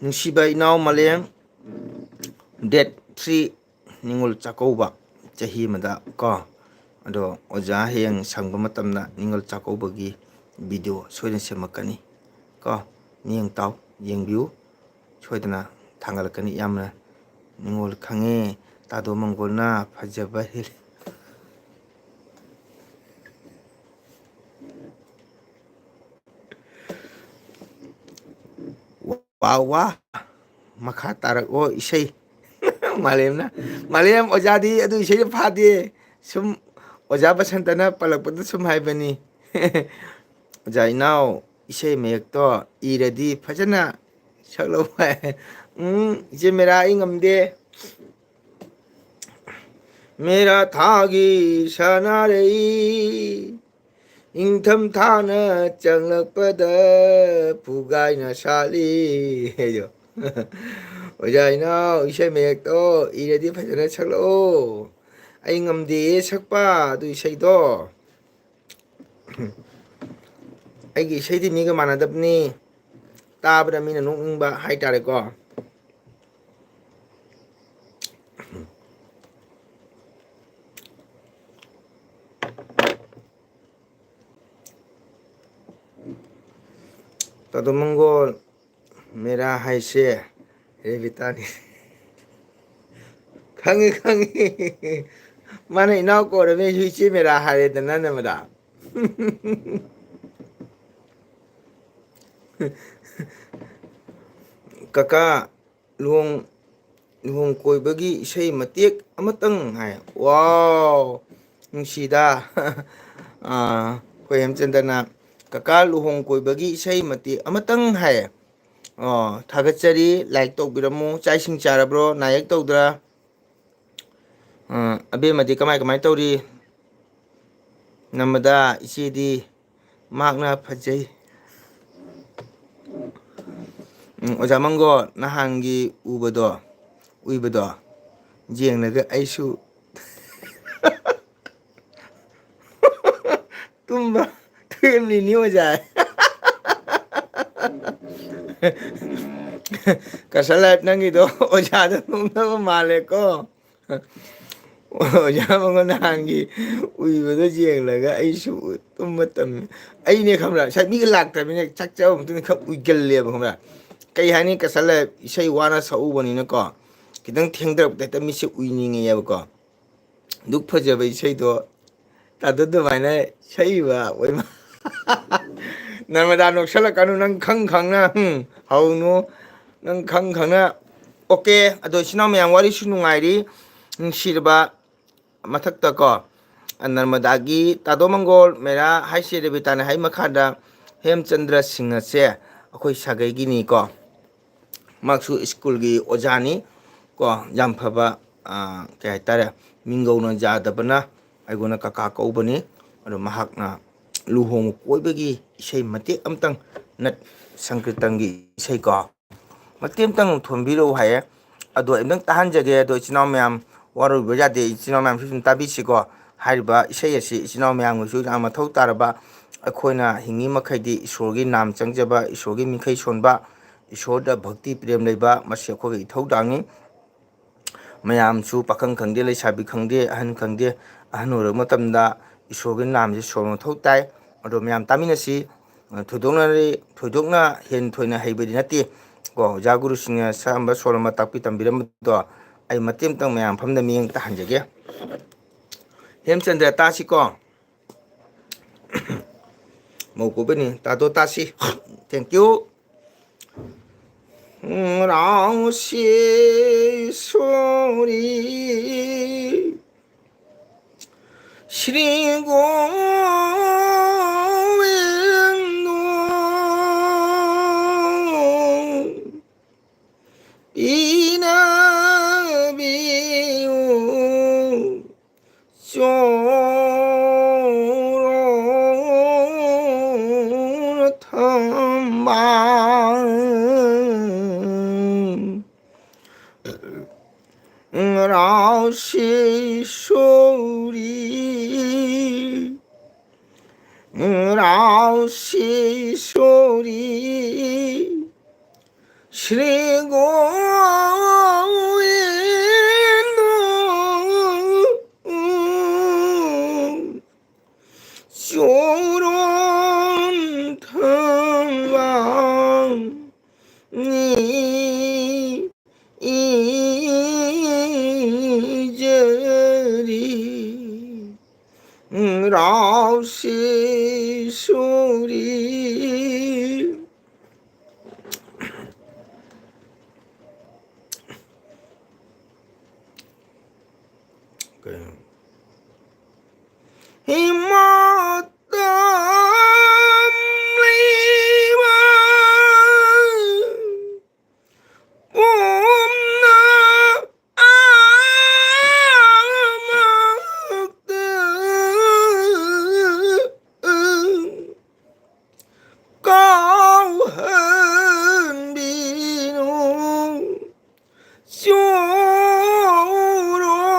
ꯅꯨꯡꯁꯤꯕ ꯏꯅꯥꯎ ꯃꯥꯂꯦꯝ ꯗꯦꯠ 3 ꯅꯤꯉꯣꯜ ꯆꯥꯛꯀꯧꯕ ꯆꯍꯤ ꯑꯃꯗ ꯀꯣ ꯑꯗꯣ ꯑꯣꯖꯥ ꯍꯌꯦꯡ ꯁꯪꯕ ꯃꯇꯝꯗ ꯅꯤꯉꯣꯜ ꯆꯥꯛꯀꯧꯕꯒꯤ ꯚꯤꯗꯤꯑꯣ ꯁꯣꯏꯗꯅ ꯁꯦꯝꯃꯛꯀꯅꯤ ꯀꯣ ꯅꯤꯌꯦꯡ ꯇꯥꯎ ꯌꯦꯡꯕꯤꯌꯨ ꯁꯣꯏꯗꯅ ꯊꯥꯡꯒꯠꯂꯛꯀꯅꯤ ꯌꯥꯝꯅ ꯅꯤꯉꯣꯜ ꯈꯪꯉꯦ ꯇꯥꯗꯣ ꯃꯪꯒꯣꯜꯅ ꯐꯖꯕ ꯍꯦꯜꯂꯤ ꯋꯥ ꯃꯈꯥ ꯇꯥꯔꯛꯑꯣ ꯏꯁꯩ ꯃꯥꯂꯦꯝ ꯑꯣꯖꯥꯗꯤ ꯑꯗꯨ ꯏꯁꯩꯗꯣ ꯐꯥꯗꯦ ꯁꯨꯝ ꯑꯣꯖꯥ ꯕꯁꯟꯇꯅ ꯄꯜꯂꯛꯄꯗ ꯁꯨꯝ ꯍꯥꯏꯕꯅꯤ ꯑꯣꯖꯥ ꯏꯅꯥꯎ ꯏꯁꯩ ꯃꯌꯦꯛꯇꯣ ꯏꯔꯗꯤ ꯐꯖꯅ ꯁꯛꯂꯧ ꯍꯥꯏ ꯏꯆꯦ ꯃꯦꯔꯥ ꯑꯩ ꯉꯝꯗꯦ ꯃꯦꯔꯥ ꯊꯥꯒꯤ ꯁꯅꯥꯔꯩ ꯏꯪꯊꯝ ꯊꯥꯅ ꯆꯪꯂꯛꯄꯗ ꯄꯨꯒꯥꯏꯅ ꯁꯥꯠꯂꯤ ꯍꯥꯏꯗꯣ ꯑꯣꯖꯥ ꯏꯅꯥꯎ ꯏꯁꯩ ꯃꯌꯦꯛꯇꯣ ꯏꯔꯗꯤ ꯐꯖꯅ ꯁꯛꯂꯛꯑꯣ ꯑꯩ ꯉꯝꯗꯦ ꯁꯛꯄ ꯑꯗꯨ ꯏꯁꯩꯗꯣ ꯑꯩꯒꯤ ꯏꯁꯩꯗꯤ ꯃꯤꯒ ꯃꯥꯟꯅꯗꯕꯅꯤ ꯇꯥꯕꯗ ꯃꯤꯅ ꯅꯣꯛꯅꯤꯡꯕ ꯍꯥꯏꯇꯥꯔꯦꯀꯣ ꯇꯥꯗꯣ ꯃꯪꯒꯣꯜ ꯃꯦꯔꯥ ꯍꯥꯏꯁꯦ ꯔꯦꯕꯤꯇꯥꯅꯤ ꯈꯪꯉꯤ ꯃꯥꯅ ꯏꯅꯥꯎ ꯀꯧꯔꯕꯅꯤ ꯑꯩꯁꯨ ꯏꯆꯦ ꯃꯦꯔꯥ ꯍꯥꯏꯔꯦꯗꯅ ꯅꯝꯕꯗ ꯀꯀꯥ ꯂꯨꯍꯣꯡ ꯀꯣꯏꯕꯒꯤ ꯏꯁꯩ ꯃꯇꯦꯛ ꯑꯃꯇꯪ ꯍꯥꯏ ꯋꯥꯎ ꯅꯨꯡꯁꯤꯗ ꯑꯩꯈꯣꯏ ꯍꯦꯝꯆꯟꯗ꯭ꯔꯅ ꯀꯀꯥ ꯂꯨꯍꯣꯡ ꯀꯣꯏꯕꯒꯤ ꯏꯁꯩ ꯃꯇꯦꯛ ꯑꯃꯇꯪ ꯍꯥꯏꯌꯦ ꯊꯥꯒꯠꯆꯔꯤ ꯂꯥꯏꯛ ꯇꯧꯕꯤꯔꯝꯃꯨ ꯆꯥꯛ ꯏꯁꯤꯡ ꯆꯥꯔꯕ꯭ꯔꯣ ꯅꯥꯌꯦꯛ ꯇꯧꯗ꯭ꯔꯥ ꯑꯕꯦꯝꯃꯗꯤ ꯀꯃꯥꯏ ꯇꯧꯔꯤ ꯅꯝꯕꯗ ꯏꯆꯦꯗꯤ ꯃꯍꯥꯛꯅ ꯐꯖꯩ ꯑꯣꯖꯥ ꯃꯪꯒꯣꯜ ꯅꯍꯥꯟꯒꯤ ꯎꯏꯕꯗꯣ ꯌꯦꯡꯂꯒ ꯑꯩꯁꯨ ꯇꯨꯝꯕ ꯊꯦꯝꯂꯤꯅꯤ ꯑꯣꯖꯥ ꯀꯁꯥ ꯂꯥꯏꯐ ꯅꯪꯒꯤꯗꯣ ꯑꯣꯖꯥꯗ ꯅꯣꯛꯅꯕ ꯃꯥꯜꯂꯦꯀꯣ ꯑꯣꯖꯥ ꯃꯪꯒꯣꯜ ꯅꯍꯥꯟꯒꯤ ꯎꯏꯕꯗꯣ ꯌꯦꯡꯂꯒ ꯑꯩꯁꯨ ꯇꯨꯝꯕ ꯇꯝꯃꯤ ꯑꯩꯅꯦ ꯈꯪꯕ꯭ꯔꯥ ꯉꯁꯥꯏ ꯃꯤꯒ ꯂꯥꯛꯇ꯭ꯔꯕꯅꯤꯅ ꯆꯥꯛ ꯆꯥꯕ ꯃꯇꯨꯡꯗ ꯈꯔ ꯎꯏꯒꯜꯂꯦꯕ ꯈꯪꯕ꯭ꯔꯥ ꯀꯩ ꯍꯥꯏꯅꯤ ꯀꯁꯥ ꯂꯥꯏꯐ ꯏꯁꯩ ꯋꯥꯅ ꯁꯛꯎꯕꯅꯤꯅꯀꯣ ꯈꯤꯇꯪ ꯊꯦꯡꯊꯔꯛꯄꯗ ꯍꯦꯛꯇ ꯃꯤꯠꯁꯦ ꯎꯏꯅꯤꯡꯉꯦꯕꯀꯣ ꯗꯨꯛ ꯐꯖꯕ ꯏꯁꯩꯗꯣ ꯇꯥꯗ ꯑꯗꯨꯃꯥꯏꯅ ꯁꯛꯏꯕ ꯑꯣꯏꯃ ꯅꯔꯃꯗꯥ ꯅꯣꯛꯁꯜꯂꯛꯀꯅꯨ ꯅꯪ ꯈꯪꯅ ꯍꯧꯅꯨ ꯅꯪ ꯈꯪꯅ ꯑꯣꯀꯦ ꯑꯗꯣ ꯏꯆꯤꯟ ꯏꯅꯥꯎ ꯃꯌꯥꯝ ꯋꯥꯔꯤꯁꯨ ꯅꯨꯡꯉꯥꯏꯔꯤ ꯅꯨꯡꯁꯤꯔꯕ ꯃꯊꯛꯇ ꯀꯣ ꯅꯔꯃꯗꯥꯒꯤ ꯇꯥꯗꯣ ꯃꯪꯒꯣꯜ ꯃꯦꯔꯥ ꯍꯥꯏꯁꯦ ꯔꯦꯕꯤꯇꯥꯅ ꯍꯥꯏ ꯃꯈꯥꯗ ꯍꯦꯝꯆꯟꯗ꯭ꯔ ꯁꯤꯡꯍꯁꯦ ꯑꯩꯈꯣꯏ ꯁꯥꯒꯩꯒꯤꯅꯤꯀꯣ ꯃꯍꯥꯛꯁꯨ ꯁ꯭ꯀꯨꯜꯒꯤ ꯑꯣꯖꯥꯅꯤ ꯀꯣ ꯌꯥꯝ ꯐꯕ ꯀꯩ ꯍꯥꯏꯇꯥꯔꯦ ꯃꯤꯡꯒꯧꯅ ꯌꯥꯗꯕꯅ ꯑꯩꯉꯣꯟꯗ ꯀꯀꯥ ꯀꯧꯕꯅꯤ ꯑꯗꯣ ꯃꯍꯥꯛꯅ ꯂꯨꯍꯣꯡ ꯀꯣꯏꯕꯒꯤ ꯏꯁꯩ ꯃꯇꯦꯛ ꯑꯃꯇꯪ ꯁꯪꯀ꯭ꯔꯤꯇꯟꯒꯤ ꯏꯁꯩꯀꯣ ꯃꯇꯦꯡꯇꯪ ꯊꯣꯟꯕꯤꯔꯛꯎ ꯍꯥꯏꯌꯦ ꯑꯗꯣ ꯑꯝꯇꯪ ꯇꯥꯍꯟꯖꯒꯦ ꯑꯗꯣ ꯏꯆꯤꯟ ꯏꯅꯥꯎ ꯃꯌꯥꯝ ꯋꯥꯔꯣꯏꯕ ꯌꯥꯗꯦ ꯏꯆꯤꯟ ꯏꯅꯥꯎ ꯃꯌꯥꯝꯁꯨ ꯁꯨꯝ ꯇꯥꯕꯤꯁꯤꯀꯣ ꯍꯥꯏꯔꯤꯕ ꯏꯁꯩ ꯑꯁꯤ ꯏꯆꯤꯟ ꯏꯅꯥꯎ ꯃꯌꯥꯝꯒꯁꯨ ꯌꯥꯝ ꯃꯊꯧ ꯇꯥꯔꯕ ꯑꯩꯈꯣꯏꯅ ꯍꯤꯡꯉꯤ ꯃꯈꯩꯗꯤ ꯏꯁꯣꯔꯒꯤ ꯅꯥꯝ ꯆꯪꯖꯕ ꯏꯁꯣꯔꯒꯤ ꯃꯤꯡꯈꯩ ꯁꯣꯟꯕ ꯏꯁꯣꯔꯗ ꯚꯛꯇꯤ ꯄ꯭ꯔꯦꯝ ꯂꯩꯕ ꯃꯁꯤ ꯑꯩꯈꯣꯏꯒꯤ ꯏꯊꯧꯗꯥꯡꯅꯤ ꯃꯌꯥꯝꯁꯨ ꯄꯥꯈꯪ ꯈꯪꯗꯦ ꯂꯩꯁꯥꯕꯤ ꯈꯪꯗꯦ ꯑꯍꯟ ꯈꯪꯗꯦ ꯑꯍꯟ ꯑꯣꯏꯔꯕ ꯃꯇꯝꯗ ꯏꯁꯣꯔꯒꯤ ꯅꯥꯝꯁꯤ ꯁꯣꯟꯕ ꯃꯊꯧ ꯇꯥꯏ ꯑꯗꯣ ꯃꯌꯥꯝ ꯇꯥꯃꯤꯟꯅꯁꯤ ꯊꯣꯏꯗꯣꯛꯅ ꯍꯦꯟ ꯊꯣꯏꯅ ꯍꯩꯕꯗꯤ ꯅꯠꯇꯦ ꯀꯣ ꯑꯣꯖꯥ ꯒꯨꯔꯨꯁꯤꯡꯅ ꯁꯛꯑꯝꯕ ꯁꯣꯜꯂꯝꯕ ꯇꯥꯛꯄꯤ ꯇꯝꯕꯤꯔꯝꯕꯗꯣ ꯑꯩ ꯃꯇꯦꯡ ꯑꯃꯇꯪ ꯃꯌꯥꯝ ꯃꯐꯝꯗ ꯃꯤꯠꯌꯦꯡ ꯇꯥꯍꯟꯖꯒꯦ ꯍꯦꯝꯆꯟꯗ꯭ꯔ ꯇꯥꯁꯤꯀꯣ ꯃꯧꯄꯨꯕꯅꯤ ꯇꯥꯗꯣ ꯇꯥꯁꯤ ꯊꯦꯡꯀ꯭ꯌꯨ राशेश्वरी श्री गोविंद इनबियो चोर थम्बा राशेश्वरी राशेश्वरी श्री गोविंद चोरन थम्बा राशेश्वरी हिमातम लेवा ओम cao hơn binu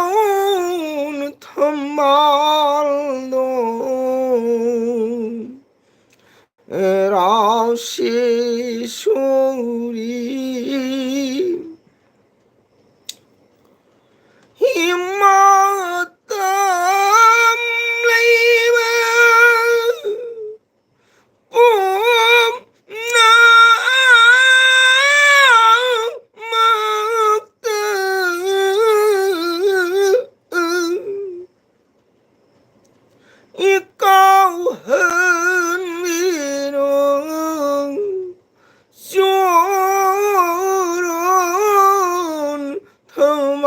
chorun thambaldo Rasheshwari हिमातम लेवा ओम cao hơn vino chorun thơm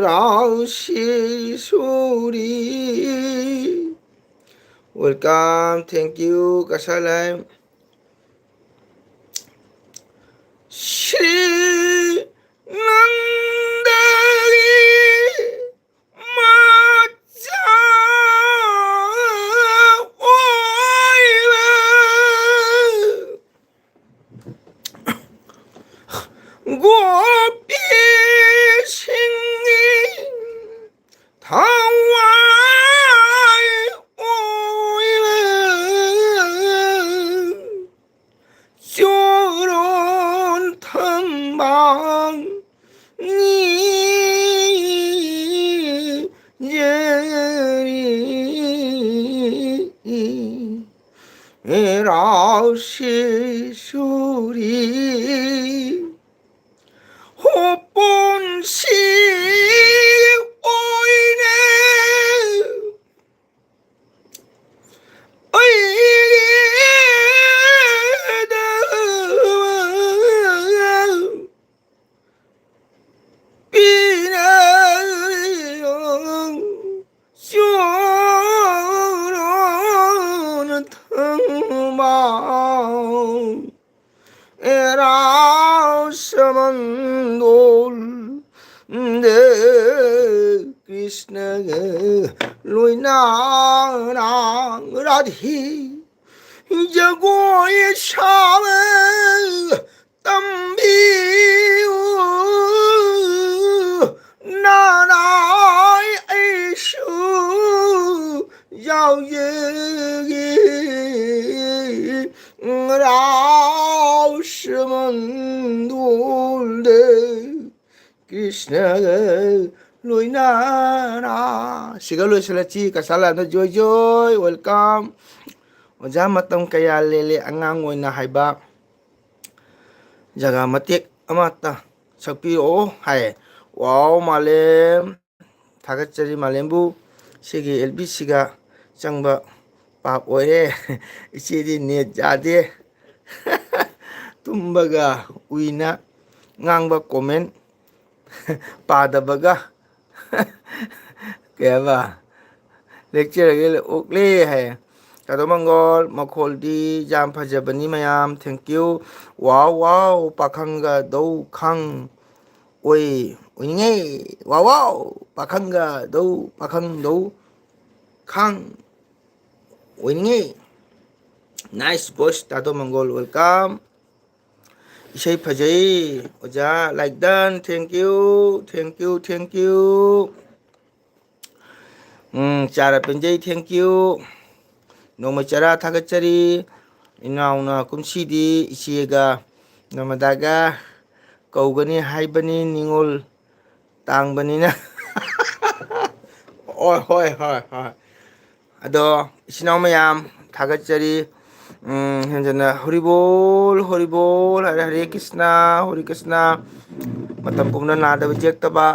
Rasheshwari welcome thank you kasalam Shri नंदरी माचा ओइवा गोपी सिंगी थावाई ओइवा चोरन थम्बां राशेश्वरी 호본시 오이네 어이다 비나요 쇼로는 탕마 एरासमंदोल दे Krishna लोइना राधी 저고의 삶을 덤비우 나라의 수 야외기 라우스만 돌대 Krishna lối na sigalo sila chi kasala no joy joy welcome oja matong kaya lele angang oy na haiba jaga matik amata sakpi o hai wow malem thagatchari malembu sigi LBC ga changba pap oire ichidi net jade tumbaga uina ngangba comment पादबगा क्या लेक्चर ओकले है कदो मंगल मखोलदी जाम फजबनी मयाम थैंक यू वाव वाव पाखंगा दौ खंग ओई ओइंगे वाव वाव पाखंगा दौ पाखंग दौ खंग ओइंगे नाइस बॉस तादो मंगल वेलकम इसे फजई ओजा लाइक डन थैंक यू चारा पेंजई थैंक यू नोमा चारा थागचरी इनाउना कुमसीदी इसेगा नमदागा कौगनी हाइबनी निंगोल तांगबनीना ओय होय होय होय अदो इसिनाउ मयाम थागचरी 현재는 हरिबोल हरिबोल हरे कृष्णा मतम पुमना नादब जेक्तबा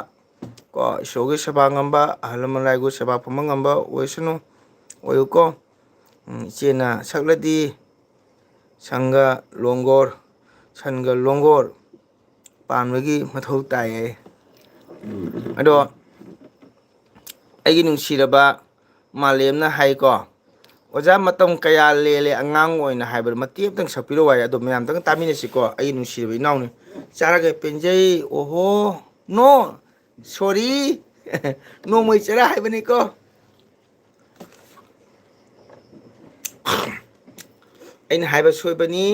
को ꯏꯁꯣꯔꯒꯤ सेवा ngamba ahal lamanlaigu सेवा phama ngamba oisunu oyuko ichena sakladi sanga longor sanga longor panbagi mathau taye ado aigi nungsiraba malemna haiko ओजा मतम कया लेले अंगांग ओइना हाइबर मति तंग सपिरो वाय अदो मयाम तंग तामिने सिको आई नुसिर बि नाउनि चारागे पेंजै ओहो नो सॉरी नो मै चरा हाइबनि को इन हाइबर सोइबनि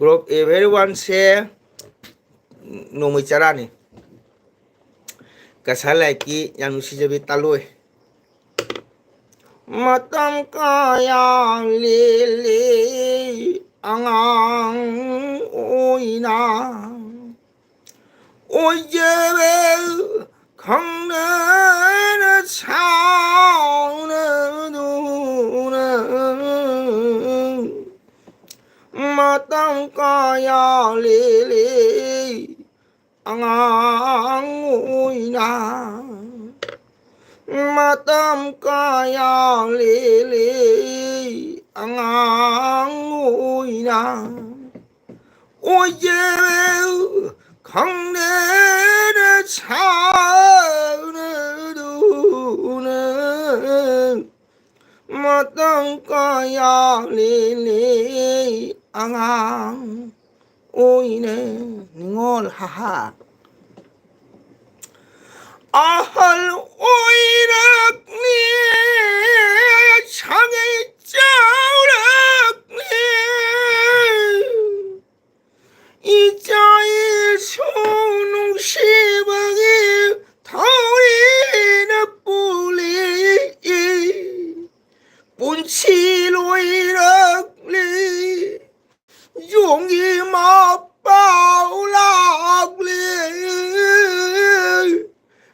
ग्रुप एवरीवन से नो मै चरानि कसालाई की यानुसि जबि तालोय Matam kaya lili angang oina oyewe 강내는 차오르는 마땅 kaya lili angang oina Matam kaya lili angang uina oye 강내는 차오르는 마땅 kaya lili angang uine 닝올 하하 ahal oirak ni 창의 짜오락 ni 이자의 소농 시방에 타오리나 뿌리 본치로이락 리 용이 마빠오락 리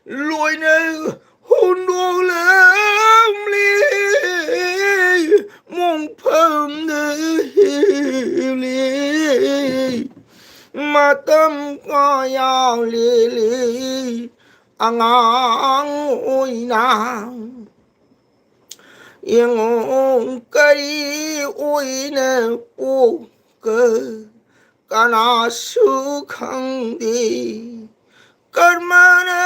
lôi nơi hôn đô lắm li mong phơm li mà tâm có yào li ang ôi nàng yên ong cây ôi nè ô cơ cả na sư khăng đi कर्मना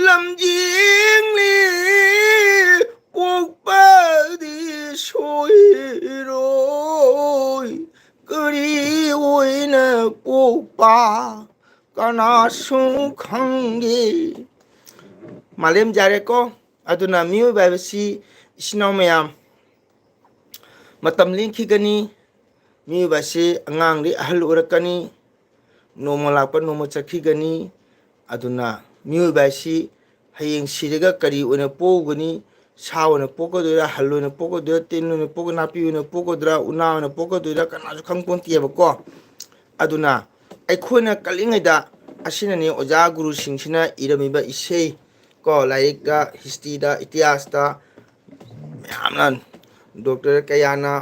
लमजिंगली पोकपादी सोइरोय करी ओइना पोकपा कना सुखंगी मालेम जारेको अदुना mu बाबसी इसिनाउ मयाम matam lengkhigani miyoiba ase angangdi ahal oirakani noma lakpa noma chakhigani aduna miyoiba asi hayeng siraga kari oina pogani sa oina pokadoira hal oina pokadoira tin oina poka napi oina pokadra una oina pokadoira kanasu khangpontieba ko aduna ꯑꯩꯈꯣꯏꯅ ꯀꯜꯂꯤꯉꯩꯗ ꯑꯁꯤꯅꯅꯤ ꯑꯣꯖꯥ ꯒꯨꯔꯨꯁꯤꯡꯁꯤꯅ ꯏꯔꯝꯃꯤꯕ ꯏꯁꯩ ꯀꯣ ꯂꯥꯏꯔꯤꯛꯇ ꯍꯤꯁꯇ꯭ꯔꯤꯗ ꯏꯇꯤꯍꯥꯁꯇ ꯃꯌꯥꯝꯅ ꯗꯣꯛꯇꯔ ꯀꯌꯥꯅ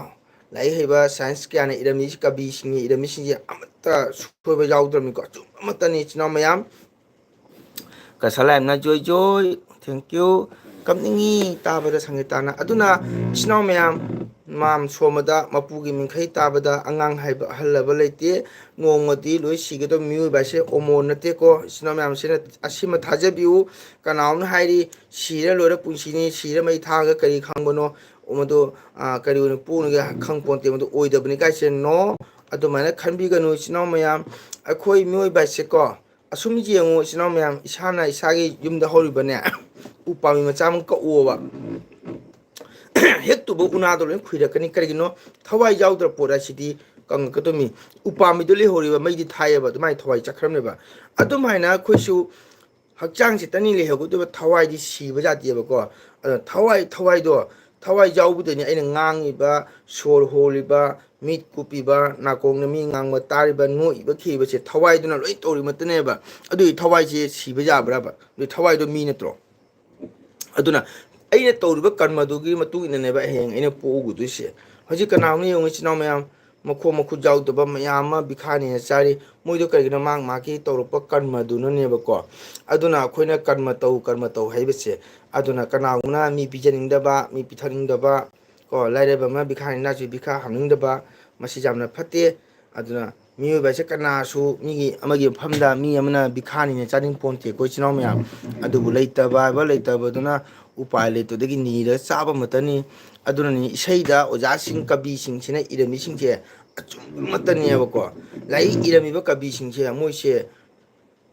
ꯂꯥꯏꯔꯤꯛ ꯍꯩꯕ ꯁꯥꯏꯟꯁ ꯀꯌꯥꯅ ꯏꯔꯝꯃꯤ ꯀꯕꯤꯁꯤꯡꯅ ꯏꯔꯝꯃꯤꯁꯤꯡꯁꯦ ꯑꯃꯠꯇ ꯁꯣꯏꯕ ꯌꯥꯎꯗ꯭ꯔꯕꯅꯤꯀꯣ ꯑꯆꯨꯝ ꯑꯃꯠꯇꯅꯤ ꯏꯆꯤꯟ ꯏꯅꯥꯎ ꯃꯌꯥꯝ ꯀꯁꯥꯂꯥꯏꯝꯅ ꯖꯣꯏ ꯖꯣꯏ ꯊꯦꯡꯛ ꯌꯨ ꯀꯞꯅꯤꯡꯉꯤ ꯇꯥꯕꯗ ꯁꯪꯒꯤꯇꯥꯅ ꯑꯗꯨꯅ ꯏꯆꯤꯟ ꯏꯅꯥꯎ ꯃꯌꯥꯝ ꯃꯥꯝ ꯁꯣꯝꯕꯗ ꯃꯄꯨꯒꯤ ꯃꯤꯡꯈꯩ ꯇꯥꯕꯗ ꯑꯉꯥꯡ ꯍꯥꯏꯕ ꯑꯍꯜꯂꯕ ꯂꯩꯇꯦ ꯅꯣꯡꯃꯗꯤ ꯂꯣꯏ ꯁꯤꯒꯗꯕ ꯃꯤꯑꯣꯏꯕ ꯍꯥꯏꯁꯦ ꯑꯣꯃꯣ ꯅꯠꯇꯦꯀꯣ ꯏꯆꯤꯟ ꯏꯅꯥꯎ ꯃꯌꯥꯝꯁꯤꯅ ꯑꯁꯤꯃ ꯊꯥꯖꯕꯤꯌꯨ ꯀꯅꯥꯅꯣꯝꯅ ꯍꯥꯏꯔꯤ ꯁꯤꯔ ꯂꯣꯏꯔ ꯄꯨꯟꯁꯤꯅꯤ ꯁꯤꯔ ꯃꯩ ꯊꯥꯒ ꯀꯔꯤ ꯈꯪꯕꯅꯣ ꯃꯗꯨ ꯀꯔꯤ ꯑꯣꯏꯅ ꯄꯣꯛꯅꯒꯦ ꯈꯪꯄꯣꯟꯇꯦ ꯃꯗꯨ ꯑꯣꯏꯗꯕꯅꯤ ꯀꯥꯏꯁꯦ ꯅꯣ ꯑꯗꯨꯃꯥꯏꯅ ꯈꯟꯕꯤꯒꯅꯨ ꯏꯆꯤꯟ ꯏꯅꯥꯎ ꯃꯌꯥꯝ ꯑꯩꯈꯣꯏ ꯃꯤꯑꯣꯏꯕ ꯍꯥꯏꯁꯦꯀꯣ ꯑꯁꯨꯝ ꯌꯦꯡꯉꯨ ꯏꯆꯤꯟ ꯏꯅꯥꯎ ꯃꯌꯥꯝ ꯏꯁꯥꯅ ꯏꯁꯥꯒꯤ ꯌꯨꯝꯗ ꯍꯧꯔꯤꯕꯅꯦ ꯎ ꯄꯥꯝꯕꯤ ꯃꯆꯥ ꯑꯃ ꯀꯛꯑꯣꯕ ꯍꯦꯛ ꯇꯨꯕ ꯎꯅꯥꯗꯣ ꯂꯣꯏ ꯈꯨꯏꯔꯛꯀꯅꯤ ꯀꯔꯤꯒꯤꯅꯣ ꯊꯋꯥꯏ ꯌꯥꯎꯗ꯭ꯔꯕ ꯄꯣꯠ ꯑꯁꯤꯗꯤ ꯀꯪꯉꯛꯀꯗꯕꯅꯤ ꯎꯄꯥꯝꯕꯤꯗꯨ ꯂꯩꯍꯧꯔꯤꯕ ꯃꯩꯗꯤ ꯊꯥꯏꯑꯕ ꯑꯗꯨꯃꯥꯏꯅ ꯊꯋꯥꯏ ꯆꯠꯈ꯭ꯔꯕꯅꯦꯕ ꯑꯗꯨꯃꯥꯏꯅ ꯑꯩꯈꯣꯏꯁꯨ ꯍꯛꯆꯥꯡꯁꯤꯇꯅꯤ ꯂꯩꯍꯧꯒꯗꯕ ꯊꯋꯥꯏꯗꯤ ꯁꯤꯕ ꯌꯥꯗꯦꯕꯀꯣ ꯑꯗꯨꯅ ꯊꯋꯥꯏꯗꯣ ꯊꯋꯥꯏ ꯌꯥꯎꯕꯗꯅꯤ ꯑꯩꯅ ꯉꯥꯡꯉꯤꯕ ꯁꯣꯔ ꯍꯣꯜꯂꯤꯕ ꯃꯤꯠ ꯀꯨꯞꯄꯤꯕ ꯅꯥꯀꯣꯡꯅ ꯃꯤ ꯉꯥꯡꯕ ꯇꯥꯔꯤꯕ ꯅꯣꯛꯏꯕ ꯈꯤꯕꯁꯦ ꯊꯋꯥꯏꯗꯨꯅ ꯂꯣꯏ ꯇꯧꯔꯤꯃꯠꯇꯅꯦꯕ ꯑꯗꯨꯒꯤ ꯊꯋꯥꯏꯁꯦ ꯁꯤꯕ ꯌꯥꯕ꯭ꯔꯕ ꯑꯗꯨ ꯊꯋꯥꯏꯗꯣ ꯃꯤ ꯅꯠꯇ꯭ꯔꯣ ꯑꯗꯨꯅ ꯑꯩꯅ ꯇꯧꯔꯤꯕ ꯀꯔꯃꯗꯨꯒꯤ ꯃꯇꯨꯡ ꯏꯟꯅꯅꯦꯕ ꯍꯌꯦꯡ ꯑꯩꯅ ꯄꯣꯛꯎꯒꯗꯣꯏꯁꯦ ꯍꯧꯖꯤꯛ ꯀꯅꯥꯒꯨꯝꯕ ꯌꯦꯡꯉꯨ ꯏꯆꯤꯟ ꯏꯅꯥꯎ ꯃꯌꯥꯝ ꯃꯈꯣꯡ ꯃꯈꯨꯠ ꯌꯥꯎꯗꯕ ꯃꯌꯥꯝ ꯑꯃ ꯕꯤꯈꯥꯅꯤꯅ ꯆꯥꯔꯤ ꯃꯣꯏꯗꯣ ꯀꯔꯤꯒꯤꯅꯣ ꯃꯥꯒꯤ ꯇꯧꯔꯛꯄ ꯀꯔꯃꯗꯨꯅꯅꯦꯕꯀꯣ ꯑꯗꯨꯅ ꯑꯩꯈꯣꯏꯅ ꯀꯔꯃ ꯇꯧ ꯍꯥꯏꯕꯁꯦ ꯑꯗꯨꯅ ꯀꯅꯥꯒꯨꯝꯕꯅ ꯃꯤ ꯄꯤꯖꯅꯤꯡꯗꯕ ꯃꯤ ꯄꯤꯊꯛꯅꯤꯡꯗꯕ ꯀꯣ ꯂꯥꯏꯔꯕ ꯑꯃ ꯕꯤꯈꯥꯅꯤ ꯅꯥꯁꯨ ꯕꯤꯈꯥ ꯍꯥꯡꯅꯤꯡꯗꯕ ꯃꯁꯤ ꯌꯥꯝꯅ ꯐꯠꯇꯦ ꯑꯗꯨꯅ ꯃꯤꯑꯣꯏꯕ ꯍꯥꯏꯁꯦ ꯀꯅꯥꯁꯨ ꯃꯤꯒꯤ ꯑꯃꯒꯤ ꯃꯐꯝꯗ ꯃꯤ ꯑꯃꯅ ꯕꯤꯈꯥꯅꯤꯅ ꯆꯥꯅꯤꯡ ꯄꯣꯟꯇꯦ ꯑꯩꯈꯣꯏ ꯏꯆꯤꯟ ꯏꯅꯥꯎ ꯃꯌꯥꯝ ꯑꯗꯨꯕꯨ ꯂꯩꯇꯕ ꯍꯥꯏꯕ ꯂꯩꯇꯕꯗꯨꯅ ꯎꯄꯥꯏ ꯂꯩꯇꯕꯗꯒꯤ ꯅꯤꯔꯒ ꯆꯥꯕ ꯑꯃꯇꯅꯤ ꯑꯗꯨꯅꯅꯤ ꯏꯁꯩꯗ ꯑꯣꯖꯥꯁꯤꯡ ꯀꯕꯤꯁꯤꯡꯁꯤꯅ ꯏꯔꯝꯃꯤꯁꯤꯡꯁꯦ ꯑꯆꯨꯝꯕ ꯑꯃꯠꯇꯅꯦꯕꯀꯣ ꯂꯥꯏꯔꯤꯛ ꯏꯔꯝꯃꯤꯕ ꯀꯕꯤꯁꯤꯡꯁꯦ ꯃꯣꯏꯁꯦ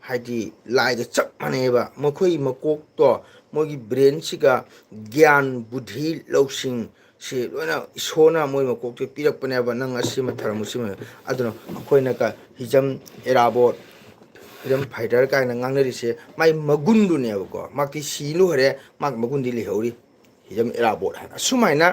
ꯍꯥꯏꯗꯤ ꯂꯥꯏꯒ ꯆꯞ ꯃꯥꯟꯅꯩꯑꯕ ꯃꯈꯣꯏꯒꯤ ꯃꯀꯣꯛꯇꯣ ꯃꯣꯏꯒꯤ ꯕ꯭ꯔꯦꯟꯁꯤꯒ ꯒ꯭ꯌꯥꯟ ꯕꯨꯙꯤ ꯂꯧꯁꯤꯡ ꯁꯤ ꯂꯣꯏꯅ ꯏꯁꯣꯔꯅ ꯃꯣꯏ ꯃꯀꯣꯛꯇ ꯄꯤꯔꯛꯄꯅꯦꯕ ꯅꯪ ꯑꯁꯤꯃ ꯊꯔꯝꯃꯨ ꯁꯤꯃ ꯑꯗꯨꯅ ꯑꯩꯈꯣꯏꯅ ꯍꯤꯖꯝ ꯑꯦꯔꯥꯕꯣꯠ ꯐ꯭ꯔꯤꯗꯝ ꯐꯥꯏꯇꯔ ꯀꯥꯏꯅ ꯉꯥꯡꯅꯔꯤꯁꯦ ꯃꯥꯏ ꯃꯒꯨꯟꯗꯨꯅꯦꯕꯀꯣ ꯃꯥꯛꯇꯤ ꯁꯤ ꯂꯣꯏꯔꯦ ꯃꯥꯒꯤ ꯃꯒꯨꯟꯗꯤ ꯂꯩꯍꯧꯔꯤ ꯍꯤꯖꯝ ꯑꯦꯔꯥꯕꯣꯠ ꯍꯥꯏꯅ ꯑꯁꯨꯃꯥꯏꯅ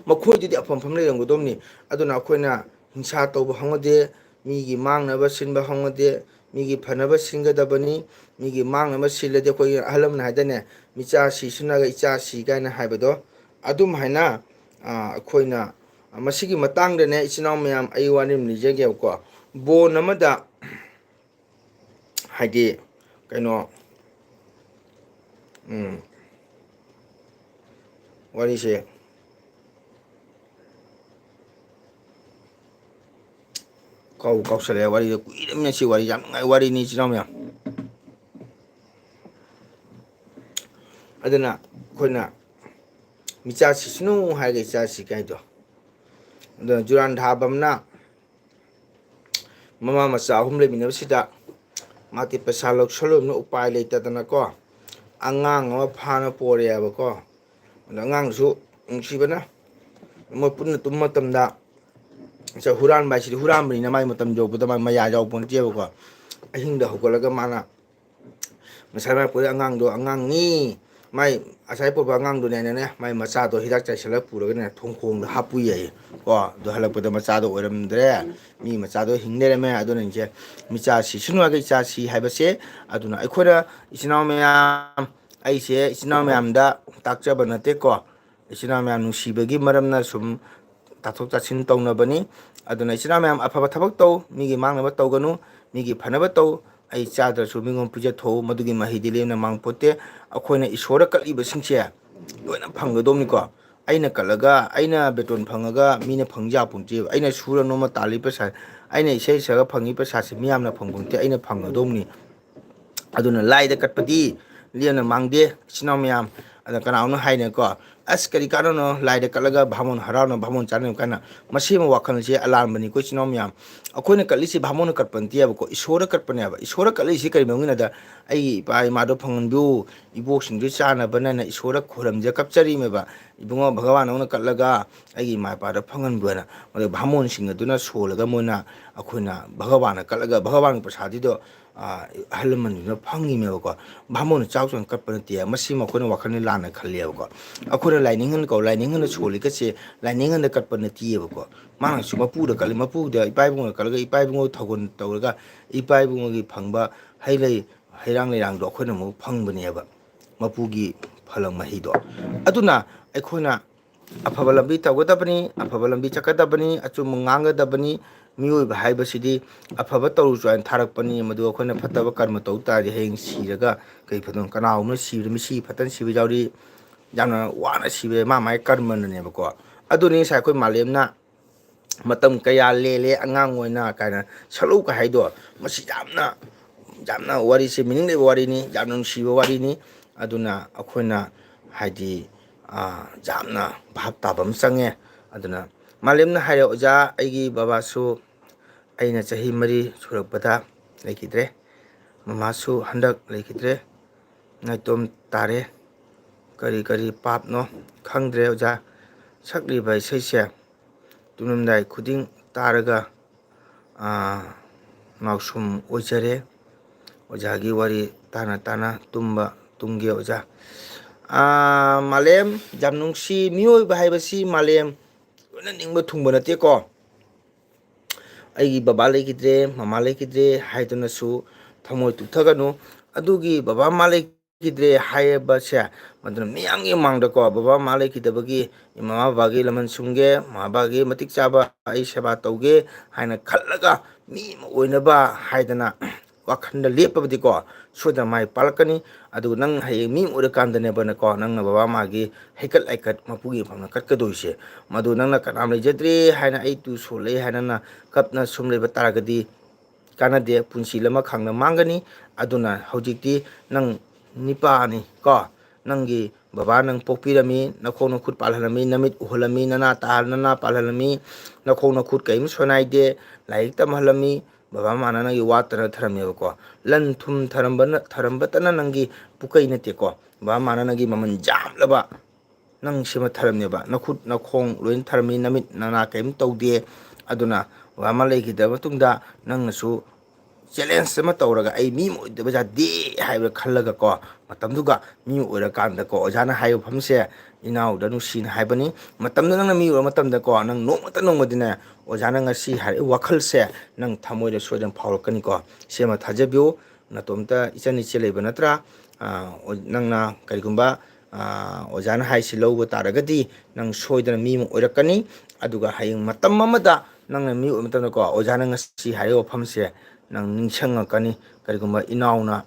ꯃꯈꯣꯏꯗꯨꯗꯤ ꯑꯐꯝ ꯂꯩꯔꯝꯒꯗꯕꯅꯤ ꯑꯗꯨꯅ ꯑꯩꯈꯣꯏꯅ ꯍꯤꯡꯁꯥ ꯇꯧꯕ ꯍꯧꯅꯗꯦ ꯃꯤꯒꯤ ꯃꯥꯡꯅꯕ ꯁꯤꯟꯕ ꯍꯧꯅꯗꯦ ꯃꯤꯒꯤ ꯐꯅꯕ ꯁꯤꯟꯒꯗꯕꯅꯤ ꯃꯤꯒꯤ ꯃꯥꯡꯅꯕ ꯁꯤꯜꯂꯗꯤ ꯑꯩꯈꯣꯏꯒꯤ ꯑꯍꯜ ꯂꯃꯟ ꯍꯥꯏꯗꯅꯦ ꯃꯤꯆꯥ ꯁꯤꯁꯨꯅꯒ ꯏꯆꯥ ꯁꯤ ꯀꯥꯏꯅ ꯍꯥꯏꯕꯗꯣ ꯑꯗꯨꯝ ꯍꯥꯏꯅ ꯑꯩꯈꯣꯏꯅ ꯃꯁꯤꯒꯤ ꯃꯇꯥꯡꯗꯅꯦ ꯏꯆꯤꯟ ꯏꯅꯥꯎ ꯃꯌꯥꯝ ꯑꯩ ꯋꯥꯔꯤ ꯑꯃ ꯂꯤꯖꯒꯦꯕꯀꯣ ꯕꯣꯟ ꯑꯃꯗ ꯍꯥꯏꯗꯤ ꯀꯩꯅꯣ ꯋꯥꯔꯤꯁꯦ ꯀꯥꯎꯁꯜꯂꯛꯑꯦ ꯋꯥꯔꯤꯗꯣ ꯀꯨꯏꯔꯕꯅꯤꯅ ꯁꯤ ꯋꯥꯔꯤ ꯌꯥꯝ ꯅꯨꯡꯉꯥꯏ ꯋꯥꯔꯤꯅꯤ ꯏꯆꯤꯟ ꯏꯅꯥꯎ ꯃꯌꯥꯝ ꯑꯗꯨꯅ ꯑꯩꯈꯣꯏꯅ ꯃꯤꯆꯥ ꯁꯤꯁꯅꯨ ꯍꯥꯏꯔꯒ ꯏꯆꯥꯁꯤ ꯀꯥꯏꯗꯣ ꯑꯗꯨꯅ ꯖꯨꯔꯥꯟꯙꯥꯕꯝꯅ ꯃꯃꯥ ꯃꯆꯥ ꯑꯍꯨꯝ ꯂꯩꯃꯤꯟꯅꯕꯁꯤꯗ ꯃꯥꯗꯤ ꯄꯩꯁꯥ ꯂꯧꯁꯜꯂꯨꯕꯅ ꯎꯄꯥꯏ ꯂꯩꯇꯗꯅꯀꯣ ꯑꯉꯥꯡ ꯑꯃ ꯐꯥꯅ ꯄꯣꯔꯛꯑꯦꯕꯀꯣ ꯑꯗꯣ ꯑꯉꯥꯡꯁꯨ ꯅꯨꯡꯁꯤꯕꯅ ꯃꯣꯏ ꯄꯨꯟꯅ ꯇꯨꯝꯕ ꯃꯇꯝꯗ ꯍꯨꯔꯥꯟꯕ ꯍꯥꯏꯁꯤꯗꯤ ꯍꯨꯔꯥꯟꯕꯅꯤꯅ ꯃꯥꯏ ꯃꯇꯝ ꯌꯧꯕꯗ ꯃꯌꯥ ꯌꯥꯎꯕ ꯅꯠꯇꯦꯕꯀꯣ ꯑꯍꯤꯡꯗ ꯍꯧꯒꯠꯂꯒ ꯃꯥꯅ ꯉꯁꯥꯏ ꯃꯥꯏ ꯄꯣꯔꯛꯏ ꯑꯉꯥꯡꯗꯣ ꯑꯉꯥꯡꯅꯤ ꯃꯥꯏ ꯉꯁꯥꯏ ꯄꯣꯛꯄ ꯑꯉꯥꯡꯗꯨꯅꯦꯅꯅꯦ ꯃꯥꯏ ꯃꯆꯥꯗꯣ ꯍꯤꯗꯥꯛ ꯆꯥꯏꯁꯤꯜꯂꯒ ꯄꯨꯔꯒꯅꯦ ꯊꯣꯡꯈꯣꯡꯗ ꯍꯥꯞꯄꯨ ꯌꯥꯏꯌꯦ ꯀꯣ ꯑꯗꯨ ꯍꯜꯂꯛꯄꯗ ꯃꯆꯥꯗꯣ ꯑꯣꯏꯔꯝꯗ꯭ꯔꯦ ꯃꯤ ꯃꯆꯥꯗꯣ ꯍꯤꯡ ꯂꯩꯔꯝꯃꯦ ꯑꯗꯨꯅ 이제 ꯃꯤꯆꯥ ꯁꯤꯁꯅꯨ ꯍꯥꯏꯔꯒ ꯏꯆꯥ ꯁꯤ ꯍꯥꯏꯕꯁꯦ ꯑꯗꯨꯅ ꯑꯩꯈꯣꯏꯅ ꯏꯆꯤꯟ ꯏꯅꯥꯎ ꯃꯌꯥꯝ ꯑꯩꯁꯦ ꯏꯆꯤꯟ ꯏꯅꯥꯎ ꯃꯌꯥꯝꯗ ꯇꯥꯛꯆꯕ ꯅꯠꯇꯦꯀꯣ ꯏꯆꯤꯟ ꯏꯅꯥꯎ ꯃꯌꯥꯝ ꯅꯨꯡꯁꯤꯕꯒꯤ ꯃꯔꯝꯅ ꯁꯨꯝ ꯇꯥꯊꯣꯛ ꯇꯥꯁꯤꯟ ꯇꯧꯅꯕꯅꯤ ꯑꯗꯨꯅ ꯏꯆꯤꯟ ꯏꯅꯥꯎ ꯃꯌꯥꯝ ꯑꯐꯕ ꯊꯕꯛ ꯇꯧ ꯃꯤꯒꯤ ꯃꯥꯡꯅꯕ ꯇꯧꯒꯅꯨ ꯃꯤꯒꯤ ꯐꯅꯕ ꯇꯧ ꯑꯩ ꯆꯥꯗ꯭ꯔꯁꯨ ꯃꯤꯉꯣꯟ ꯄꯤꯖꯊꯣꯛꯎ ꯃꯗꯨꯒꯤ ꯃꯍꯩꯗꯤ ꯂꯦꯝꯅ ꯃꯥꯡꯄꯣꯠꯇꯦ ꯑꯩꯈꯣꯏꯅ ꯏꯁꯣꯔꯗ ꯀꯠꯂꯤꯕꯁꯤꯡꯁꯦ ꯂꯣꯏꯅ ꯐꯪꯒꯗꯧꯅꯤꯀꯣ ꯑꯩꯅ ꯀꯠꯂꯒ ꯑꯩꯅ ꯕꯦꯇꯣꯟ ꯐꯪꯉꯒ ꯃꯤꯅ ꯐꯪ ꯌꯥꯄꯣꯟꯇꯦꯕ ꯑꯩꯅ ꯁꯨꯔ ꯅꯣꯝꯃ ꯇꯥꯜꯂꯤ ꯄꯩꯁꯥ ꯑꯩꯅ ꯏꯁꯩ ꯁꯛꯑꯒ ꯐꯪꯉꯤ ꯄꯩꯁꯥꯁꯤ ꯃꯤꯌꯥꯝꯅ ꯐꯪꯕ ꯅꯠꯇꯦ ꯑꯩꯅ ꯐꯪꯒꯗꯧꯅꯤ ꯑꯗꯨꯅ ꯂꯥꯏꯗ ꯀꯠꯄꯗꯤ ꯂꯦꯝꯅ ꯃꯥꯡꯗꯦ ꯏꯆꯤꯟ ꯏꯅꯥꯎ ꯃꯌꯥꯝ ꯑꯗ ꯀꯅꯥꯅꯣ ꯍꯥꯏꯅꯀꯣ ꯑꯁ ꯀꯔꯤ ꯀꯥꯟꯅꯅꯣ ꯂꯥꯏꯗ ꯀꯠꯂꯒ ꯚꯥꯃꯣꯟ ꯍꯔꯥꯎꯅ ꯚꯥꯃꯣꯟ ꯆꯥꯅꯕ ꯀꯥꯏꯅ ꯃꯁꯤ ꯑꯃ ꯋꯥꯈꯜꯁꯦ ꯑꯂꯥꯟꯕꯅꯤ ꯑꯩꯈꯣꯏ ꯏꯆꯤꯟ ꯏꯅꯥꯎ ꯃꯌꯥꯝ ꯑꯩꯈꯣꯏꯅ ꯀꯠꯂꯤꯁꯤ ꯚꯥꯃꯣꯟꯅ ꯀꯠꯄ ꯅꯠꯇꯦꯕꯀꯣ ꯏꯁꯣꯔꯅ ꯀꯠꯄꯅꯦꯕ ꯏꯁꯣꯔꯅ ꯀꯠꯂꯤꯁꯤ ꯀꯔꯤ ꯃꯔꯝꯒꯤꯅꯣꯗ ꯑꯩꯒꯤ ꯏꯄꯥ ꯏꯃꯥꯗꯣ ꯐꯪꯍꯟꯕꯤꯌꯨ ꯏꯕꯣꯛꯁꯤꯡꯗꯨ ꯆꯥꯅꯕꯅ ꯏꯁꯣꯔꯗ ꯈꯣꯏꯔꯝꯖ ꯀꯞꯆꯔꯤꯃꯦꯕ ꯏꯕꯨꯡꯉꯣ ꯚꯒꯋꯥꯟꯅꯧꯅ ꯀꯠꯂꯒ ꯑꯩꯒꯤ ꯏꯃꯥ ꯏꯄꯥꯗ ꯐꯪꯍꯟꯕꯅ ꯑꯗꯨꯒ ꯚꯥꯃꯣꯟꯁꯤꯡ ꯑꯗꯨꯅ ꯁꯣꯜꯂꯒ ꯃꯣꯏꯅ ꯑꯩꯈꯣꯏꯅ ꯚꯒꯋꯥꯟꯅ ꯀꯠꯂꯒ ꯚꯒꯋꯥꯟꯒꯤ ꯄ꯭ꯔꯁꯥꯗꯤꯗꯣ ꯑꯍꯜ ꯂꯃꯟꯗꯨꯅ ꯐꯪꯉꯤꯃꯦꯕꯀꯣ ꯚꯥꯃꯣꯟꯅ ꯆꯥꯎ ꯆꯥꯎꯅ ꯀꯠꯄ ꯅꯠꯇꯦ ꯃꯁꯤ ꯃꯈꯣꯏꯅ ꯋꯥꯈꯜꯅꯤ ꯂꯥꯟꯅ ꯈꯜꯂꯦꯕꯀꯣ ꯑꯩꯈꯣꯏꯅ ꯂꯥꯏꯅꯤꯡꯍꯟꯀꯣ ꯂꯥꯏꯅꯤꯡꯍꯟꯅ ꯁꯣꯜꯂꯤꯒꯁꯦ ꯂꯥꯏꯅꯤꯡꯍꯟꯅ ꯀꯠꯄ ꯅꯠꯇꯦꯕꯀꯣ ꯃꯥꯅꯁꯨ ꯃꯄꯨꯗ ꯀꯠꯂꯤ ꯃꯄꯨꯗ ꯏꯄꯥ ꯏꯕꯨꯡꯉꯣꯗ ꯀꯠꯂꯒ ꯏꯄꯥ ꯏꯕꯨꯡꯉꯣ ꯊꯧꯒꯜ ꯇꯧꯔꯒ ꯏꯄꯥ ꯏꯕꯨꯡꯉꯣꯒꯤ ꯐꯪꯕ ꯍꯩ ꯂꯩ ꯍꯩꯔꯥꯡ ꯂꯩꯔꯥꯡꯗꯣ ꯑꯩꯈꯣꯏꯅ ꯑꯃꯨꯛ ꯐꯪꯕꯅꯦꯕ ꯃꯄꯨꯒꯤ ꯐꯂꯪ ꯃꯍꯩꯗꯣ ꯑꯗꯨꯅ ꯑꯩꯈꯣꯏꯅ ꯑꯐꯕ ꯂꯝꯕꯤ ꯇꯧꯒꯗꯕꯅꯤ ꯑꯐꯕ ꯂꯝꯕꯤ ꯆꯠꯀꯗꯕꯅꯤ ꯑꯆꯨꯝꯕ ꯉꯥꯡꯒꯗꯕꯅꯤ ꯃꯤꯑꯣꯏꯕ ꯍꯥꯏꯕꯁꯤꯗꯤ ꯑꯐꯕ ꯇꯧꯔꯨꯁꯨ ꯍꯥꯏꯅ ꯊꯥꯔꯛꯄꯅꯤ ꯃꯗꯨ ꯑꯩꯈꯣꯏꯅ ꯐꯠꯇꯕ ꯀꯔꯃ ꯇꯧ ꯇꯥꯔꯗꯤ ꯍꯌꯦꯡ ꯁꯤꯔꯒ ꯀꯩ ꯐꯗꯣꯏꯅꯣ ꯀꯅꯥꯒꯨꯝꯕꯅ ꯁꯤꯕꯗ ꯃꯤꯁꯤ ꯐꯠꯇꯅ ꯁꯤꯕ ꯌꯥꯎꯔꯤ ꯌꯥꯝꯅ ꯋꯥꯅ ꯁꯤꯕ ꯃꯥ ꯃꯥꯒꯤ ꯀꯔꯃꯅꯅꯦꯕꯀꯣ ꯑꯗꯨꯅꯤ ꯉꯁꯥꯏ ꯑꯩꯈꯣꯏ ꯃꯥꯂꯦꯝꯅ ꯃꯇꯝ ꯀꯌꯥ ꯂꯦꯜꯂꯦ ꯑꯉꯥꯡ ꯑꯣꯏꯅ ꯀꯥꯏꯅ ꯁꯛꯂꯧꯀ ꯍꯥꯏꯗꯣ ꯃꯁꯤ ꯌꯥꯝꯅ ꯋꯥꯔꯤꯁꯦ ꯃꯤꯅꯤꯡ ꯂꯩꯕ ꯋꯥꯔꯤꯅꯤ ꯌꯥꯝꯅ ꯅꯨꯡꯁꯤꯕ ꯋꯥꯔꯤꯅꯤ ꯑꯗꯨꯅ ꯑꯩꯈꯣꯏꯅ ꯍꯥꯏꯗꯤ ꯌꯥꯝꯅ ꯚꯥꯞ ꯇꯥꯕ ꯑꯃ ꯆꯪꯉꯦ ꯑꯗꯨꯅ ꯃꯥꯂꯦꯝꯅ ꯍꯥꯏꯔꯦ ꯑꯣꯖꯥ ꯑꯩꯒꯤ ꯕꯕꯥꯁꯨ ꯑꯩꯅ ꯆꯍꯤ 4 ꯁꯨꯔꯛꯄꯗ ꯂꯩꯈꯤꯗ꯭ꯔꯦ ꯃꯃꯥꯁꯨ ꯍꯟꯗꯛ ꯂꯩꯈꯤꯗ꯭ꯔꯦ ꯅꯥꯏꯇꯣꯝ ꯇꯥꯔꯦ ꯀꯔꯤ ꯀꯔꯤ ꯄꯥꯞꯅꯣ ꯈꯪꯗ꯭ꯔꯦ ꯑꯣꯖꯥ ꯁꯛꯂꯤꯕ ꯏꯁꯩꯁꯦ ꯇꯨꯝꯂꯝꯗꯥꯏ ꯈꯨꯗꯤꯡ ꯇꯥꯔꯒ ꯉꯥꯎꯁꯨꯝ ꯑꯣꯏꯖꯔꯦ ꯑꯣꯖꯥꯒꯤ ꯋꯥꯔꯤ ꯇꯥꯅ ꯇꯥꯅ ꯇꯨꯝꯒꯦ ꯑꯣꯖꯥ ꯃꯥꯂꯦꯝ ꯌꯥꯝ ꯅꯨꯡꯁꯤ ꯃꯤꯑꯣꯏꯕ ꯍꯥꯏꯕꯁꯤ ꯃꯥꯂꯦꯝ ꯂꯣꯏꯅ ꯅꯤꯡꯕ ꯊꯨꯡꯕ ꯅꯠꯇꯦꯀꯣ ꯑꯩꯒꯤ ꯕꯕꯥ ꯂꯩꯈꯤꯗ꯭ꯔꯦ ꯃꯃꯥ ꯂꯩꯈꯤꯗ꯭ꯔꯦ ꯍꯥꯏꯗꯨꯅꯁꯨ ꯊꯃꯣꯏ ꯇꯨꯊꯒꯅꯨ ꯑꯗꯨꯒꯤ ꯕꯕꯥ ꯃꯃꯥ ꯂꯩꯈꯤꯗ꯭ꯔꯦ ꯍꯥꯏꯕꯁꯦ ꯃꯗꯨꯅ ꯃꯤꯌꯥꯝꯒꯤ ꯃꯃꯥꯡꯗꯀꯣ ꯕꯕꯥ ꯃꯃꯥ ꯂꯩꯈꯤꯗꯕꯒꯤ ꯃꯃꯥ ꯕꯕꯥꯒꯤ ꯂꯃꯟ ꯁꯨꯝꯒꯦ ꯃꯃꯥ ꯕꯕꯥꯒꯤ ꯃꯇꯤꯛ ꯆꯥꯕ ꯑꯩ ꯁꯦꯕꯥ ꯇꯧꯒꯦ ꯍꯥꯏꯅ ꯈꯜꯂꯒ ꯃꯤ ꯑꯃ ꯑꯣꯏꯅꯕ ꯍꯥꯏꯗꯅ ꯋꯥꯈꯜꯗ ꯂꯦꯞꯄꯕꯗꯤꯀꯣ ꯁꯣꯏꯗꯅ ꯃꯥꯏ ꯄꯥꯜꯂꯛꯀꯅꯤ ꯑꯗꯨꯒ ꯅꯪ ꯍꯌꯦꯡ ꯃꯤ ꯑꯣꯏꯔꯀꯥꯟꯗꯅꯦꯕꯅꯀꯣ ꯅꯪꯅ ꯕꯕꯥ ꯃꯥꯒꯤ ꯍꯩꯀꯠ ꯂꯩꯀꯠ ꯃꯄꯨꯒꯤ ꯃꯐꯝꯗ ꯀꯠꯀꯗꯣꯏꯁꯦ ꯃꯗꯨ ꯅꯪꯅ ꯀꯅꯥꯝ ꯂꯩꯖꯗ꯭ꯔꯦ ꯍꯥꯏꯅ ꯑꯩ ꯇꯨ ꯁꯣꯜꯂꯦ ꯍꯥꯏꯅ ꯀꯞꯅ ꯁꯨꯝ ꯂꯩꯕ ꯇꯥꯔꯒꯗꯤ ꯀꯥꯟꯅꯗꯦ ꯄꯨꯟꯁꯤ ꯑꯃ ꯈꯥꯡꯅ ꯃꯥꯡꯒꯅꯤ ꯑꯗꯨꯅ ꯍꯧꯖꯤꯛꯇꯤ ꯅꯪ ꯅꯤꯄꯥꯅꯤ ꯀꯣ ꯅꯪꯒꯤ ꯕꯕꯥ ꯅꯪ ꯄꯣꯛꯄꯤꯔꯝꯃꯤ ꯅꯈꯣꯡ ꯅꯈꯨꯠ ꯄꯥꯜꯍꯜꯂꯝꯃꯤ ꯅꯃꯤꯠ ꯎꯍꯜꯂꯝꯃꯤ ꯅꯅꯥ ꯄꯥꯜꯍꯜꯂꯝꯃꯤ ꯅꯈꯣꯡ ꯅꯈꯨꯠ ꯀꯔꯤꯝ ꯁꯣꯟꯅꯥꯏꯗꯦ ꯂꯥꯏꯔꯤꯛ ꯇꯝꯍꯜꯂꯝꯃꯤ ꯕꯕꯥ ꯃꯥꯅ ꯅꯪꯒꯤ ꯋꯥꯠꯇꯅ ꯊꯔꯝꯃꯦꯕꯀꯣ ꯂꯟ ꯊꯨꯝ ꯊꯔꯝꯕꯇꯅ ꯅꯪꯒꯤ ꯄꯨꯀꯩ ꯅꯠꯇꯦꯀꯣ ꯕꯕꯥ ꯃꯥꯅ ꯅꯪꯒꯤ ꯃꯃꯜ ꯌꯥꯝꯂꯕ ꯅꯪ ꯁꯤꯃ ꯊꯔꯝꯃꯦꯕ ꯅꯈꯨꯠ ꯅꯈꯣꯡ ꯂꯣꯏꯅ ꯊꯔꯝꯃꯤ ꯅꯃꯤꯠ ꯅꯅꯥ ꯀꯔꯤꯝ ꯇꯧꯗꯦ ꯑꯗꯨꯅ ꯕꯕꯥ ꯃꯥ ꯂꯩꯈꯤꯗꯕ ꯃꯇꯨꯡꯗ ꯅꯪꯅꯁꯨ ꯆꯦꯂꯦꯟꯖ ꯑꯃ ꯇꯧꯔꯒ ꯑꯩ ꯃꯤ ꯑꯃ ꯑꯣꯏꯗꯕ ꯌꯥꯗꯦ ꯍꯥꯏꯕ ꯈꯜꯂꯒꯀꯣ ꯃꯇꯝꯗꯨꯒ ꯃꯤ ꯑꯣꯏꯔꯀꯥꯟꯗꯀꯣ ꯑꯣꯖꯥꯅ ꯍꯥꯏꯕ ꯃꯐꯝꯁꯦ ꯏꯅꯥꯎꯗ ꯅꯨꯡꯁꯤꯅ ꯍꯥꯏꯕꯅꯤ ꯃꯇꯝꯗ ꯅꯪꯅ ꯃꯤ ꯑꯣꯏꯔ ꯃꯇꯝꯗꯀꯣ ꯅꯪ ꯅꯣꯡꯃꯗꯤꯅꯦ ꯑꯣꯖꯥꯅ ꯉꯁꯤ ꯍꯥꯏꯔꯤꯕ ꯋꯥꯈꯜꯁꯦ ꯅꯪ ꯊꯃꯣꯏꯗ ꯁꯣꯏꯗꯅ ꯐꯥꯎꯔꯛꯀꯅꯤꯀꯣ ꯁꯤꯃ ꯊꯥꯖꯕꯤꯌꯨ ꯅꯇꯣꯝꯇ ꯏꯆꯟ ꯏꯆꯦ ꯂꯩꯕ ꯅꯠꯇ꯭ꯔꯥ ꯅꯪꯅ ꯀꯔꯤꯒꯨꯝꯕ ꯑꯣꯖꯥꯅ ꯍꯥꯏꯁꯤ ꯂꯧꯕ ꯇꯥꯔꯒꯗꯤ ꯅꯪ ꯁꯣꯏꯗꯅ ꯃꯤ ꯑꯃ ꯑꯣꯏꯔꯛꯀꯅꯤ ꯑꯗꯨꯒ ꯍꯌꯦꯡ ꯃꯇꯝ ꯑꯃꯗ ꯅꯪꯅ ꯃꯤ ꯑꯣꯏꯕ ꯃꯇꯝꯗꯀꯣ ꯑꯣꯖꯥꯅ ꯉꯁꯤ ꯍꯥꯏꯔꯤꯕ ꯋꯥꯐꯝꯁꯦ ꯅꯪ ꯅꯤꯡꯁꯤꯡꯉꯛꯀꯅꯤ ꯀꯔꯤꯒꯨꯝꯕ ꯏꯅꯥꯎꯅ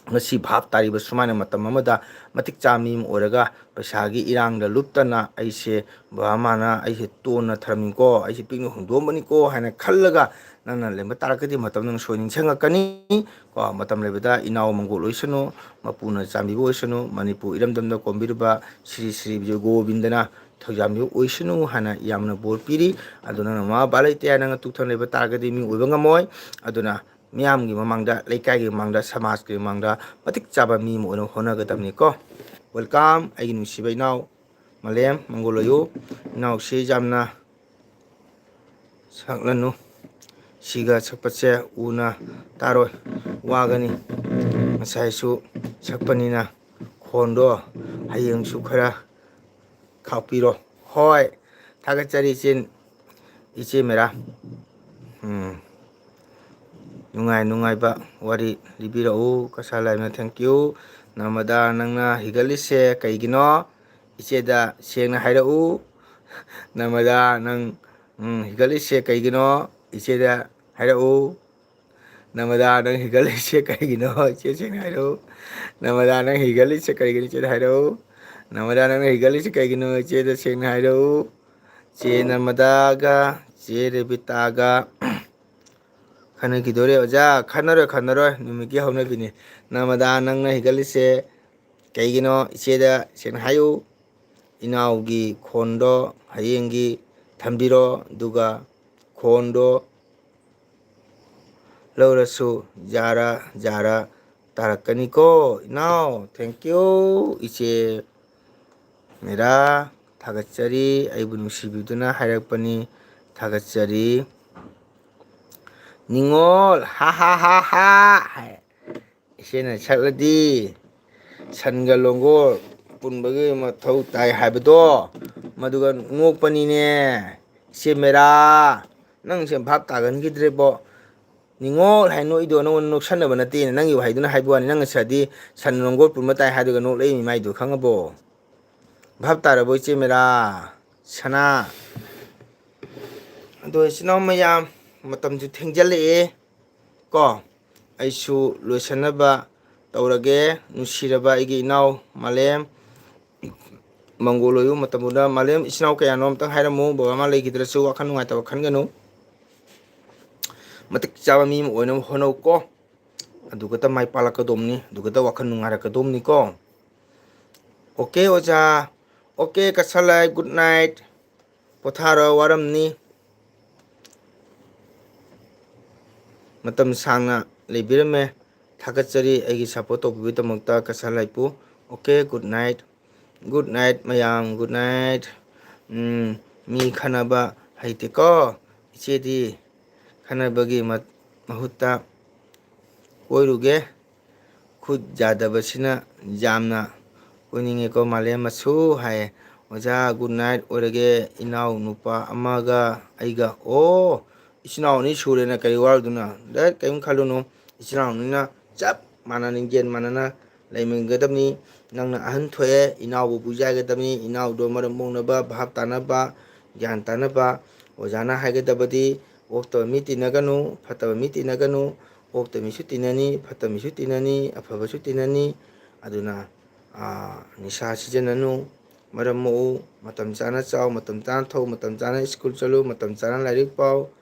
ꯉꯁꯤ ꯚꯥꯞ ꯇꯥꯔꯤꯕ ꯁꯨꯃꯥꯏꯅ ꯃꯇꯝ ꯑꯃꯗ ꯃꯇꯤꯛ ꯆꯥꯕ ꯃꯤ ꯑꯃ ꯑꯣꯏꯔꯒ ꯄꯩꯁꯥꯒꯤ ꯏꯔꯥꯡꯗ ꯂꯨꯞꯇꯅ ꯑꯩꯁꯦ ꯕꯕꯥ ꯃꯥꯅ ꯑꯩꯁꯦ ꯇꯣꯟꯅ ꯊꯔꯝꯃꯤꯀꯣ ꯑꯩꯁꯦ ꯄꯤꯛꯅ ꯍꯨꯟꯗꯣꯛꯑꯝꯕꯅꯤꯀꯣ ꯍꯥꯏꯅ ꯈꯜꯂꯒ ꯅꯪꯅ ꯂꯩꯔꯝꯕ ꯇꯥꯔꯒꯗꯤ ꯃꯇꯝ ꯅꯪ ꯁꯣꯏ ꯅꯤꯡꯁꯤꯡꯉꯛꯀꯅꯤ ꯀꯣ ꯃꯇꯝ ꯂꯩꯕꯗ ꯏꯅꯥꯎ ꯃꯪꯒꯣꯜ ꯑꯣꯏꯁꯅꯨ ꯃꯄꯨꯅ ꯆꯥꯟꯕꯤꯕ ꯑꯣꯏꯁꯅꯨ ꯃꯅꯤꯄꯨꯔ ꯏꯔꯝꯗꯝꯗ ꯀꯣꯟꯕꯤꯔꯤꯕ ꯁ꯭ꯔꯤ ꯁ꯭ꯔꯤ ꯕꯤꯖꯣꯏ ꯒꯣꯕꯤꯟꯗꯅ ꯊꯧꯖꯥꯟꯕꯤꯕ ꯑꯣꯏꯁꯅꯨ ꯍꯥꯏꯅ ꯌꯥꯝꯅ ꯕꯣꯔ ꯄꯤꯔꯤ ꯑꯗꯨ ꯅꯪꯅ ꯃꯃꯥ ꯕꯕꯥ ꯂꯩꯇꯦ ꯍꯥꯏꯅ ꯇꯨꯛꯊꯅ ꯂꯩꯕ ꯇꯥꯔꯒꯗꯤ ꯃꯤ ꯑꯣꯏꯕ ꯉꯝꯃꯣꯏ ꯑꯗꯨꯅ ꯃꯤꯌꯥꯝꯒꯤ ꯃꯃꯥꯡꯗ ꯂꯩꯀꯥꯏꯒꯤ ꯃꯃꯥꯡꯗ ꯁꯃꯥꯖꯀꯤ ꯃꯃꯥꯡꯗ ꯃꯇꯤꯛ ꯆꯥꯕ ꯃꯤ ꯑꯃ ꯑꯣꯏꯅ ꯍꯣꯠꯅꯒꯗꯕꯅꯤꯀꯣ ꯋꯦꯜꯀꯝ ꯑꯩꯒꯤ ꯅꯨꯡꯁꯤꯕ ꯏꯅꯥꯎ ꯃꯥꯂꯦꯝ ꯃꯪꯒꯣꯜ ꯑꯣꯏꯌꯨ ꯏꯅꯥꯎꯁꯤ ꯌꯥꯝꯅ ꯁꯛꯂꯅꯨ ꯁꯤꯒ ꯁꯛꯄꯁꯦ ꯎꯅ ꯇꯥꯔꯣꯏ ꯋꯥꯒꯅꯤ ꯉꯁꯥꯏꯁꯨ ꯁꯛꯄꯅꯤꯅ ꯈꯣꯟꯗꯣ ꯍꯌꯦꯡꯁꯨ ꯈꯔ ꯈꯥꯛꯄꯤꯔꯣ ꯍꯣꯏ ꯊꯥꯒꯠꯆꯔꯤ ꯏꯆꯦ ꯃꯦꯔꯥ ꯅꯨꯡꯉꯥꯏꯕ ꯋꯥꯔꯤ ꯂꯤꯕꯤꯔꯛꯎ ꯀꯁꯥ ꯂꯥꯏꯅ ꯊꯦꯡꯀ꯭ꯌꯨ ꯅꯃꯗꯥ ꯅꯪꯅ ꯍꯤꯒꯠꯂꯤꯁꯦ ꯀꯩꯒꯤꯅꯣ ꯏꯆꯦꯗ ꯁꯦꯡꯅ ꯍꯥꯏꯔꯛꯎ ꯅꯃꯗꯥ ꯅꯪ ꯍꯤꯒꯠꯂꯤꯁꯦ ꯀꯩꯒꯤꯅꯣ ꯏꯆꯦꯗ ꯍꯥꯏꯔꯛꯎ ꯅꯃꯗꯥ ꯅꯪ ꯍꯤꯒꯠꯂꯤꯁꯦ ꯀꯩꯒꯤꯅꯣ ꯏꯆꯦ ꯁꯦꯡꯅ ꯍꯥꯏꯔꯛꯎ ꯅꯃꯗꯥ ꯅꯪ ꯍꯤꯒꯠꯂꯤꯁꯦ ꯀꯩꯒꯤꯅꯣ ꯏꯆꯦꯗ ꯍꯥꯏꯔꯛꯎ ꯅꯃꯗꯥ ꯅꯪꯅ ꯍꯤꯒꯠꯂꯤꯁꯦ ꯀꯩꯒꯤꯅꯣ ꯏꯆꯦꯗ ꯁꯦꯡꯅ ꯍꯥꯏꯔꯛꯎ ꯆꯦ ꯅꯃꯗꯥꯒ ꯆꯦ ꯔꯦꯕꯤꯇꯥꯒ ꯈꯟꯅꯈꯤꯗꯣꯔꯦ ꯑꯣꯖꯥ ꯈꯟꯅꯔꯣꯏ ꯅꯨꯃꯤꯠꯀꯤ ꯍꯧꯅꯕꯤꯅꯤ ꯅꯃꯗꯥ ꯅꯪꯅ ꯍꯤꯒꯠꯂꯤꯁꯦ ꯀꯩꯒꯤꯅꯣ ꯏꯆꯦꯗ ꯁꯦꯡꯅ ꯍꯥꯏꯌꯨ ꯏꯅꯥꯎꯒꯤ ꯈꯣꯟꯗꯣ ꯍꯌꯦꯡꯒꯤ ꯊꯝꯕꯤꯔꯣ ꯑꯗꯨꯒ ꯈꯣꯟꯗꯣ ꯂꯧꯔꯁꯨ ꯖꯥꯔꯥ ꯖꯥꯔꯥ ꯇꯥꯔꯛꯀꯅꯤꯀꯣ ꯏꯅꯥꯎ ꯊꯦꯡꯀ꯭ꯌꯨ ꯏꯆꯦ ꯃꯦꯔꯥ ꯊꯥꯒꯠꯆꯔꯤ ꯑꯩꯕꯨ ꯅꯨꯡꯁꯤꯕꯤꯗꯨꯅ ꯍꯥꯏꯔꯛꯄꯅꯤ ꯊꯥꯒꯠꯆꯔꯤ ꯅꯤꯡꯉꯣꯜ ꯍꯥ ꯍꯥ ꯍꯥ ꯍꯥ ꯏꯆꯦꯅ ꯁꯛꯂꯗꯤ ꯁꯟꯒ ꯂꯣꯡꯒꯣꯜ ꯄꯨꯟꯕꯒꯤ ꯃꯊꯧ ꯇꯥꯏ ꯍꯥꯏꯕꯗꯣ ꯃꯗꯨꯒ ꯅꯣꯛꯄꯅꯤꯅꯦ ꯏꯆꯦ ꯃꯦꯔꯥ ꯅꯪꯁꯦ ꯚꯥꯞ ꯇꯥꯒꯟꯈꯤꯗ꯭ꯔꯦꯕꯣ ꯅꯤꯡꯉꯣꯜ ꯍꯥꯏ ꯅꯣꯛꯏꯗꯣ ꯅꯉꯣꯟꯗ ꯅꯣꯛꯁꯟꯅꯕ ꯅꯠꯇꯦꯅꯦ ꯅꯪꯒꯤ ꯋꯥꯍꯩꯗꯨꯅ ꯍꯥꯏꯕ ꯋꯥꯅꯤ ꯅꯪ ꯉꯁꯥꯏꯗꯤ ꯁꯟ ꯂꯣꯡꯒꯣꯜ ꯄꯨꯟꯕ ꯇꯥꯏ ꯍꯥꯏꯗꯨꯒ ꯅꯣꯛꯂꯛꯏ ꯃꯥꯏꯗꯣ ꯈꯪꯉꯕꯣ ꯚꯥꯞ ꯇꯥꯔꯕꯣ ꯏꯆꯦ ꯃꯦꯔꯥ ꯁꯅꯥ ꯑꯗꯣ ꯏꯆꯤꯟ ꯏꯅꯥꯎ ꯃꯌꯥꯝ ꯃꯇꯝꯁꯨ ꯊꯦꯡꯖꯜꯂꯛꯑꯦ ko aisu loisanaba taurage nusiraba aigi inaw malem mangoloyu matamuda malem isinaw kaya nom tang hairamu baba ma leigidrasu wakan nungaitaba khanganu matik chaba mi mo oinam hono ko adugata mai palakadomni dugata wakan nungarakadomni ko oke oja oke kasalai good night potharo waramni matam sangna leibirame thakachari aigi support tobibidamakta kasalaipu okay good night mayam good night mi khanaba haite ko ichedi khanabagi mahutta oiruge khud jadabasina jamna koninge ko malem masu hai oja good night orage inaw nupa amaga aiga o isinaw ni surena kai warduna da kaim khalunu isinaw nina chap mana ningen manana laimingadamni nangna ahan thoe inaw bu bujagadamni inaw do maram mongnaba bhab tanaba gyan tanaba ojana haigadabadi okta mi tinaganu fataba mi tinaganu okta mi su tinani fataba mi su tinani afaba su tinani aduna nisa sijananu maram mo matam chana chaw matam chana thau matam chana school chalu matam chana lairik pau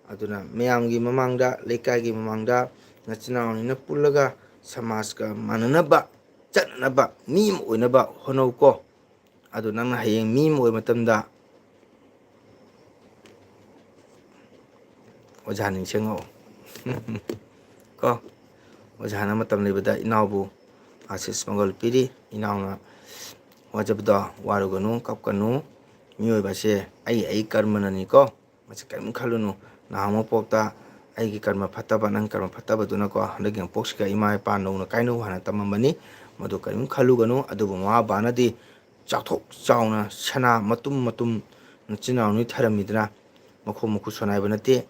aduna mayamgi mamangda leikaigi mamangda nachinawnina pullaga samaska mananaba chatnaba mi am oinaba honau ko adu nangna hayeng mi am oi matamda oja ningsengo ko oja na matam lebada inawbu asis mangal piri inawna wajabda waruganu kapkanu mioi base ai karmanani ko mase kaim khalunu nahamo popta aigi karma phataba nang karma phataba duna ko handagi poxka ima pa no kainu hana tamamani madu kaim khaluganu adubu ma banadi chakthok chauna sana matum chinauni tharamidra makho mukhu sonai banate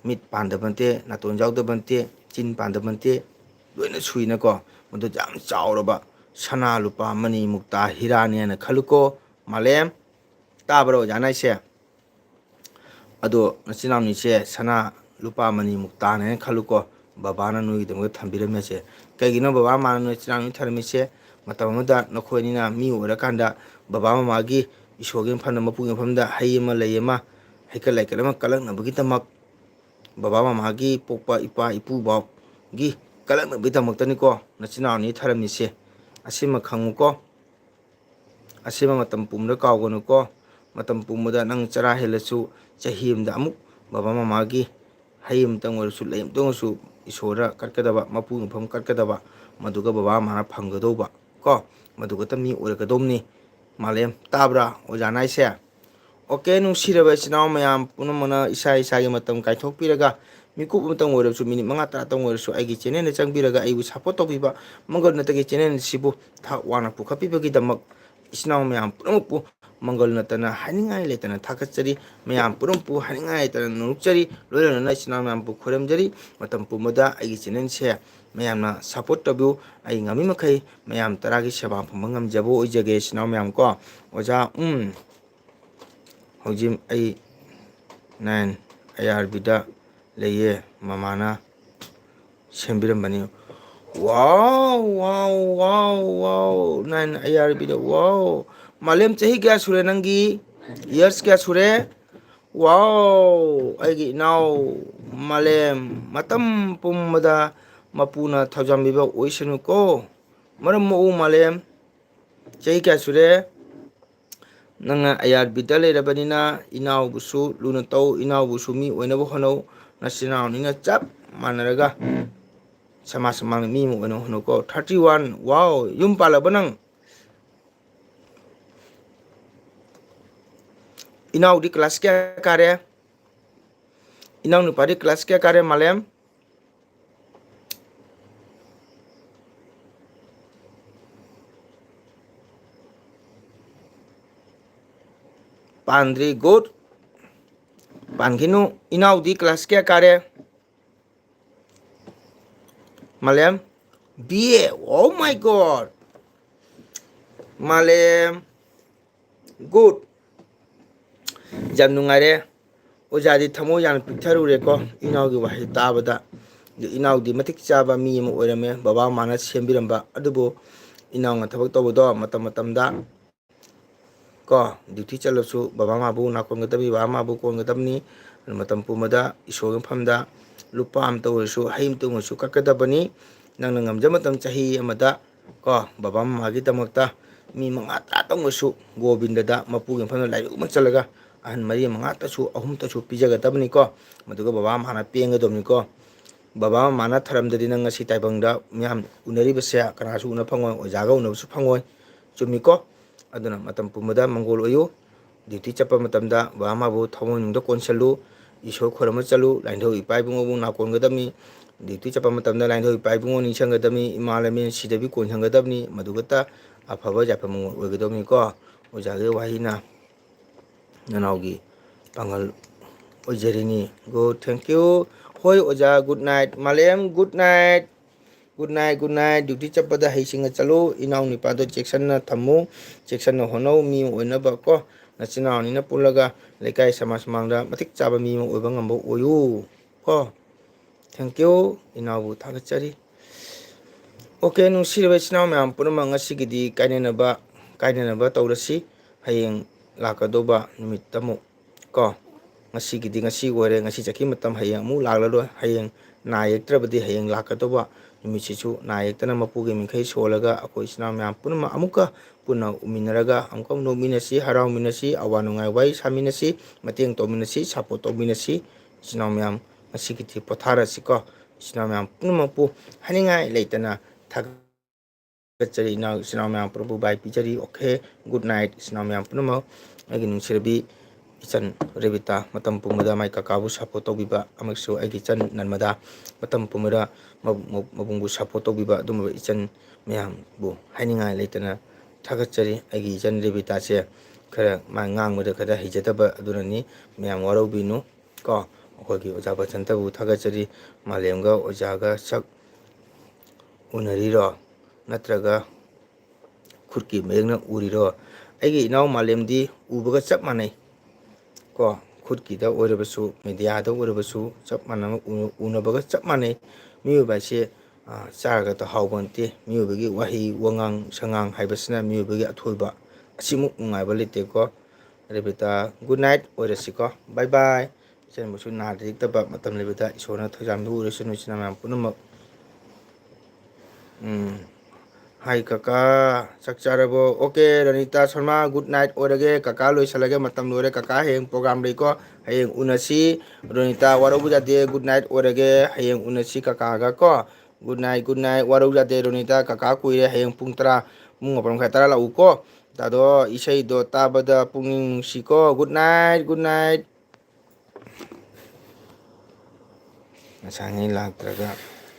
mit pandabante naton jawdabante chin pandabante loina suina ko madu jam chauraba sana lupa mani mukta hirani na khaluko malem tabro janaise ado nachinamni se sana lupa mani muktane khaluko babana nui demu thambirame se kaigino baba mana no chinamni tharmi se matamada nakhoinina mi ora kanda baba mama gi isogen phana mapugi phamda hayema layema haikal laikalama kalak nabagi tamak baba mama gi pokpa ipa ipu baw gi kalak nabagi tamak tani ko nachinamni tharmi se asima khangu ko asima matam pumra kawgonu ko matam pumada nang chara helasu chahimda amuk baba mama gi hayim tang warsu layim tongsu isora katkadaba mapu pham katkadaba maduga baba mana phanggadoba ko maduga tami orakadomni malem tabra ojanai se oke nungsiraba chinaw mayam punamana isa isa gi matam kaithokpiraga mikup matang warsu minute manga ta tang warsu aigi channel na changbiraga aibu support tobiba mangal natagi channel sibu thak wana pukhapibagi damak isnaw mayam punampu mangal natana haningai letana thakachari mayam purumpu haningai letana nukchari loilana isnaw mayam pu khoramjari matam pumada aigi channel se mayamna support tabu ai ngami makai mayam taragi seba phumangam jabo oijage isnaw mayam ko oja hojim ai 9 IRB da leye mamana sembirambani wow 9 IRB da wow malem chahi kya sure nangi years kya sure Wow, aigi inau malem matam pumbada mapuna thajambiba oisanu ko. Maram mo malem chay kya sure nanga ayar bidale rabanina inau busu luna tau inau busu mi oinabo hono nasinau ninga chap manaraga sama samang mi mo oino hono ko 31. Wow, yum pala banang inau di kelas kya kare inau ni padi kelas kya kare malem Pandri good Panginu inau di kelas kya kare malem BA. Oh my god malem good jam nungare ojadi thamo yan picture ko inau gi wahi tabada inau di matik chaba mi mo oirame baba mana sembiramba adubo inau nga thabak tobodo matam matamda ko duty chalasu baba mabu nakon gatabi baba mabu kon gatabni matam pumada isog famda lupa am tawsu haim tungusu kakadabani nang nangam jamatam chahi amada ko baba magi tamakta mi manga ta tongsu govinda da mapu gi famda lai uma chalaga ahan mari manga ta su ahum ta su pijaga tabni ko maduga baba mana penga domni ko baba mana tharam dadi nang si taibangda myam unari basya kana su una phangoi ojaga una su phangoi chumi ko aduna matam pumada mangol oyu duty chapa matamda baba mabu thamo nungda konsalu isor khorama chalu laindho ipai bungo bu nakon gadami duty chapa matamda laindho ipai bungo ningsang gadami imalami sidabi kon sangadabni madugata afaba japa mangol oigadomni ko ojage wahina nanaugi pangal ojarini go thank you hoi oja good night malem good night good night duty chapada heisinga chalo inau ni pado section na thamu section na hono mi oinaba ko nachina ni na pulaga lekai samas mangda matik chaba mi mo oiba ngambo oyu ko thank you inau bu thagachari okay nu sirbe sinau myam punama ngasi gidi kainenaba tawrasi hayeng lakadoba numit tamu ko ngasi gidi ngasi gore ngasi chaki matam hayeng mu laglalo hayeng na yektrabadi hayeng lakadoba numisichu na yektana mapuge minkhai solaga akoi sinam myam punma amuka punna uminaraga amkong no minasi harau minasi awanungai wai saminasi mateng to minasi support to minasi sinam myam ngasi gidi potharasi ko sinam myam punma pu haningai leitana thag chari na sinam myam prabu bai pichari okay good night sinam myam punma agi nungsirbi ichan rebita matam pumada mai kakabu support to biba amaksu agi chan nanmada matam pumada mabungbu support to biba dum ichan myam bu haininga leitana thagachari agi ichan rebita che khara ma ngangmada khada hijataba adunani myam warau binu ko akogi oja bachanta bu thagachari malemga ojaga sak unariro natraga khurki megna uriro aigi inau malemdi ubaga chap manai ko khutki da oirabasu media da oirabasu chap manama unabaga chap manai miyoba se charaga ta hawbante miyobagi wahi wangang sangang haibasina miyobagi athoiba asimu ngaiba lete ko rebeta good night oirasi ko bye bye chen musu na dikta ba matam lebeta isona thajam du oirasu nuchina mam punamak Hai kaka sakcharabo okay Ranita Sharma good night orage kaka loisalage matam lore kaka heng program ko hayeng unasi Ranita warabu jate good night orage hayeng unasi kaka ga ko good night warabu jate Ranita kaka kuire hayeng pung tara mung apram khatara la uko tado isai do tabada punging siko good night nasangi laktraga